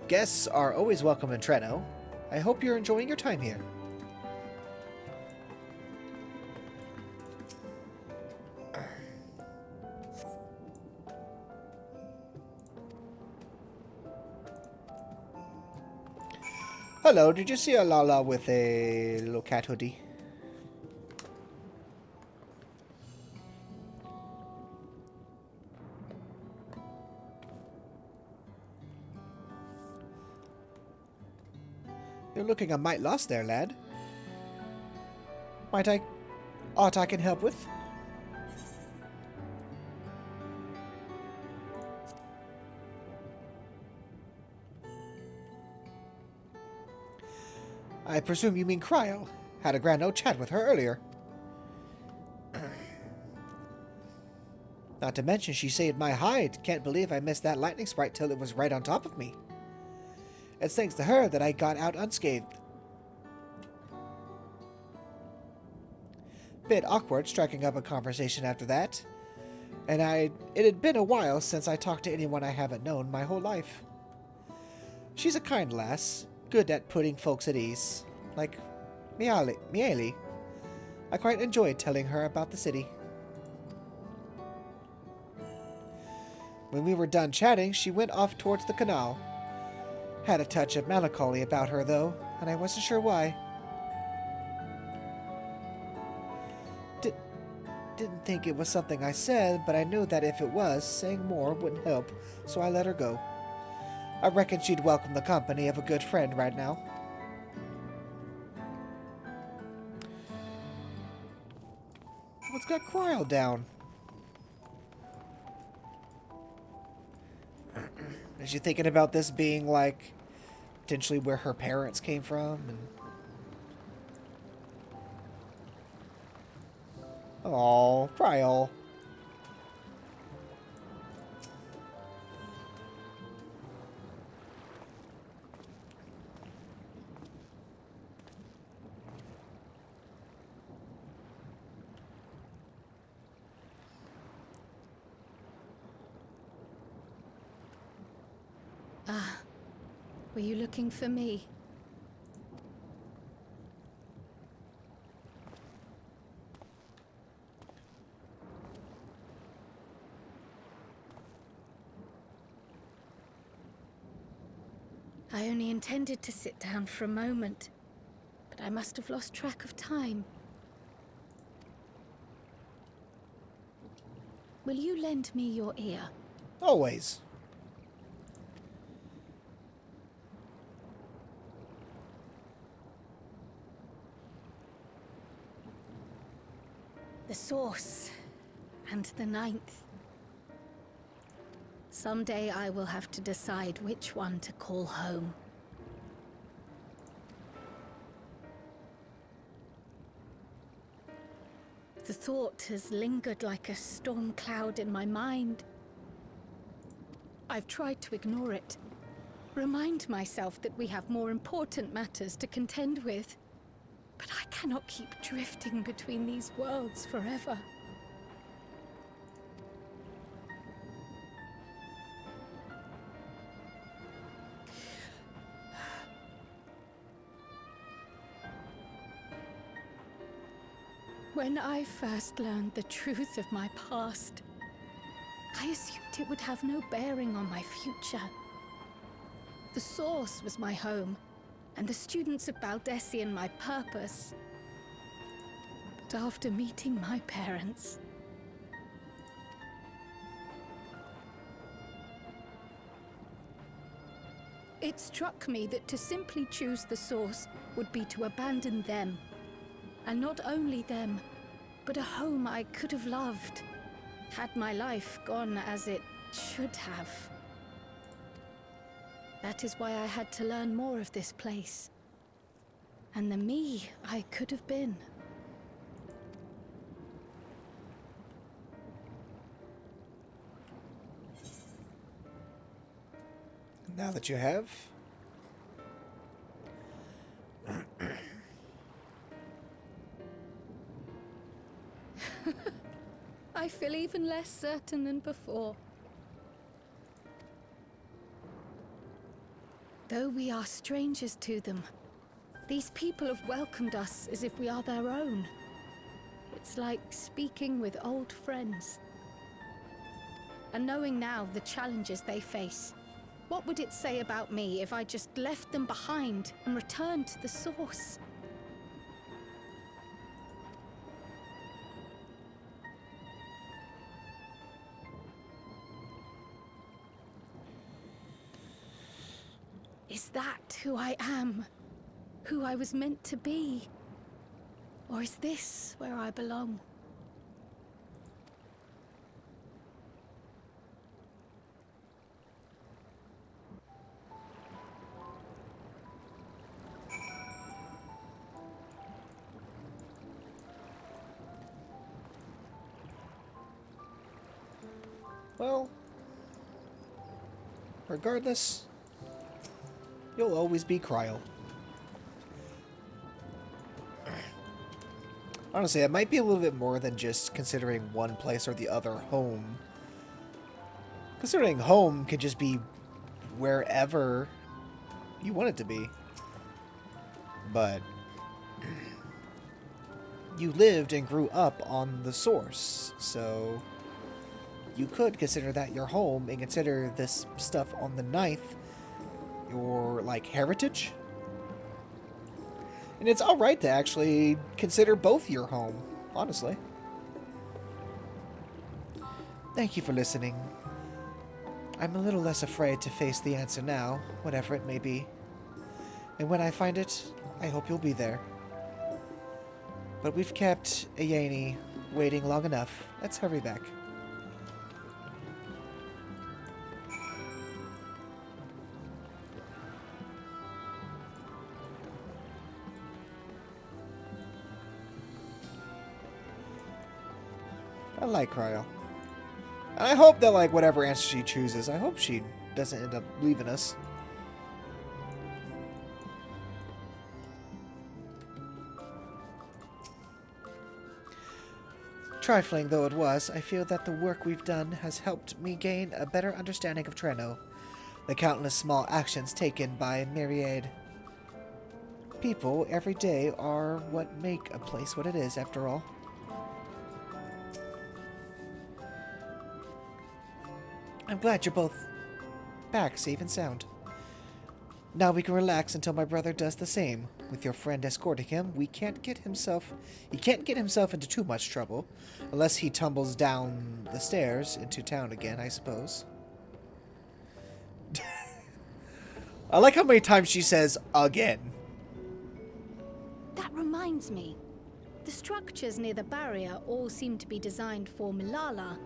Guests are always welcome in Treno. I hope you're enjoying your time here. Hello, did you see a Lala with a little cat hoodie? You're looking a mite lost there, lad. Aught I can help with? I presume you mean Cryo. Had a grand old chat with her earlier. Not to mention she saved my hide. Can't believe I missed that lightning sprite till it was right on top of me. It's thanks to her that I got out unscathed. Bit awkward striking up a conversation after that. And it had been a while since I talked to anyone I haven't known my whole life. She's a kind lass, good at putting folks at ease. Like Mieli. I quite enjoyed telling her about the city. When we were done chatting, she went off towards the canal. Had a touch of melancholy about her, though, and I wasn't sure why. Didn't think it was something I said, but I knew that if it was, saying more wouldn't help, so I let her go. I reckon she'd welcome the company of a good friend right now. What's got Cryo down? Is she thinking about this being, like, potentially where her parents came from? And oh, Cryo. Ah, were you looking for me? I only intended to sit down for a moment, but I must have lost track of time. Will you lend me your ear? Always. The source, and the ninth. Someday I will have to decide which one to call home. The thought has lingered like a storm cloud in my mind. I've tried to ignore it, remind myself that we have more important matters to contend with. But I cannot keep drifting between these worlds forever. When I first learned the truth of my past, I assumed it would have no bearing on my future. The source was my home, and the students of Baldessian my purpose. But after meeting my parents, it struck me that to simply choose the source would be to abandon them. And not only them, but a home I could have loved, had my life gone as it should have. That is why I had to learn more of this place, and the me I could have been. Now that you have. I feel even less certain than before. Though we are strangers to them, these people have welcomed us as if we are their own. It's like speaking with old friends. And knowing now the challenges they face, what would it say about me if I just left them behind and returned to the source? Is that who I am? Who I was meant to be? Or is this where I belong? Well, regardless, you'll always be Cryo. Honestly, it might be a little bit more than just considering one place or the other home. Considering home could just be wherever you want it to be. But you lived and grew up on the source, so you could consider that your home and consider this stuff on the 9th your, like, heritage. And it's alright to actually consider both your home, honestly. Thank you for listening. I'm a little less afraid to face the answer now, whatever it may be. And when I find it, I hope you'll be there. But we've kept Ayani waiting long enough. Let's hurry back. I like Cryo. And I hope that, like, whatever answer she chooses, I hope she doesn't end up leaving us. Trifling though it was, I feel that the work we've done has helped me gain a better understanding of Treno. The countless small actions taken by myriad people every day are what make a place what it is, after all. I'm glad you're both back safe and sound. Now we can relax until my brother does the same. With your friend escorting him, he can't get himself into too much trouble, unless he tumbles down the stairs into town again, I suppose. I like how many times she says again. That reminds me. The structures near the barrier all seem to be designed for Milala.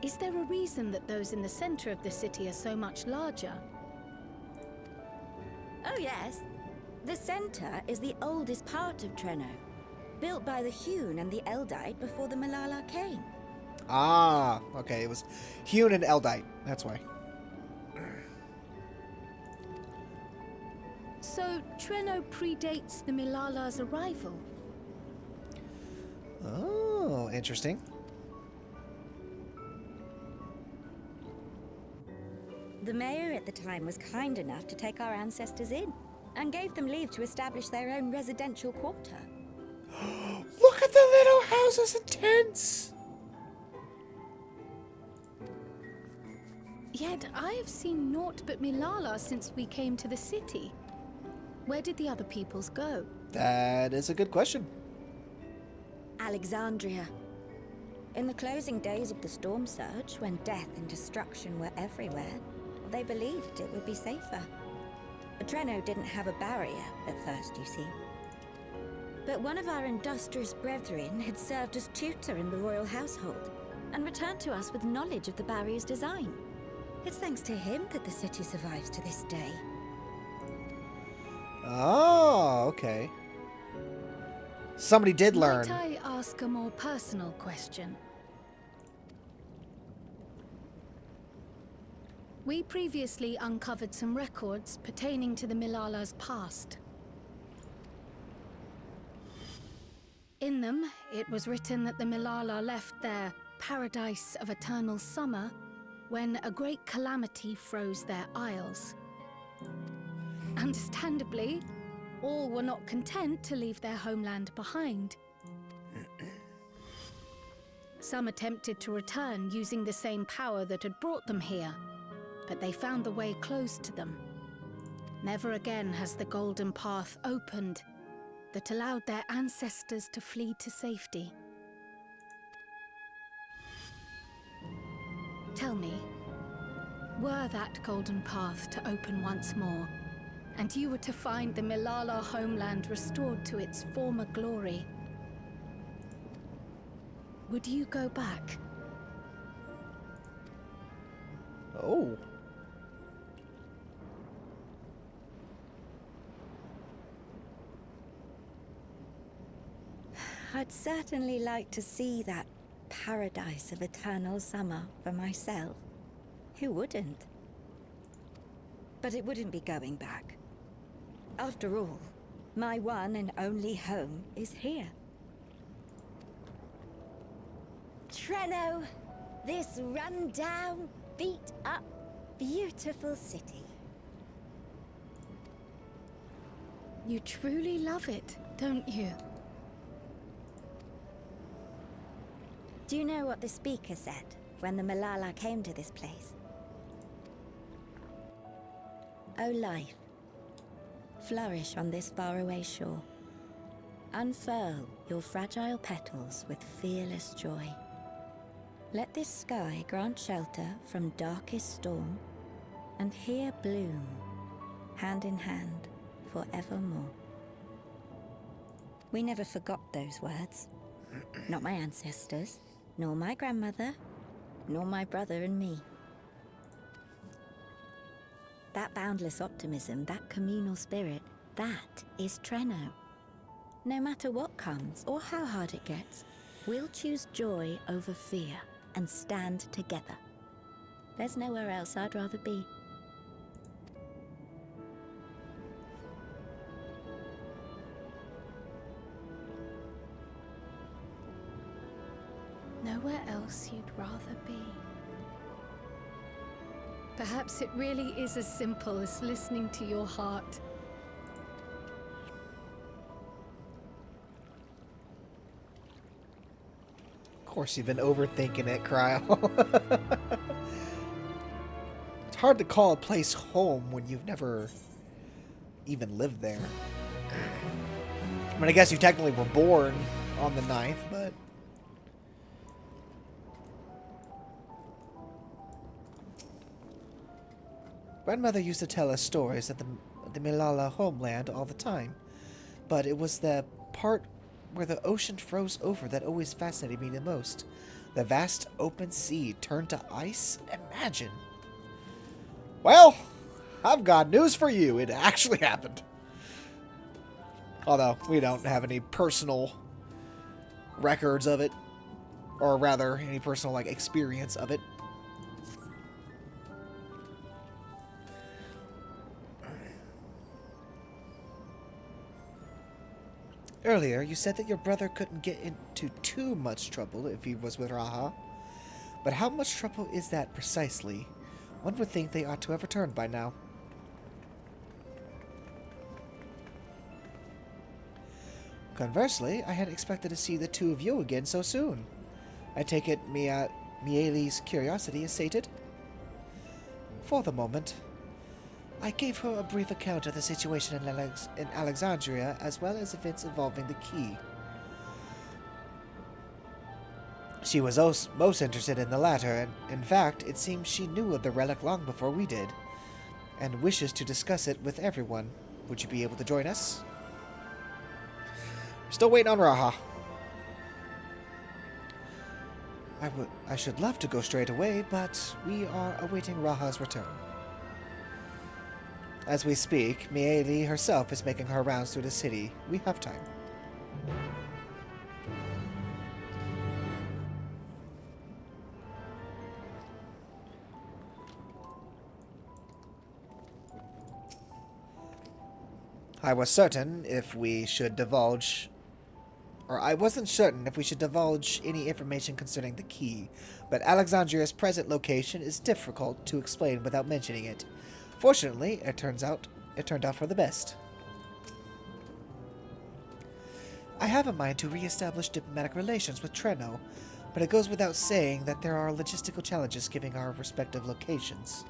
Is there a reason that those in the center of the city are so much larger? Oh yes. The center is the oldest part of Treno, built by the Hewn and the Eldite before the Milala came. Ah, okay, it was Hewn and Eldite, that's why. So Treno predates the Milala's arrival? Oh, interesting. The mayor at the time was kind enough to take our ancestors in, and gave them leave to establish their own residential quarter. Look at the little houses and tents! Yet I have seen naught but Milala since we came to the city. Where did the other peoples go? That is a good question. Alexandria. In the closing days of the storm surge, when death and destruction were everywhere, they believed it would be safer. Treno didn't have a barrier at first, you see. But one of our industrious brethren had served as tutor in the royal household, and returned to us with knowledge of the barrier's design. It's thanks to him that the city survives to this day. Oh, okay. Somebody did learn. Might I ask a more personal question? We previously uncovered some records pertaining to the Milala's past. In them, it was written that the Milala left their paradise of eternal summer when a great calamity froze their isles. Understandably, all were not content to leave their homeland behind. Some attempted to return using the same power that had brought them here, but they found the way closed to them. Never again has the golden path opened that allowed their ancestors to flee to safety. Tell me, were that golden path to open once more, and you were to find the Milala homeland restored to its former glory, would you go back? Oh. I'd certainly like to see that paradise of eternal summer for myself. Who wouldn't? But it wouldn't be going back. After all, my one and only home is here. Treno, this run-down, beat-up, beautiful city. You truly love it, don't you? Do you know what the speaker said when the Malala came to this place? O life, flourish on this faraway shore. Unfurl your fragile petals with fearless joy. Let this sky grant shelter from darkest storm, and here bloom, hand in hand, forevermore. We never forgot those words. Not my ancestors, nor my grandmother, nor my brother and me. That boundless optimism, that communal spirit, that is Treno. No matter what comes or how hard it gets, we'll choose joy over fear and stand together. There's nowhere else I'd rather be. Nowhere else you'd rather be. Perhaps it really is as simple as listening to your heart. Of course, you've been overthinking it, Cryo. It's hard to call a place home when you've never even lived there. I mean, I guess you technically were born on the 9th, but... Grandmother used to tell us stories of the Malala homeland all the time, but it was the part where the ocean froze over that always fascinated me the most. The vast open sea turned to ice? Imagine. Well, I've got news for you. It actually happened. Although, we don't have any personal records of it. Or rather, any personal, like, experience of it. Earlier, you said that your brother couldn't get into too much trouble if he was with Raha. But how much trouble is that precisely? One would think they ought to have returned by now. Conversely, I hadn't expected to see the two of you again so soon. I take it Mieli's curiosity is sated? For the moment. I gave her a brief account of the situation in Alexandria, as well as events involving the key. She was most interested in the latter, and in fact, it seems she knew of the relic long before we did, and wishes to discuss it with everyone. Would you be able to join us? Still waiting on Raha. I should love to go straight away, but we are awaiting Raha's return. As we speak, Mieli herself is making her rounds through the city. We have time. I wasn't certain if we should divulge any information concerning the key, but Alexandria's present location is difficult to explain without mentioning it. Fortunately, it turned out for the best. I have in mind to re-establish diplomatic relations with Treno, but it goes without saying that there are logistical challenges given our respective locations.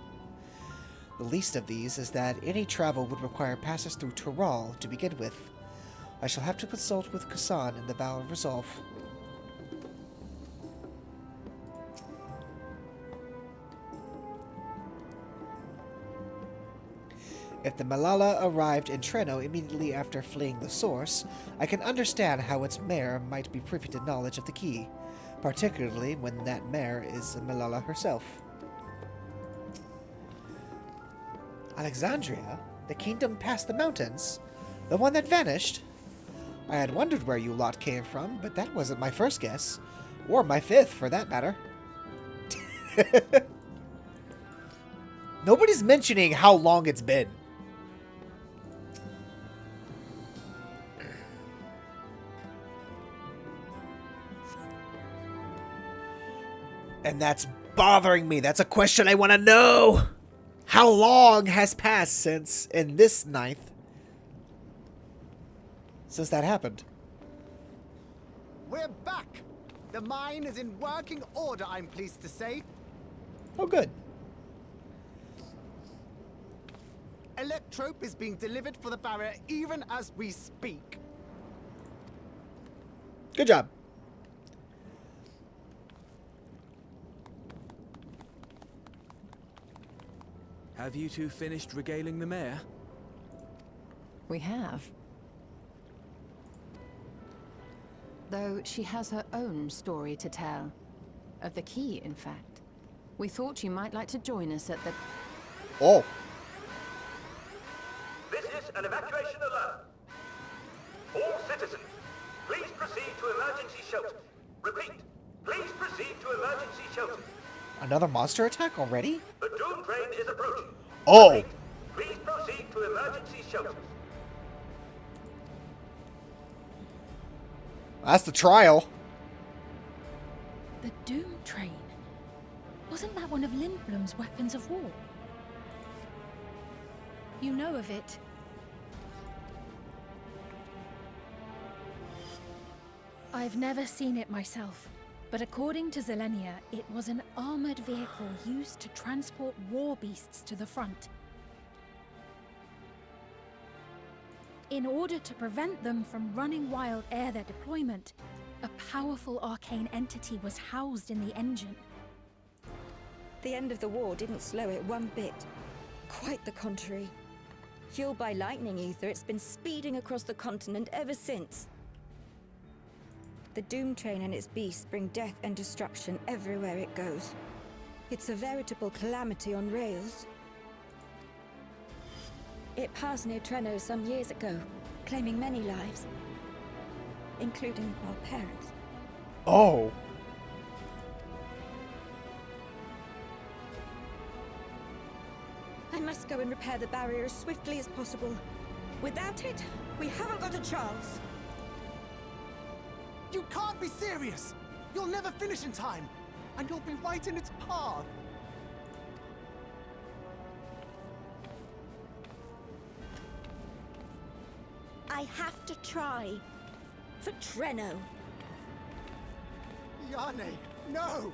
The least of these is that any travel would require passes through Tural to begin with. I shall have to consult with Kasan in the Vow of Resolve. If the Malala arrived in Treno immediately after fleeing the source, I can understand how its mayor might be privy to knowledge of the key, particularly when that mayor is Malala herself. Alexandria? The kingdom past the mountains? The one that vanished? I had wondered where you lot came from, but that wasn't my first guess. Or my fifth, for that matter. Nobody's mentioning how long it's been. And that's bothering me. That's a question I want to know. How long has passed since, in this 9th, since that happened? We're back! The mine is in working order, I'm pleased to say. Oh, good. Electrope is being delivered for the barrier even as we speak. Good job. Have you two finished regaling the mayor? We have. Though she has her own story to tell. Of the key, in fact. We thought you might like to join us at the... Oh. This is an evacuation alert. All citizens, please proceed to emergency shelters. Repeat, please proceed to emergency shelters. Another monster attack already? The Dawntrail is approaching. Oh. Repeat, please proceed to emergency shelters. That's the trial. The Doom Train. Wasn't that one of Lindblom's weapons of war? You know of it. I've never seen it myself, but according to Zelenia, it was an armored vehicle used to transport war beasts to the front. In order to prevent them from running wild ere their deployment, a powerful arcane entity was housed in the engine. The end of the war didn't slow it one bit. Quite the contrary. Fueled by lightning ether, it's been speeding across the continent ever since. The Doom Train and its beasts bring death and destruction everywhere it goes. It's a veritable calamity on rails. It passed near Treno some years ago, claiming many lives, including our parents. Oh. I must go and repair the barrier as swiftly as possible. Without it, we haven't got a chance. You can't be serious! You'll never finish in time, and you'll be right in its path. I have to try. For Treno. Yane, no!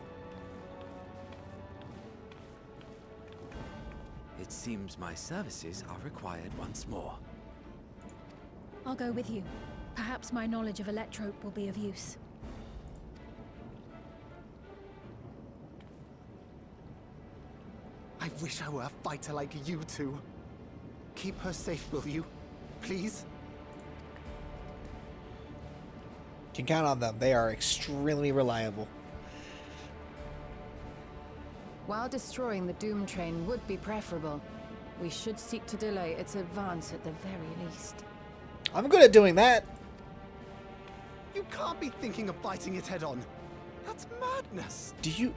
It seems my services are required once more. I'll go with you. Perhaps my knowledge of Electrope will be of use. I wish I were a fighter like you two. Keep her safe, will you? Please? Can count on them. They are extremely reliable. While destroying the Doom Train would be preferable, we should seek to delay its advance at the very least. I'm good at doing that. You can't be thinking of fighting it head on. That's madness. Do you...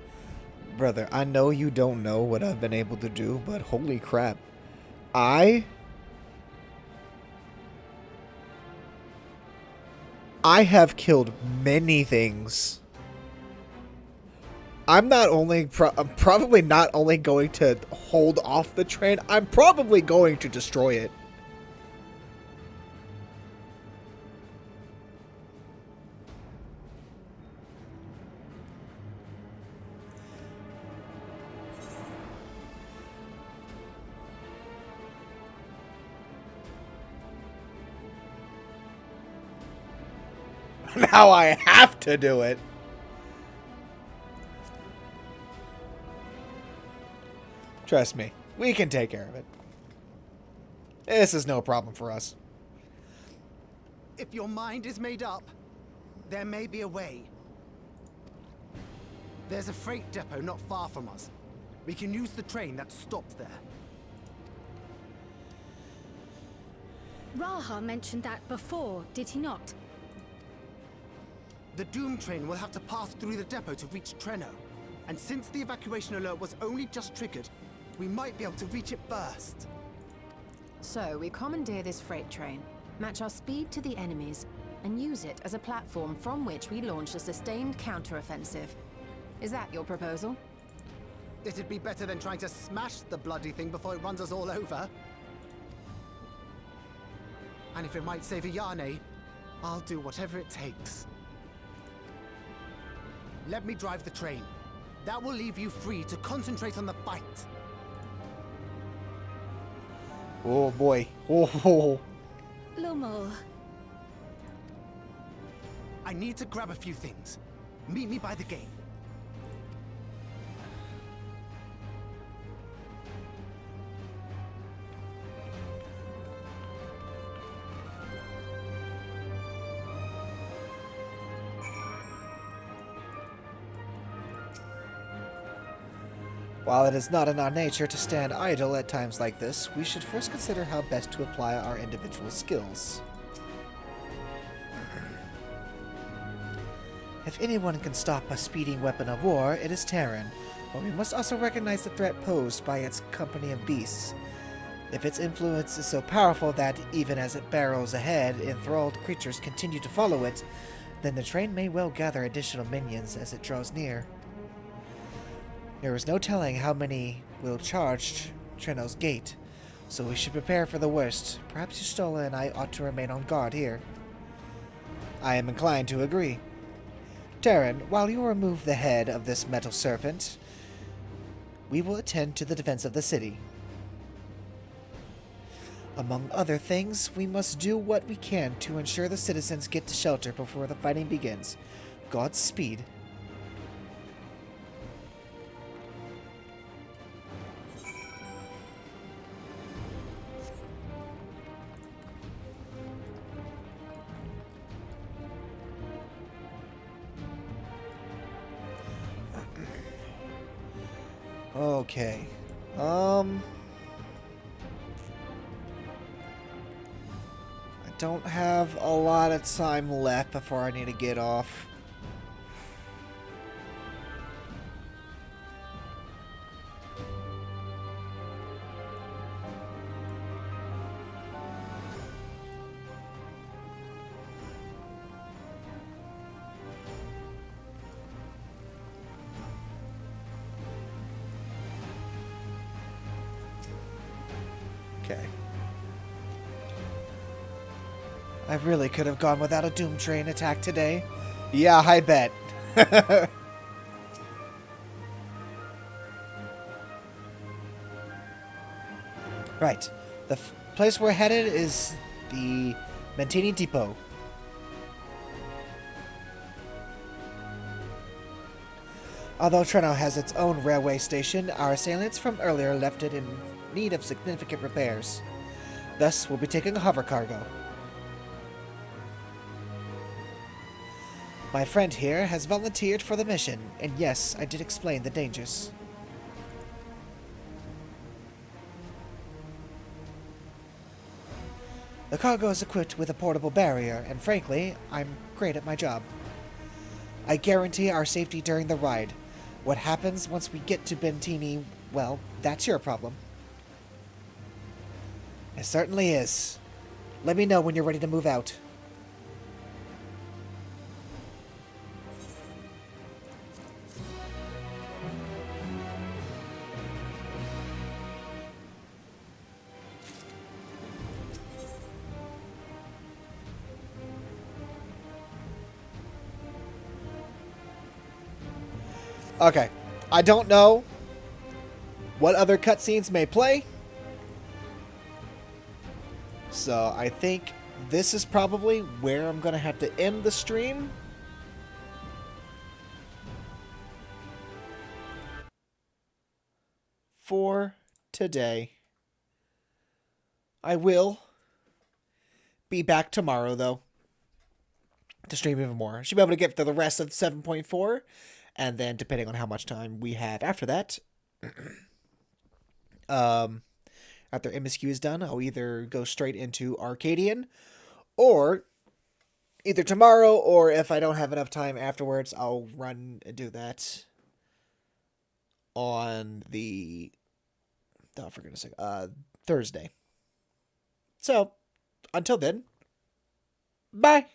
Brother, I know you don't know what I've been able to do, but holy crap. I have killed many things. I'm probably not only going to hold off the train, I'm probably going to destroy it. Now I have to do it. Trust me, we can take care of it. This is no problem for us. If your mind is made up, there may be a way. There's a freight depot not far from us. We can use the train that stopped there. Raha mentioned that before, did he not? The Doom train will have to pass through the depot to reach Trenno. And since the evacuation alert was only just triggered, we might be able to reach it first. So, we commandeer this freight train, match our speed to the enemy's, and use it as a platform from which we launch a sustained counteroffensive. Is that your proposal? It'd be better than trying to smash the bloody thing before it runs us all over. And if it might save Ayane, I'll do whatever it takes. Let me drive the train. That will leave you free to concentrate on the fight. Oh boy. Oh. Lumel. I need to grab a few things. Meet me by the gate. While it is not in our nature to stand idle at times like this, we should first consider how best to apply our individual skills. If anyone can stop a speeding weapon of war, it is Terran, but we must also recognize the threat posed by its company of beasts. If its influence is so powerful that, even as it barrels ahead, enthralled creatures continue to follow it, then the train may well gather additional minions as it draws near. There is no telling how many will charge Trenno's gate, so we should prepare for the worst. Perhaps Yustola and I ought to remain on guard here. I am inclined to agree. Terran, while you remove the head of this metal serpent, we will attend to the defense of the city. Among other things, we must do what we can to ensure the citizens get to shelter before the fighting begins. Godspeed. Okay. I don't have a lot of time left before I need to get off. Okay. I really could have gone without a Doom Train attack today. Yeah, I bet. Right. The place we're headed is the Mentini Depot. Although Trenno has its own railway station, our assailants from earlier left it in need of significant repairs. Thus, we'll be taking a hover cargo. My friend here has volunteered for the mission, and yes, I did explain the dangers. The cargo is equipped with a portable barrier, and frankly, I'm great at my job. I guarantee our safety during the ride. What happens once we get to Bentini, well, that's your problem. It certainly is. Let me know when you're ready to move out. Okay. I don't know what other cutscenes may play. So I think this is probably where I'm going to have to end the stream. For today. I will be back tomorrow, though, to stream even more. I should be able to get through the rest of 7.4, and then depending on how much time we have after that, after MSQ is done, I'll either go straight into Arcadian, or either tomorrow, or if I don't have enough time afterwards, I'll run and do that on the, oh, for goodness sake, Thursday. So, until then, bye!